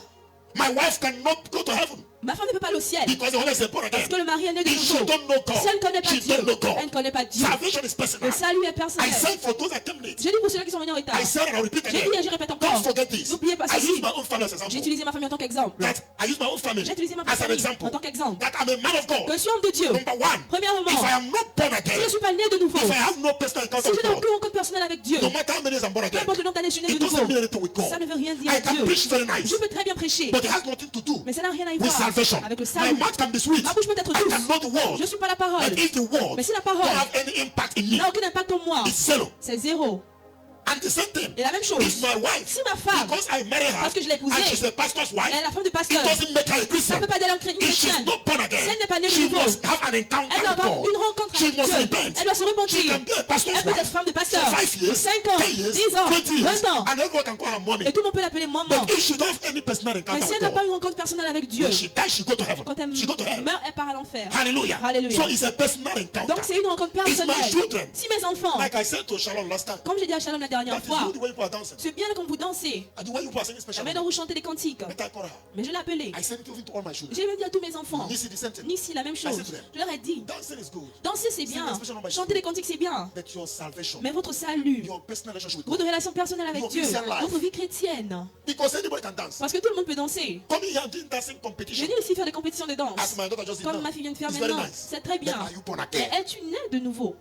My wife cannot go to heaven Ma femme ne peut pas aller au ciel. because the husband is born again. Parce que le mari est né de If she nouveau. don't know God, Si elle ne connaît pas she Dieu, don't know elle ne God. connaît pas Dieu. Salvation is personal. Le salut est I personnel. said for those that came late. Je dis pour ceux qui sont venus en retard. I said and I repeat J'ai again. dit et je répète encore. Don't forget this. N'oubliez pas I use ceci. my own family as an J'ai example. utilisé ma famille en tant qu'exemple. That I use my own family J'ai utilisé ma as an famille example. en tant qu'exemple. That I'm a man of God. Que je suis homme de Dieu. Number one, Premièrement, if I am not born si again, je ne suis pas né de nouveau, if I have no personal encounter si je with n'ai God, aucun rencontre personnelle avec Dieu, no matter how many years I'm born peu again, importe le nombre d'années je suis né it de doesn't mean nouveau, anything with God. ça ne veut rien dire I à can Dieu. preach very nice, Je peux très bien prêcher, but it has nothing to do mais ça n'a rien à y with voir salvation. avec le My salut. mouth can be sweet. Ma bouche peut être I douce. can know the Je ne word. suis pas la parole. But if the word Mais si la don't parole have any impact in me, n'a aucun impact en moi, it's zero. c'est zéro. And the same thing, Et la même chose, if my wife, si ma femme, because I marry her, parce que je l'ai épousée, and she's a pastor's wife, elle est la femme du it pasteur, doesn't make her a ça Christian. ne peut pas d'elle une If she's chrétienne. not born Si again, elle n'est pas née de she nouveau, must have an encounter elle doit with avoir God. une rencontre She avec must Dieu. repent. Elle doit se She repentir. can be a pastor's Elle peut être wife femme de for pasteur. 5 years, 5 ans, 10 years, 10 ans, 20 years, 20 ans. and everyone can call her mommy. Et tout le monde peut l'appeler maman. But if she don't have any personal Mais encounter si with elle n'a pas God, une rencontre personnelle avec Dieu, when she dies, she go to heaven. quand elle She go to hell. meurt, elle part à l'enfer. Hallelujah. Hallelujah. So it's a personal encounter. Donc c'est une rencontre It's my personnelle. children. Si mes enfants, Like I said to Shalom last time, comme j'ai dit à Shalom la dernière That is fois. good the way people are dancing. C'est bien comme vous dansez. And the way people are singing La special. manière dont vous chantez des cantiques. But I call her. Mais je l'ai appelé. I said it even to all my children. J'ai même dit à tous mes enfants. Nisi the same thing. Nisi, la même chose. Je leur ai dit. Dancing is good. Danser, c'est bien. Chanter des cantiques, c'est bien. But your salvation, Mais votre salut, your personal relationship with votre God. relation personnelle avec Your Dieu, Christian life. votre vie chrétienne. Because anybody can dance. Parce que tout le monde peut danser. Coming here and doing dancing Je competition. viens aussi faire des compétitions de danse. As my daughter just did Comme now. ma fille vient de faire It's very maintenant. nice. C'est très But bien. are you born Mais again? es-tu né de nouveau?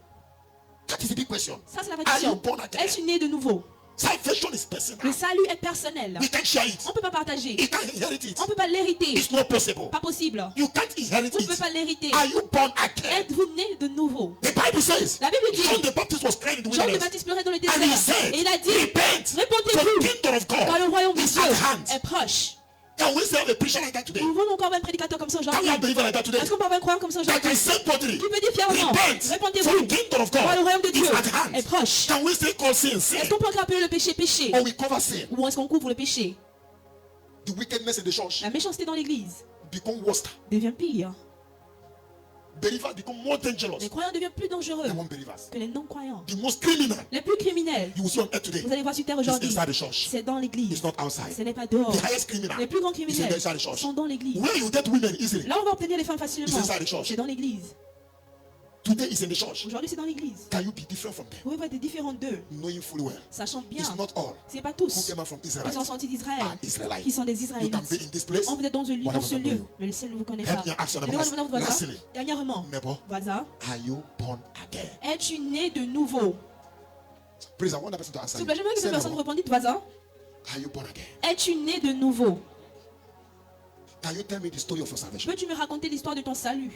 That is the big question. Ça, c'est la vraie Are you question. born again? Es-tu né de nouveau? Salvation is Le personal. salut est personnel. We can't share it. On ne peut pas partager. You can't inherit it. On ne peut pas l'hériter. It's not possible. Pas possible. You can't inherit Vous ne pouvez it. pas l'hériter. Are you born again? Êtes-vous né de nouveau? The Bible says La Bible dit, John the Baptist was crying in the Jean le wilderness. Baptiste pleurait dans le And he désert. said, Et il a dit, repent, for the répondez-vous, kingdom of car le God royaume de is Dieu at hand. est proche. Can we say a preacher like that today? Nous voulons encore un prédicateur comme ça Can we aujourd'hui. have believer like that today? Est-ce qu'on peut avoir un croyant comme ça That aujourd'hui? can say boldly, Qui peut dire fièrement, repent, for répondez-vous, the kingdom of car le God royaume de is Dieu at est hand. proche. Can we say call sin sin? Est-ce qu'on peut encore appeler le péché péché? Or we cover sin? Ou est-ce qu'on couvre le péché? The wickedness in the church La méchanceté dans l'église become worse. devient pire. Believers become more dangerous Les croyants deviennent plus dangereux than unbelievers. que les non-croyants. The most criminal Les plus criminels, you will see on earth today vous allez voir sur terre is aujourd'hui, inside the church. c'est dans l'église. It's not outside. Ce n'est pas dehors. The highest criminal Les plus grands is criminels inside the church. sont dans l'église. Where you get women easily, Là, on va obtenir les femmes facilement. It's inside the church. C'est dans l'église. today is in the church. Aujourd'hui, c'est dans l'église. Can you be different from them? Vous pouvez être différents d'eux, Knowing fully well, sachant bien. it's not all Ce n'est pas who tous came out from qui sont Israel sortis d'Israël, are Israelites. qui sont des You can be Israélites. in this place. On vous êtes dans ce lieu, Whatever dans ce God knows lieu, you. mais le ciel ne vous connaît Help pas. me ask your Et neighbor, demandez à votre voisin, lastly, dernièrement, neighbor, voisin, are you born again? es-tu né de nouveau? Please, I want that person to answer S'il vous plaît, you. j'aimerais que Say, cette personne neighbor, réponde, dites voisin, are you born again? es-tu né de nouveau? Can you tell me the story of your salvation? Peux-tu me raconter l'histoire de ton salut?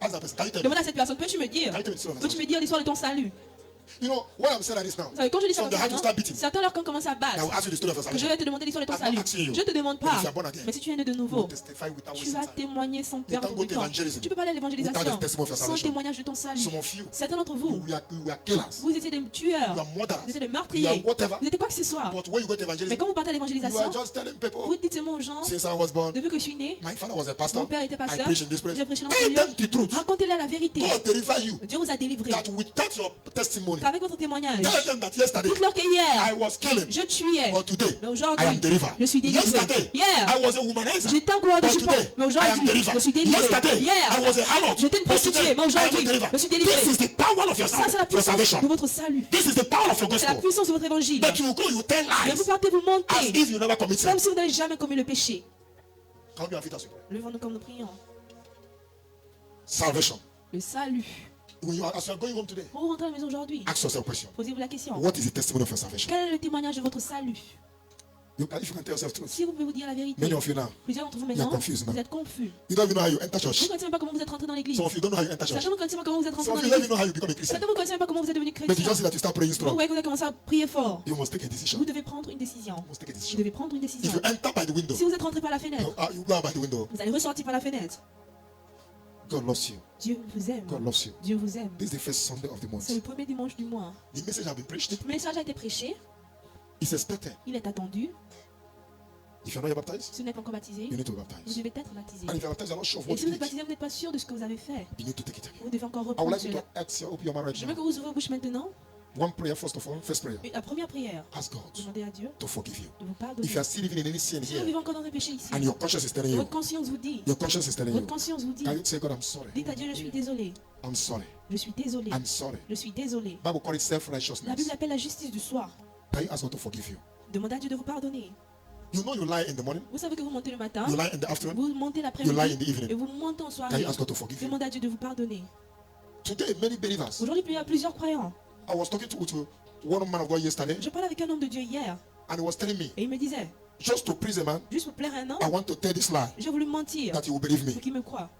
Ask that person. Can you tell me? Demande à cette personne, peux-tu me dire? Can you tell me the story of your Peux-tu me dire l'histoire de ton salut? You know, when I'm saying like this now, Vous savez, quand je dis ça, some they have to start beating. certains leur camp commence à I will battre. ask you the story of your Je salvation. vais te demander l'histoire de ton I'm not salut. asking you. Je ne te demande But if pas. you are born again, Mais si tu es né de You will nouveau, testify without tu wasting vas time. témoigner sans can't perdre go de to temps. evangelism Tu ne peux pas aller à without l'évangélisation the testimony of your sans salvation. témoignage de ton salut. Some of you, Certains d'entre vous, you are killers. vous étiez des tueurs, You are murderers. vous étiez des You are meurtriers, whatever. vous étiez quoi que ce soit. But when you go to Mais evangelism, quand vous partez à you l'évangélisation, are just telling people, vous dites seulement aux gens, since I was born, depuis que je suis né, my father was a pastor. mon père était I pasteur, preach in this place. j'ai prêché dans ce Tell lieu. them the truth. Racontez-leur la vérité. God deliver you. Dieu vous a délivré. That without your testimony, Avec votre témoignage, tell them that yesterday dites-leur que hier, I was killing. je tuais. But today, Mais I aujourd'hui, am delivered. je suis délivré. Yesterday, Hier, I was a womanizer. j'étais un coureur de But support. today, Mais I am aujourd'hui, delivered. je suis délivré. Yesterday, I Hier, was a harlot. j'étais une But today, prostituée. Mais I am aujourd'hui, delivered. je suis délivré. This is the power of your Ça, c'est la puissance salvation. de votre salut. This is the power of your C'est la gospel. puissance de votre évangile. But you go, you tell Mais vous lies partez, vous as montez, if you never commit sin. comme si vous n'avez jamais commis le péché. Can we have it as we pray? Levons-nous comme nous prions. Salvation. Le salut. When as you are going home today, Quand vous rentrez à la maison aujourd'hui, ask yourself a question. posez-vous la question. What is the testimony of your salvation? Quel est le témoignage de votre salut? If you can tell yourself truth. Si vous pouvez vous dire la vérité, Many of you now, plusieurs d'entre vous are maintenant, confused now. vous êtes confus. you don't even know how you enter Vous church. ne connaissez même pas comment vous êtes rentré dans l'église. Some of you don't know how you enter church. Certains ne connaissez pas comment vous êtes rentré Some dans of you don't even l'église. know how you become a Christian. Certains ne connaissez même pas comment vous êtes devenu But you chrétien. just see that you start praying Vous strong. voyez que vous avez commencé à prier fort. You must take a decision. Vous devez prendre une décision. You must take a Vous decision. devez prendre une If décision. you enter by the window, Si vous êtes rentré par la fenêtre, you go out by the window. vous allez ressortir par la fenêtre. God loves you. Dieu vous aime. God loves you. Dieu vous aime. This is the first Sunday of the month. C'est le premier dimanche du mois. The message has been preached. Le message a été prêché. It's expected. Il est attendu. If you're not yet baptized, Si vous n'êtes pas encore baptisé, you need to be vous baptized. devez être baptisé. And if you're baptized, you're not sure of Et what si vous you êtes did. baptisé, vous n'êtes pas sûr de ce que vous avez fait. You need to take it again. Vous devez encore I would reprendre like you cela. to ask you, open your mouth right Je veux now. que vous ouvrez vos bouches maintenant. One prayer, first of all, first prayer. La première prière, Ask God demandez à Dieu to forgive you. de vous pardonner. If you are still living in any sin Si vous here, vivez encore dans un péché ici, and your conscience is telling et you, votre conscience vous dit, your conscience is telling votre you, conscience vous dit, can you say, God, I'm sorry. dites à Dieu, je suis désolé. I'm sorry. Je suis désolé. I'm sorry. Je suis désolé. Bible call it La self-righteousness. Bible appelle la justice du soir. Can you ask God to forgive you? Demandez à Dieu de vous pardonner. You know you lie in the morning, Vous savez que vous montez le matin, you lie in the afternoon, vous montez you lie in the l'après-midi, et evening. vous montez en Can soirée. you ask God to forgive you? Demandez à Dieu de vous pardonner. Today, many believers. Aujourd'hui, il y a plusieurs croyants. I was talking to one man of God yesterday, Je parlais avec un homme de Dieu hier, and he was telling me, et il me disait, just to please a man, juste pour plaire à un homme, I want to tell this lie j'ai voulu mentir that he will believe me. pour qu'il me croie.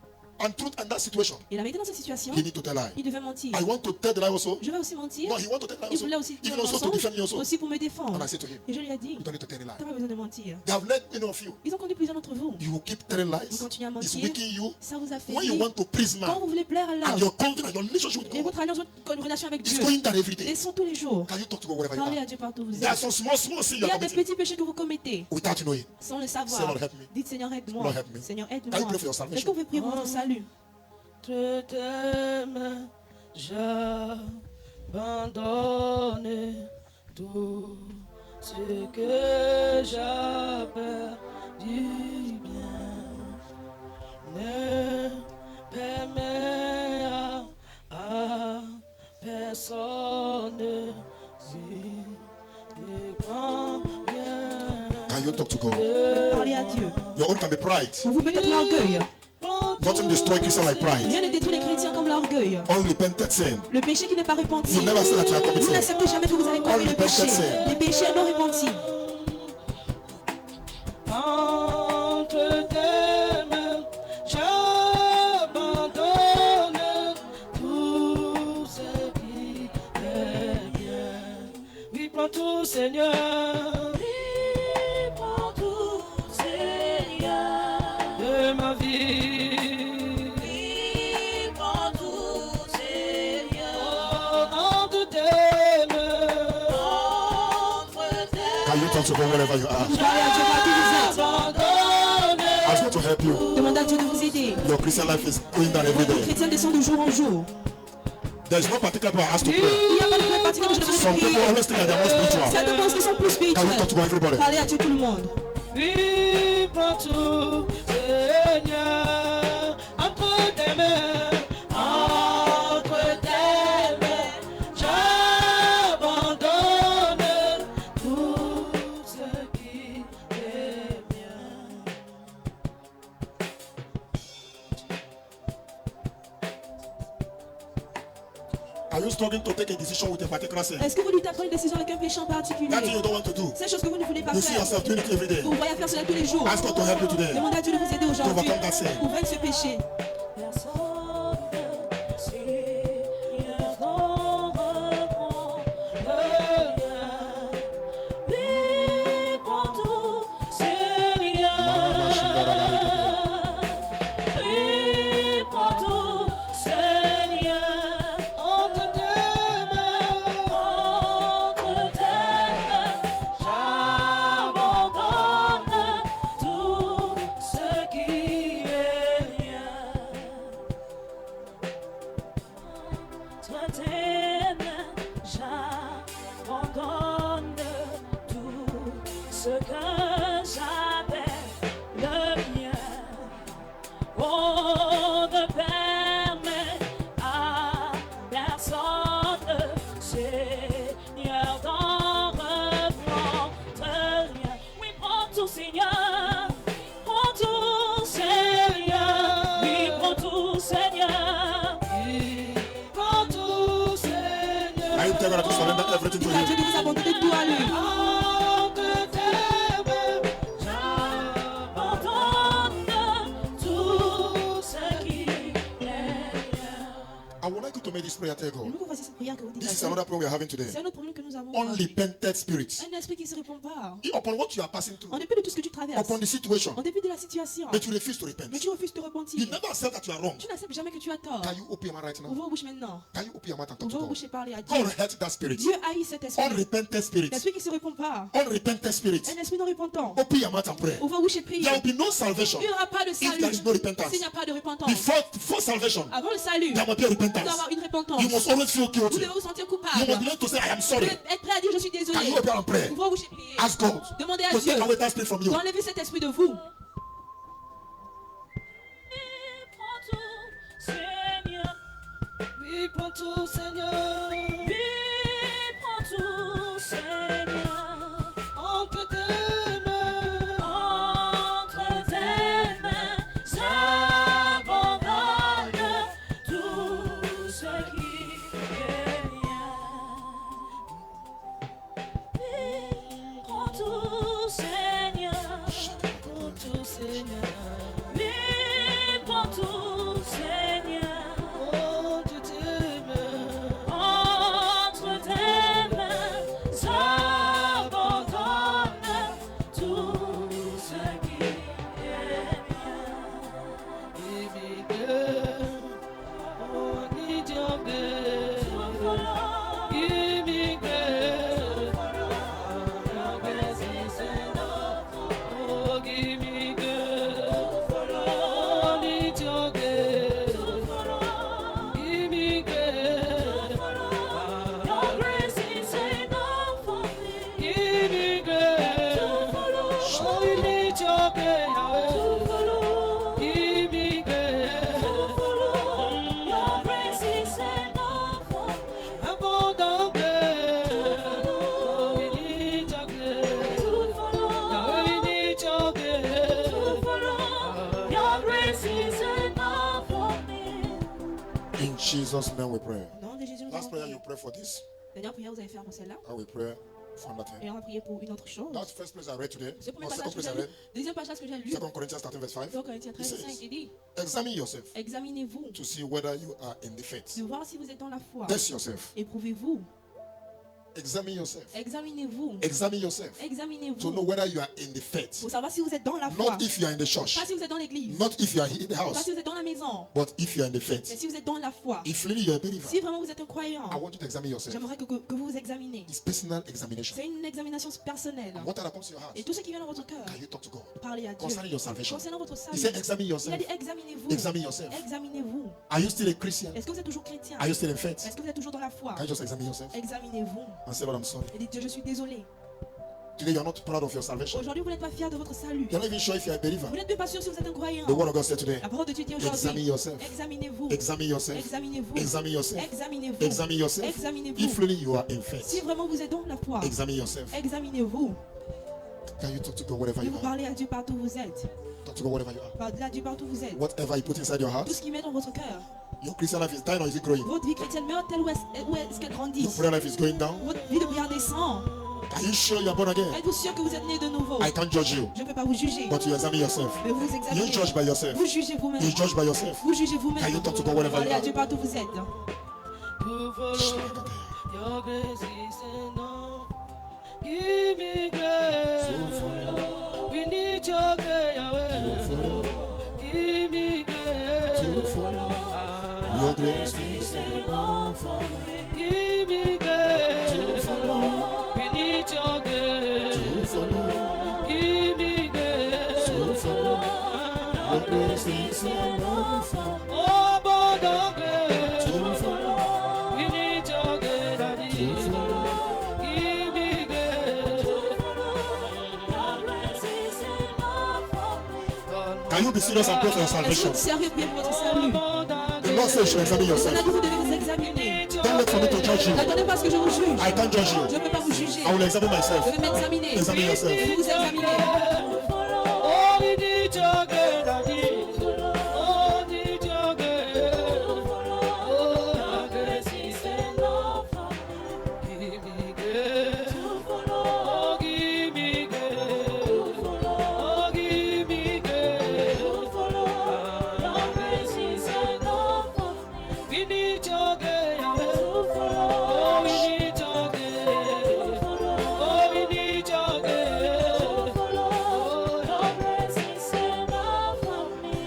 And truth in that situation, Et la vérité dans cette situation, he need to tell lie. il devait mentir. I want to tell the lie also. Je vais aussi mentir. No, he want to tell the lie Il voulait also. aussi Even dire also to mensonge, defend me also. aussi pour me défendre. And I said to him, Et je lui ai dit, you don't need to tell a lie. tu n'as pas besoin de mentir. They have led many of you. Ils ont conduit plusieurs d'entre vous. You will keep telling Vous lies. continuez à It's mentir. making you. Ça vous a fait When you want to please quand man, vous voulez plaire à and l'homme, your confidence, your relationship with et God, votre alliance, votre relation avec it's Dieu, going down every day. et sont tous les jours. Can you talk to God wherever you Parlez are? à Dieu partout où vous There are êtes. some small sins Il you y are a des committing petits péchés que vous commettez without you knowing. sans le Say, Lord, savoir. help me. Dites Seigneur, aide-moi. Lord, help me. Seigneur, Can you aide-moi. pray for your Est-ce que salvation? vous pouvez prier pour votre salut? Je t'aime, j'abandonne tout ce que j'ai perdu bien. Ne permets à personne de prendre bien. Can you talk to God? Parlez à Dieu. Your own can be pride. Pour vous peut-être l'orgueil. Nothing destroy Christian like pride. Rien ne détruit les chrétiens comme l'orgueil. Unrepented sin. Le péché qui n'est pas repenti. You never say that you are committing. Vous n'acceptez jamais que vous avez commis le péché. Les péchés non repentis. Entre tes mains, j'abandonne tout ce qui est bien. Oui, prends tout, Seigneur. Oui, prends tout, Seigneur. De ma vie. Oui, prends tout, Seigneur. Entre tes mains. Entre tes mains. Can you talk to God wherever you are? Vous parlez à Dieu partout où vous êtes. Ask God to help you. Demandez à Dieu de vous aider. Your Christian life is going down every Le day. chrétien descend de jour en jour. There is no particular prayer I ask to pray. Il n'y a pas de prière particulière que je devrais Some people prier. always think that they are more spiritual. Certains pensent qu'ils sont plus Can we talk to spirituels. God, everybody? Parlez à Dieu tout le monde. Oui, prends tout, Seigneur, entre tes mains, entre tes mains, j'abandonne tout ce qui est bien. Are you struggling to take a decision with a particular sin? Est-ce que vous luttez à prendre une décision avec un péché en particulier? That thing you don't want to do. C'est chose que vous ne voulez pas You see faire. yourself doing it every day. Vous voyez faire cela tous les jours. Ask God to help you today. Demandez à Dieu de vous aider aujourd'hui overcome that sin. pour vaincre ce péché. Are you telling God to surrender everything to Dites à Dieu Him? de vous abandonner tout à lui. I would like you to make this prayer, tell Je God. veux que vous fassiez cette prière que vous dites. This is à Dieu. another problem we are having today. C'est un autre problème que nous avons. Unrepented spirits. Un esprit qui ne se répond pas. Upon what you are passing through, En dépit de tout ce que tu traverses. upon the situation, En dépit de la situation. but you refuse to repent. Mais tu refuses de te repentir. You never accept that you are wrong. Tu n'acceptes jamais que tu as tort. Can you open your mouth right now? Ouvrez vos bouches maintenant. Can you open your mouth and talk Ouvrez to vos God? bouches et parlez à Dieu. God hates that spirit. Dieu haït cet esprit. Unrepented spirit. L'esprit qui ne se répond pas. Unrepented spirit. Un esprit non repentant. Open your mouth and pray. Ouvrez vos bouches et priez. There will be no salvation Il n'y aura pas de if there salut is no repentance. s'il n'y a pas de repentance. Before salvation, Avant le salut, there must be a il doit y repentance. avoir une repentance. You must always feel Vous guilty. devez vous sentir You coupable. must be able to say, I am Vous sorry. devez être prêt à dire je suis Can désolé. you open and pray? Ouvrez vos bouches et priez. Ask God Demandez à to Dieu take away that spirit from you. d'enlever cet esprit de vous. Oui, prends tout, Seigneur. Oui, prends tout, Seigneur. Entre tes mains. Entre tes mains. J'abandonne tout ce qui est bien. Oui, prends tout, Seigneur. Prends tout, Seigneur. Oui, prends tout, Seigneur. Entre tes mains. Jesus' name we pray. Au nom de Jésus, nous Last avons prayer prié. you pray for this. Dernière prière, vous allez faire pour celle-là. I will pray for another thing. Et on va prier pour une autre chose. That first place I read today. Ce premier Or second passage que place I j'ai lu, read. deuxième passage que j'ai lu, 2 Corinthians 13 verse 5. 2 Corinthiens 13, It 5, says, il dit, examine yourself examinez-vous to see whether you are in the faith. de voir si vous êtes dans la foi. Test yourself. Éprouvez-vous. Examine yourself. Examinez-vous. Examine yourself to Examinez-vous. know whether you are in the faith. Pour savoir si vous êtes dans la foi. Not if you are in the church. Pas si vous êtes dans l'église. Not if you are in the Pas house. si vous êtes dans la maison. But if you are in the Mais faith. si vous êtes dans la foi. If really you are a believer, Si vraiment vous êtes un croyant, I want you to examine yourself. j'aimerais que vous vous examinez. It's personal examination. C'est une examination personnelle. Whatever comes to your heart, Et tout ce qui vient dans votre cœur, can you talk to God? parlez à Dieu. Concerning your salvation. Concernant votre He salut, said, examine il a yourself. dit examinez-vous. Examine yourself. Examinez-vous. Are you still a Christian? Est-ce que vous êtes toujours chrétien? Are you still in faith? Est-ce que vous êtes toujours dans la foi? Can you just examine yourself Examinez-vous. and say, Lord, I'm sorry. Et dites Dieu, je suis désolé. Today you're not proud of your salvation. Aujourd'hui, vous n'êtes pas fier de votre salut. You're not even sure if you're a believer. Vous n'êtes même pas sûr si vous êtes un croyant. The word of God said today, La parole de Dieu dit examine aujourd'hui, yourself. examinez-vous. Examine yourself. Examinez-vous. Examine yourself. Examinez-vous. Examine yourself. Examinez-vous. If really you are in Si faith, vraiment vous êtes dans la foi, examine yourself. examinez-vous. Can you talk to God wherever Et you vous are? parlez à Dieu partout où vous êtes. Talk to God wherever you are. Parlez à Dieu partout où vous êtes. Whatever you put inside your heart, Tout ce qui met dans votre cœur. your Christian life is dying or is it growing? Votre vie chrétienne meurt-elle ou est-ce qu'elle grandit? Your prayer life is going down. Votre vie de prière descend. Are you sure you are born again? Êtes-vous sûr que vous êtes né de nouveau? I can't judge you, Je ne peux pas vous juger. but you examine yourself. Mais vous You examinez. judge by yourself. Vous jugez vous-même. You judge by yourself. Vous jugez vous-même. Can you talk to God wherever you Parlez à are? Dieu partout où vous êtes. To follow your grace is enough. Give me grace. We need your grace, Yahweh. Give me grace. Your grace is enough for me. Give me grace. We need your grace. Give me grace. Your grace is enough for me. Oh, but the grace. We need your grace, Daddy. Give me grace. Can you be serious and pray for your Est-ce que salvation? vous sérieux priez pour votre salut? The Lord says you should examine On a yourself. dit vous devez vous examiner. Don't wait for me to judge you. N'attendez pas à ce que je vous juge. I can't judge Je you. ne peux pas vous juger. I will examine Je myself. vais m'examiner. Examine yourself. Je vais vous examiner. Oh, we need your grace, Daddy. Oh, we need your grace. Oh, your grace is enough for me. Give me grace. Oh, give me grace. Oh, give me grace. Your grace is enough for me. We need your grace. Oh, we need your grace. Oh, we need your grace. Oh, your grace is enough for me.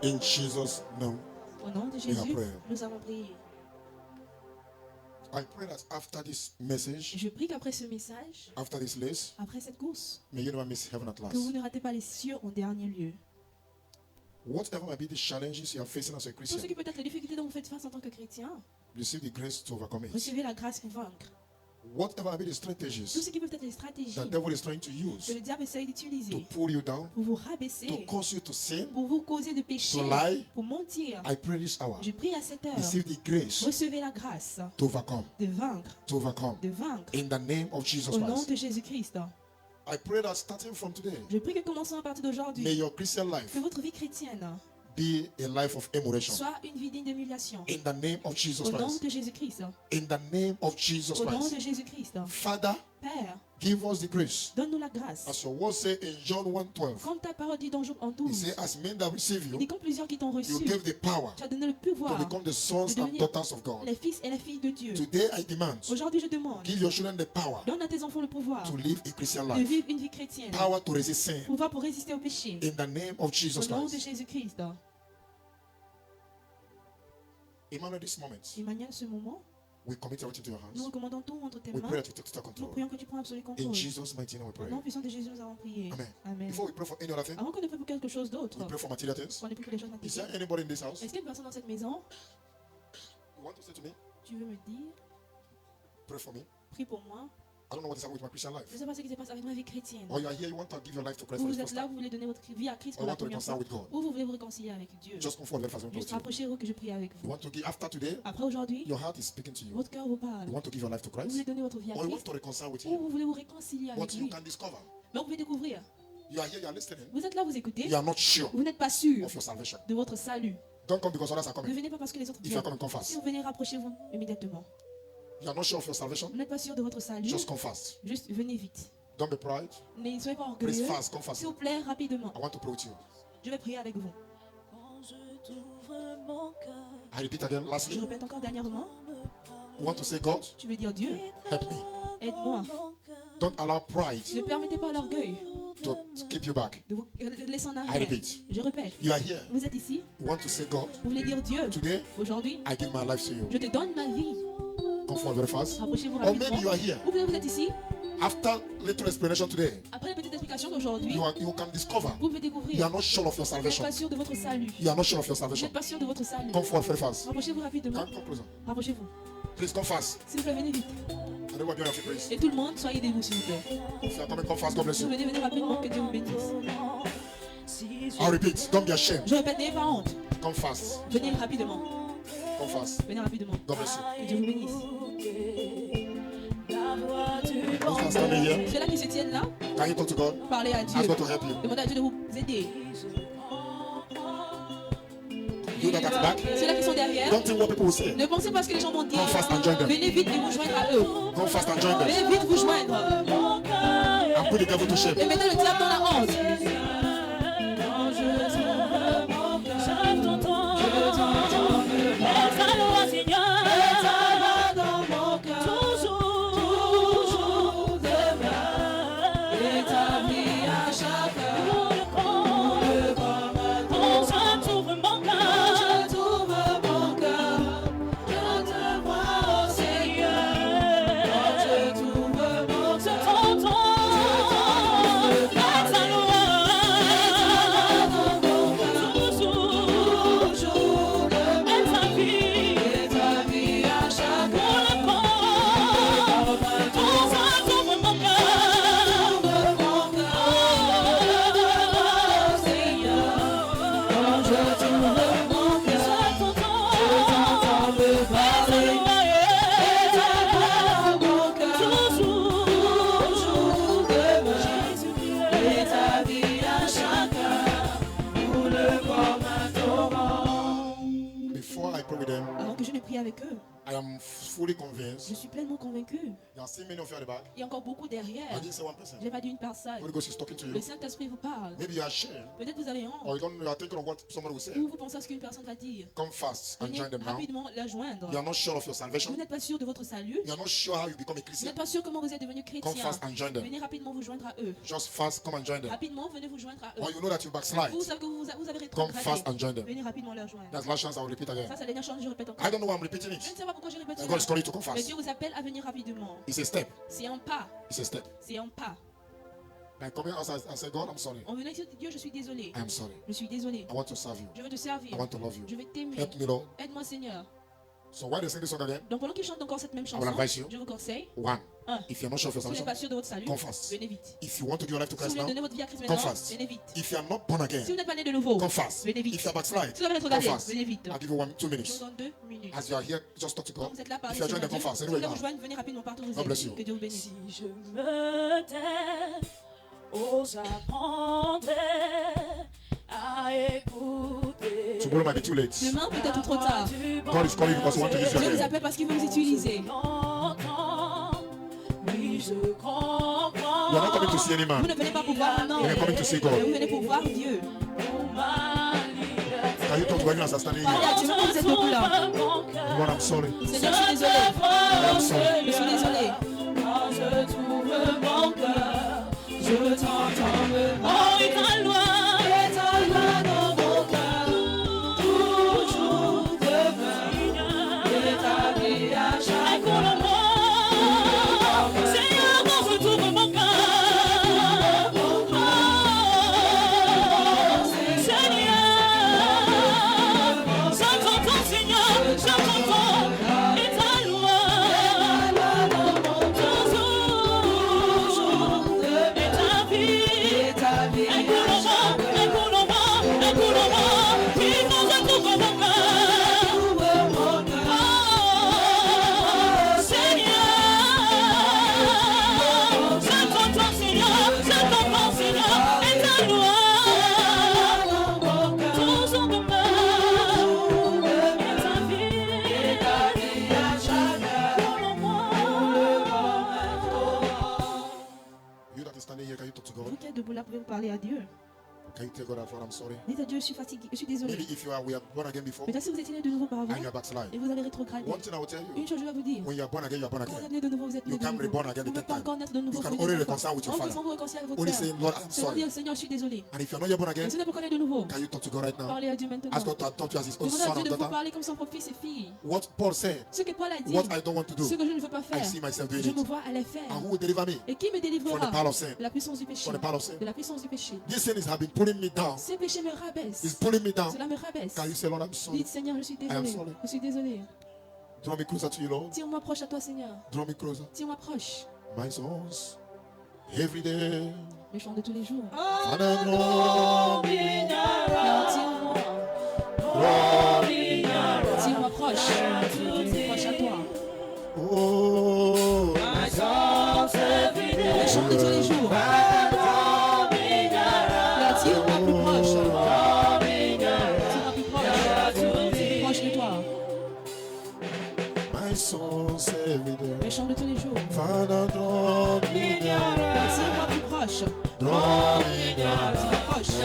In Jesus' name, Au nom de We Jésus, are praying. nous avons prié. I pray that after this message, Je prie qu'après ce message, after this list, après cette course, may you never miss heaven at que vous last. ne ratez pas les cieux en dernier lieu. Whatever might be the challenges you are facing as a Tout ce Christian, qui peut être les difficultés dont vous faites face en tant que chrétien, receive the grace to overcome it. recevez la grâce pour vaincre. Whatever might be the Tout strategies ce qui peut être les stratégies the devil is trying to que use le diable essaye to d'utiliser pull you down, pour vous to rabaisser, cause you to sin, pour vous causer de péché, to lie, pour mentir. I pray this hour, Je prie à cette heure, receive the grace recevez la grâce to overcome, de vaincre, to overcome. de vaincre. In the name of Jesus Au nom Christ. de Jésus-Christ. I pray that starting from today, Je prie que commençons à partir may d'aujourd'hui, your Christian life que votre vie chrétienne be a life of emulation. soit une vie digne d'émulation. In the name of Jesus Au nom Christ. de Jésus-Christ. In the name of Jesus Au nom de Christ. Jésus-Christ. Father, Père, give us the grace. donne-nous la grâce. As your word say in John 1:12, Comme ta parole dit dans Job en he 12, said, as men that receive il you, dit comme plusieurs qui t'ont reçu, you give the power tu as donné le to pouvoir become the sons de and devenir daughters of God. les fils et les filles de Dieu. Today I demand, Aujourd'hui, je demande, give your children the power donne à tes enfants le pouvoir to live a Christian de life, vivre une vie chrétienne, power to resist sin. pouvoir pour résister au péché. In the name of Jesus Au nom de Christ. Jésus-Christ. Emmanuel, this moment, Emmanuel, ce moment, we commit everything to your nous hands. recommandons tout entre tes We mains. pray that you take total Nous control. prions que tu prends absolu In contrôle. Jesus' mighty name we Au pray. nom puissant de Jésus, nous avons prié. Amen. Amen. Before we pray for any other thing, Avant qu'on ne prie pour quelque chose d'autre, we pray for material things. qu'on ne prie pour les choses Is matérielles. there anybody in this house? Est-ce qu'il y a une personne dans cette maison? You want to say to me, Tu veux me dire, pray for me? prie pour moi. I don't know what is happening with my Christian life. Je ne sais pas ce qui se passe avec ma vie chrétienne. Or you are here, you want to give your life to Christ Ou for the vous êtes first là, time. vous voulez donner votre vie à Christ Or pour you la want to première reconcile fois. with God. Ou vous voulez vous réconcilier avec Dieu. Just come forward, let us pray Juste to you. rapprochez-vous que je prie avec You vous. want to give after today, Après aujourd'hui, your heart is speaking to you. votre cœur vous parle. You want to give your life to Vous Christ. voulez donner votre vie à Or you want Christ. to reconcile with Ou him. vous voulez vous réconcilier avec What you lui. can discover. Mais vous pouvez découvrir. You are here, you are listening. Vous êtes là, vous écoutez. You are not sure Vous n'êtes pas sûr of your salvation. de votre salut. Don't come because others are Ne coming. venez pas parce que les autres If you are viennent. coming, come Si fast. vous venez, rapprochez-vous immédiatement. You are not sure of your salvation. Vous n'êtes pas sûr de votre salut. Just come fast. Juste venez vite. Don't be pride. Ne soyez pas Please orgueilleux. fast. Come fast. S'il vous plaît, rapidement. I want to pray with you. Je vais prier avec vous. Quand je t'ouvre mon cœur, I repeat again. Je Lastly, répète encore dernièrement. you want to say, God, Tu veux dire Dieu, help me. aide-moi. Don't allow pride Ne permettez pas à l'orgueil to keep you back. de vous laisser en I arrière. repeat. Je répète. You are here. Vous êtes ici. You want to say, God, Vous voulez dire Dieu. today Aujourd'hui, I give my life to you. je te donne ma vie. Come forward very fast. Rapprochez-vous Or maybe rapidement. you are here. Ou bien vous êtes ici. After little explanation today, Après une petite explication d'aujourd'hui, you can discover vous pouvez you découvrir. are not sure of your Vous n'êtes salvation. pas sûr de votre salut. You are not sure of your Vous salvation. n'êtes pas sûr de votre salut. Come forward very fast. Rapprochez-vous rapidement. Come closer. Rapprochez-vous. Please come fast. S'il vous plaît, venez vite. And everybody on your feet, please. Et tout le monde, soyez debout, s'il vous plaît. If you are coming, come fast. God bless Si vous you. venez, venez rapidement, que Dieu vous bénisse. si I repeat. Don't be ashamed. Je répète, n'ayez pas honte. Come fast. Venez rapidement. Come fast. Venez rapidement. God bless you. Que Dieu vous bénisse. la voix du Those that are standing here, Ceux-là qui se tiennent là, can you talk to God? parlez à Dieu. Ask God to help you. Demandez à Dieu de vous aider. You that are at the back, Ceux-là qui sont derrière, don't think what people will say. ne pensez pas à ce que les gens vont dire. Come fast and join them. Venez vite et vous joindre à eux. Go fast and join them. Venez vite vous joindre. And put the devil to shame. Et mettez le diable dans la honte. Je t'entends, et ta loi, Seigneur, toujours demeure Établi à chaque heure. pour le corps. Oh, je t'ouvre mon cœur, Je t'ouvre mon cœur. Je te vois, Seigneur. Je t'ouvre mon je cœur. t'entends, et ta loi, toujours et ta vie. Établi à chaque Pour heure. le corps, oh, je t'ouvre mon cœur. Mon cœur, Seigneur. Quand je t'ouvre mon cœur, Je t'entends, t'entends me parler. Établi mon cœur. Toujours demeure. Établi à chaque heure. Pour le corps un torrent. Before I pray with them, Avant que je ne prie avec eux, I am fully convinced. je suis pleinement convaincu. There are still many of you at the back. Il y a encore beaucoup derrière. I didn't say one person. Je n'ai pas dit une personne. Holy Ghost is talking to Le you. Saint-Esprit vous parle. Maybe you are ashamed, Peut-être vous avez honte. or you don't know. You are thinking of what somebody will say. Ou vous pensez à ce qu'une personne va dire. Come fast and Venez join them now. rapidement la joindre. You are not sure of your salvation. Vous n'êtes pas sûr de votre salut. You are not sure how you become a Vous Christian. n'êtes pas sûr comment vous êtes devenu Come chrétien. fast and join them. Venez rapidement vous joindre à eux. Just fast, come and join them. Rapidement, venez vous joindre à eux. Or you know that you backslide. Vous savez que vous avez Come rétrogradé. fast and join them. Venez rapidement leur joindre. That's last chance I will repeat again. Ça, c'est la dernière chance, je répète encore. I don't know why I'm repeating Je it. ne sais pas pourquoi je répète And God is cela. calling you to come Mais fast. Dieu vous appelle à venir rapidement. It's a step. C'est un pas. It's a step. C'est un pas. By coming outside and say, God, I'm sorry. En venant ici, Dieu, je suis désolé. I am sorry. Je suis désolé. I want to serve you. Je veux te servir. I want to love you. Je vais t'aimer. Help me, Lord. Aide-moi, Seigneur. So while they sing this song again, Donc pendant qu'ils chantent encore cette même I chanson, will advise you. je vous conseille, One, un, if you're not sure of your si vous n'êtes salvation, pas sûr de votre salut, come fast. venez vite. If you want to give your life to Si vous Christ voulez now, donner votre vie à Christ come maintenant, fast. venez vite. If you are not born Si again, vous n'êtes pas né de nouveau, come fast. venez vite. If you are backslide, Si vous avez come rétrogradé, fast. venez vite. I'll give you 2 Je minutes. vous donne 2 minutes. As you are here, just talk to Quand God. vous êtes là, parlez If you are Seigneur joined, then Dieu. come fast. Si vous Anyway, voulez now. rejoindre, venez rapidement partout où vous God bless êtes. you. Que Dieu vous bénisse. Si je me tais, oh, j'apprendrai à écouter. Tomorrow might be too late. Demain, peut-être trop tard. God is calling you because He wants to use you Dieu vous again. appelle parce qu'il veut vous utiliser. Oui, je comprends. You are not coming to see any Vous man. ne venez pas pour voir un homme, You are coming to see mais vous God. venez pour voir Dieu. Can you talk to God as I'm standing Parlez here? à Dieu, même quand vous êtes debout là. God, I'm sorry. Seigneur, je suis désolé. I'm sorry. Je suis désolé. Quand je trouve mon cœur, je t'entends me parler. Oh, et ta loi dans mon cœur, toujours demeure. Établi à chaque écoute-moi, Seigneur, quand je trouve mon cœur. Oh, Seigneur, j'entends, Seigneur, j'entends. Et ta loi toujours standing here, can you talk to God? Vous qui êtes debout là, pouvez vous parler à Dieu. Can you tell God that I'm sorry? Dites à Dieu, je suis fatigué, je suis désolé. Maybe if we are born again before Peut-être si vous étiez né de nouveau par avant and you are backslide. et vous avez rétrogradé. One thing I will tell you, Une chose je vais vous dire. when you are born again, you are born Quand vous again. êtes né de nouveau, vous êtes né You de can't nouveau. reborn again Vous ne the pouvez pas third encore time. naître de nouveau. You can pour une only deuxième fois. reconcile with your On peut father. seulement vous réconcilier avec votre Only père. say, Lord, I'm Seulement sorry. dire, Seigneur, je suis désolé. And if you're not yet born Et again, si vous n'êtes pas né de nouveau, can you talk to God right now? parlez à Dieu maintenant. Ask God to talk to you as his own Demandez à son Dieu or de vous daughter. parler comme son propre fils et fille. What Paul said, Ce que Paul a dit, what I don't want to do, ce que je ne veux pas faire, I see myself doing je me it. vois à les faire. And who will deliver me Et qui me from the délivrera power of sin? de la puissance du péché? From the power of sin. De la puissance du péché. These sins have been pulling me down. Ces péchés me rabaissent. It's pulling me down. Cela me rabaisse. Can you say, Lord, I'm sorry? Dites, Seigneur, je suis am désolé. sorry. Je suis désolé. Draw me closer to you, Lord. Tire-moi proche à toi, Seigneur. Draw me closer. Tire-moi proche. My sons, every day. Le chant de tous les jours. Father, draw me. Alors, tire-moi. Tire-moi proche. Proche à toi. Oh, Le chant de tous les jours. Alors, tire-moi plus proche. Tire-moi plus proche. Proche de toi. my sons, every day. Le chant de tous les jours. Father, draw me. Alors, tire-moi plus proche. Draw me. Tire-moi proche.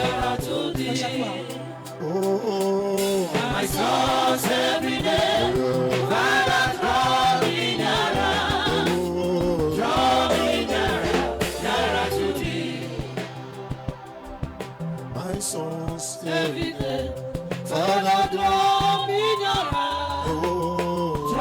Proche à toi. Oh, My sons every day. my sons, every day. Father, draw me. Oh,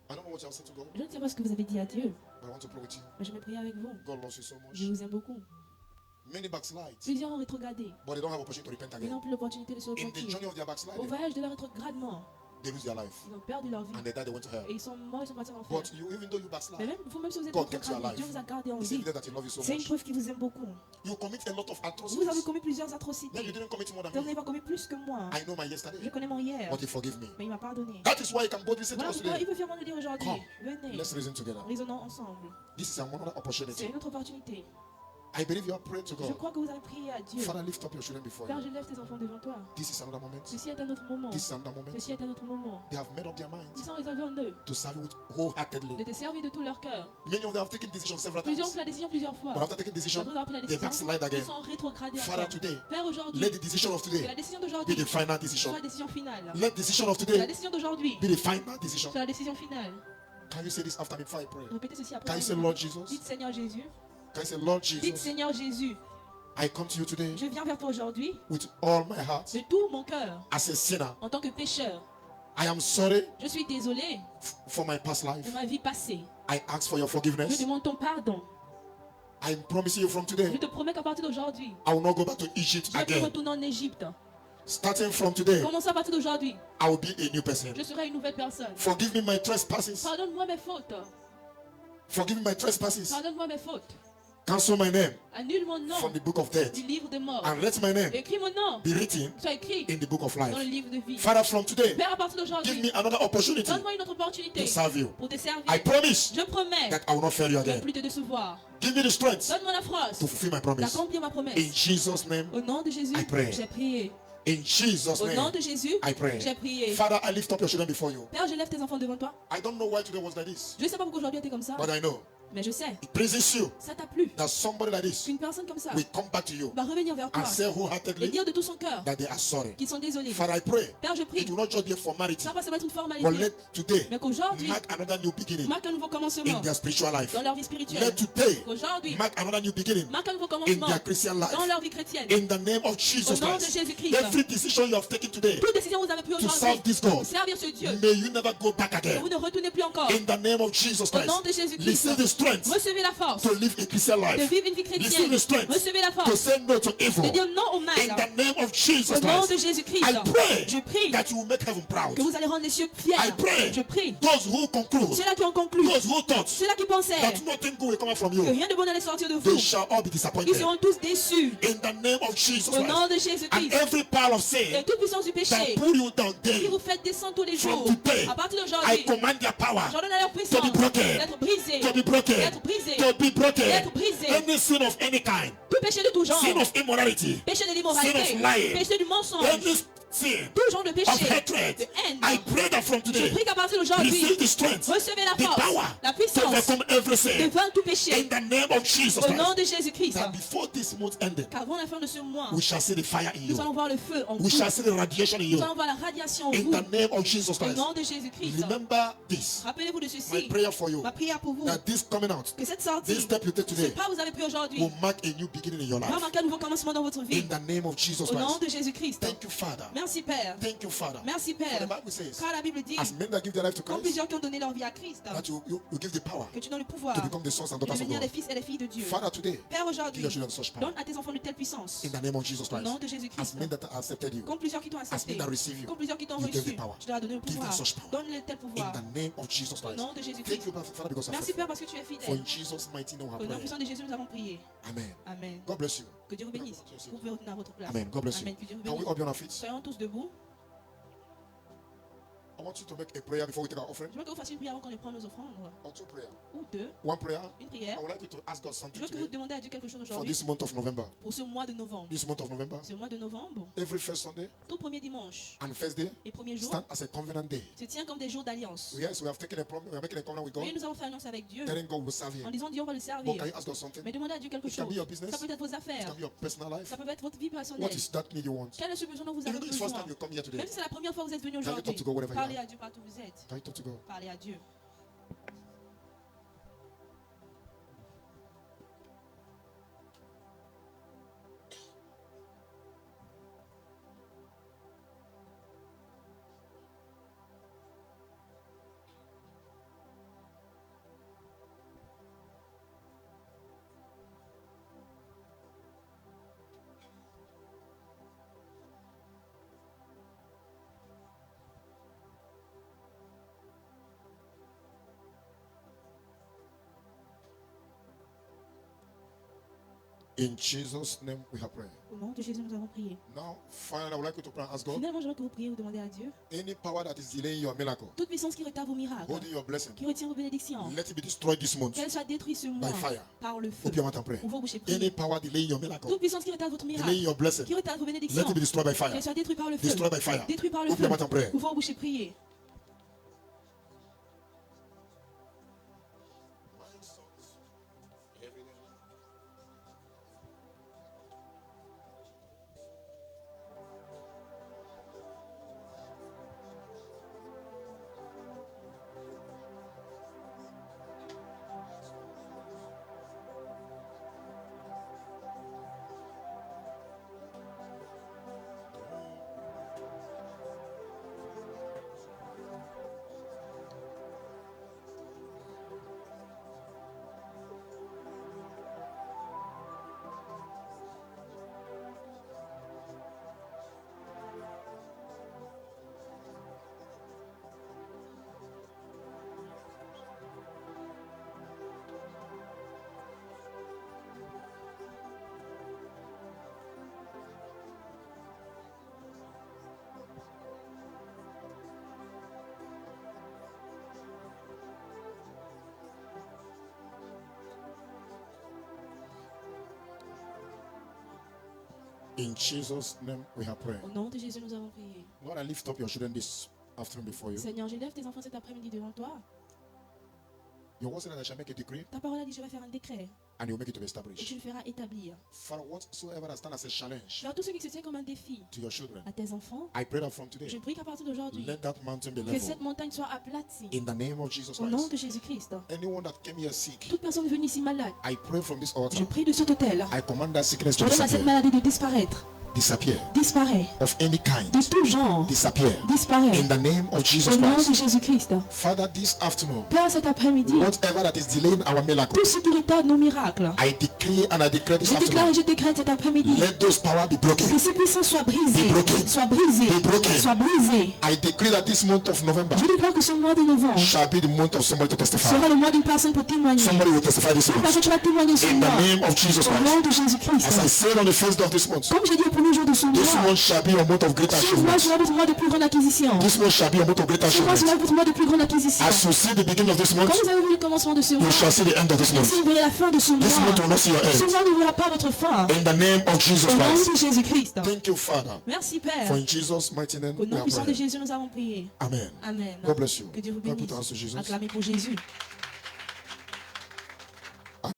I don't know what you have said to God, Je ne sais pas ce que vous avez dit à Dieu, but I want to pray with you. mais je vais prier avec vous. God loves you so Je much. vous aime beaucoup. Many backslide, Plusieurs ont rétrogradé. but they don't have opportunity to repent Ils again. n'ont plus l'opportunité de se In the repentir. journey of their Au backsliding, voyage de leur rétrogradement, they lose their life. ils ont perdu leur vie. And they die, they went to hell. Et ils sont morts, ils sont partis en enfer. But you, even though you Mais backslide, même, vous, même si vous êtes God kept you rétrogradé, alive. Dieu vous a gardé en It's vie. evident that He loves you so C'est une much. preuve qu'il vous aime beaucoup. You commit a lot of Vous avez atrocities. commis plusieurs Then atrocités. you didn't commit more Vous than n'avez me. pas commis plus que moi. I know my Je yesterday, connais mon hier, but He forgive me. mais il m'a pardonné. That is why He can boldly say to Voilà us pourquoi il today, veut fièrement nous dire aujourd'hui, Come. venez, let's reason together. raisonnons ensemble. This is another C'est opportunity. une autre opportunité. I believe you are praying to Je God. crois que vous avez prié à Dieu. Father, lift up your children before Père, you. je lève tes enfants devant toi. This is another moment. Ceci est un autre moment. This is another moment. Ceci est un autre moment. They have made up their Ils minds sont résolvés en eux to serve you de wholeheartedly. te servir de tout leur cœur. Many of them have taken decisions several Plusieurs ont times. pris la décision plusieurs fois. But after taking decision, Après avoir pris la they décision, backslide ils again. sont rétrogradés Father, encore. today, Père, aujourd'hui, let the decision of que today la décision be d'aujourd'hui the final soit decision. la décision finale. Let the decision of Que la today décision d'aujourd'hui be the final decision. soit la décision finale. Can you say this after me before I pray? Répétez ceci après. Can you say, moi. Lord Jesus? Dites Seigneur Jésus. Can you say, Lord Dites Jesus? Seigneur Jésus. I come to you today Je viens vers toi aujourd'hui with all my heart de tout mon cœur as a sinner. en tant que pécheur. I am sorry Je suis désolé for my past life. de ma vie passée. I ask for your Je forgiveness. demande ton pardon. I promise you from Je today, te promets qu'à partir d'aujourd'hui, I will not go back to Egypt je vais again. retourner en Égypte. Starting from today, Commençons à partir d'aujourd'hui. I will be a new person. Je serai une nouvelle personne. Forgive me my trespasses. Pardonne-moi mes fautes. Forgive me my trespasses. Pardonne-moi mes fautes. Cancel my name Annule mon nom from the book of death. du livre des morts. And let my name Écris mon nom. be written Soit écrit in the book of dans le life. livre de vie. Father, from today, Père, à partir give d'aujourd'hui, me another opportunity donne-moi une autre opportunité to serve you. pour te servir. I promise Je promets that I will not fail you de ne again. plus te décevoir. Give me the strength Donne-moi la force to fulfill my promise. d'accomplir ma promesse. In Jesus' name, Au nom de Jésus, I pray. j'ai prié. in Jesus' Au nom name, de Jésus, I pray. j'ai prié. Father, I lift up your children before you. Père, je lève tes enfants devant toi. I don't know why today was like this, Je ne sais pas pourquoi aujourd'hui était comme ça, but I know mais je sais, it pleases you ça t'a plu that somebody like this qu'une personne comme ça will come back to you va revenir vers toi and say et wholeheartedly dire de tout son cœur that they are sorry. qu'ils sont désolés. Father, I pray Père, je it prie, will not just be a formality, ça va pas être une but formalité, let today mais qu'aujourd'hui mark another new beginning marque un nouveau in commencement their spiritual life. dans leur vie spirituelle. Let today Qu'aujourd'hui mark another new beginning marque un nouveau in commencement their Christian life. dans leur vie chrétienne. In the name of Au Jesus nom de Christ, Jésus-Christ, every decision you have taken today toute décision que vous avez prise to serve aujourd'hui this pour God, servir ce Dieu, may you never go back que again. vous ne retournez plus encore. In the name of Jesus Au nom de Christ, Jésus-Christ, receive the strength recevez la force to live a Christian de life. vivre une vie Receive chrétienne. the strength Recevez la to force say no to evil. de dire non au mal. In the name of Jesus Au nom de Christ, Jésus-Christ, I pray je prie that you will make heaven proud. que vous allez rendre les cieux I fiers. pray Je prie those who conclude, ceux-là qui ont conclu, those who thought ceux-là qui pensaient that nothing good will come out from que you, rien de bon n'allait sortir de they vous, shall all be ils disappointed. seront tous déçus. In the name of Jesus Au nom Christ, de and Jésus-Christ, every power of et sin toute puissance du that péché pull you down qui daily, vous fait descendre tous les from jours, today, à partir I d'aujourd'hui, command their power j'ordonne à leur puissance to be broken, d'être brisée, to be broken, d'être brisée, to be broken. d'être brisée. Any sin of any kind, Tout péché de tout genre, sin of immorality, péché de sin l'immoralité, of lying, péché du mensonge, any sin, tout genre de péché, of hatred, de haine. I pray that from Je today, prie qu'à partir receive d'aujourd'hui, the strength, recevez la the force, power la to puissance overcome every sin. de vaincre tout In péché. the name of Jesus Au nom Christ. de Jésus-Christ. That before this month ended, Qu'avant la fin de ce mois, we shall see the fire in nous allons you. voir le feu en vous. We shall see the radiation in Nous you. allons voir la radiation en In vous. the name of Jesus Au Christ. nom de Jésus-Christ. Remember this. Rappelez-vous de My ceci. prayer for you. Ma prière pour vous. That this coming out, Que cette sortie, this step you take ce today, pas vous avez pris aujourd'hui, will mark a new beginning in your va life. marquer un nouveau commencement dans votre vie. In the name of Jesus Au nom Christ. de Jésus-Christ. Thank you, Father. Merci Père. Thank you, Father. Merci For Père. the Bible says, Car la Bible dit, as men that give their life to comme Christ, plusieurs qui ont donné leur vie à Christ, that you give the power que tu donnes le pouvoir to become the sons and de daughters of devenir les God. fils et les filles de Dieu. Father, today, Père, give aujourd'hui, your children such power. donne à tes enfants de telle puissance. In the name of Jesus Au Christ. nom de As Jésus-Christ. men that have accepted you, Comme plusieurs qui t'ont as accepté, men that receive you, comme plusieurs qui t'ont you give reçu, the power. je leur ai donné le Give them pouvoir. such power. Donne-les tel In pouvoir. the name of Jesus Au Christ. nom de Thank Jésus-Christ. you, Father, because of Merci faith. Père parce que tu es For in fidèle. Jesus' mighty name, we Au nom pray. puissant de Jésus, nous avons prié. Amen. Amen. God bless you. Que Dieu vous bénisse. Vous pouvez retourner à votre place. Amen. God bless you. Amen. Que Dieu vous Can we bénisse. all be on our feet? Soyons tous debout. I want you to make a prayer before we take our offering. Je veux que vous fassiez une prière avant qu'on ne prenne nos offrandes. Or two prayers. Ou deux. One prayer. Une I prière. would like you to ask God Je something veux que vous today demandez à Dieu quelque chose for aujourd'hui. this month of November. Pour ce mois de novembre. This month of November. Ce mois de novembre, Every first Sunday tout premier dimanche and first day et premier jour stand as a covenant day. se tient comme des jours d'alliance. Yes, we have taken a promise. We are making a covenant with God. Oui, nous avons fait alliance avec Dieu Telling God we'll serve en Him. disant Dieu, on va le But servir. can you ask God something? Mais demandez à Dieu quelque It can chose. be your business. Ça peut être vos It affaires. can be your personal life. Ça peut être votre vie What personnelle. is that need you want? Quel est ce besoin dont vous avez Even if it's first besoin? time you come here today, Même si c'est la première fois que vous êtes venu Can you aujourd'hui, talk to God wherever you parlez are? à Dieu partout où vous êtes. can you talk to God? Parlez à Dieu. In Jesus' name we have prayed. Au nom de Jésus, nous avons prié. Now, finally, I would like you to pray and ask God. Finalement, je veux que vous priez, vous demandez à Dieu. Any power that is delaying your miracle, Toute puissance qui retarde vos miracles, holding your blessing, qui retient vos bénédictions, let it be destroyed this month. qu'elle soit détruite ce mois By fire. par le feu. Open your mouth and pray. Ouvrez vos bouches et Any priez. power delaying your miracle, Toute puissance qui retarde votre delaying miracle, your blessing, qui retarde vos let bénédictions, it be destroyed by fire. qu'elle soit détruite par le feu. Destroyed by fire. Détruite par le Open feu. your mouth and pray. Ouvrez vos bouches et priez. In Jesus' name we have prayed. Au nom de Jésus, nous avons prié. Lord, I lift up your children this afternoon before you. Seigneur, j'élève tes enfants cet après-midi devant toi. Your word said that I shall make a decree Ta parole a dit, je vais faire un décret and you will make it to be et tu established. le feras établir. For whatsoever that stand as a challenge Vers tous ceux qui se tiennent comme un défi to your children, à tes enfants, I pray that from today, je prie qu'à partir d'aujourd'hui, let that mountain be que leveled. cette montagne soit aplatie. In the name of Jesus Au nom Christ. de Jésus-Christ. Anyone that came here sick, Toute personne venue ici malade, I pray from this je altar, prie de cet autel. I command that sickness to Ordonne à cette disappear. maladie de disparaître. Disappear. Disparaît. Of any kind. De tout genre. Disappear. Disparaît. In the name of Jesus Au nom de Christ. Jésus-Christ. Father, this afternoon, Père, cet après-midi, whatever that is delaying our miracle, tout ce qui retarde nos miracles, I decree and I declare this je déclare et afternoon, je décrète cet après-midi let those powers be broken. que ces puissances soient brisées, Be broken. soient brisées, Be broken. soient brisées. I decree that this month of November Je déclare que ce mois de novembre shall be the month of somebody to testify. sera le mois d'une personne pour témoigner. Somebody will testify this Une month. personne qui va témoigner ce In mois. the name of Jesus Au nom Christ. de Jésus-Christ. As I said on the first day of this month, Comme j'ai dit au premier premier jour de son This mois. month shall be a month of great Ce mois achievement. sera votre mois de plus grande acquisition. This month shall be a month of great Ce mois achievement. sera votre mois de plus grande acquisition. As you see the beginning of this month, Quand vous avez vu le commencement de ce mois, you shall see the end of this month. si vous verrez la fin de ce mois, This month will not see your ce end. mois ne verra pas votre fin. In the name of Jesus Au nom Christ. de Jésus-Christ. Thank you, Father. Merci Père. For in Jesus' mighty name, Au we nom are puissant de praying. Jésus, nous avons prié. Amen. Amen. God bless you. Que Dieu vous Can I bénisse. put our hands to Jesus? Acclamez pour Jésus.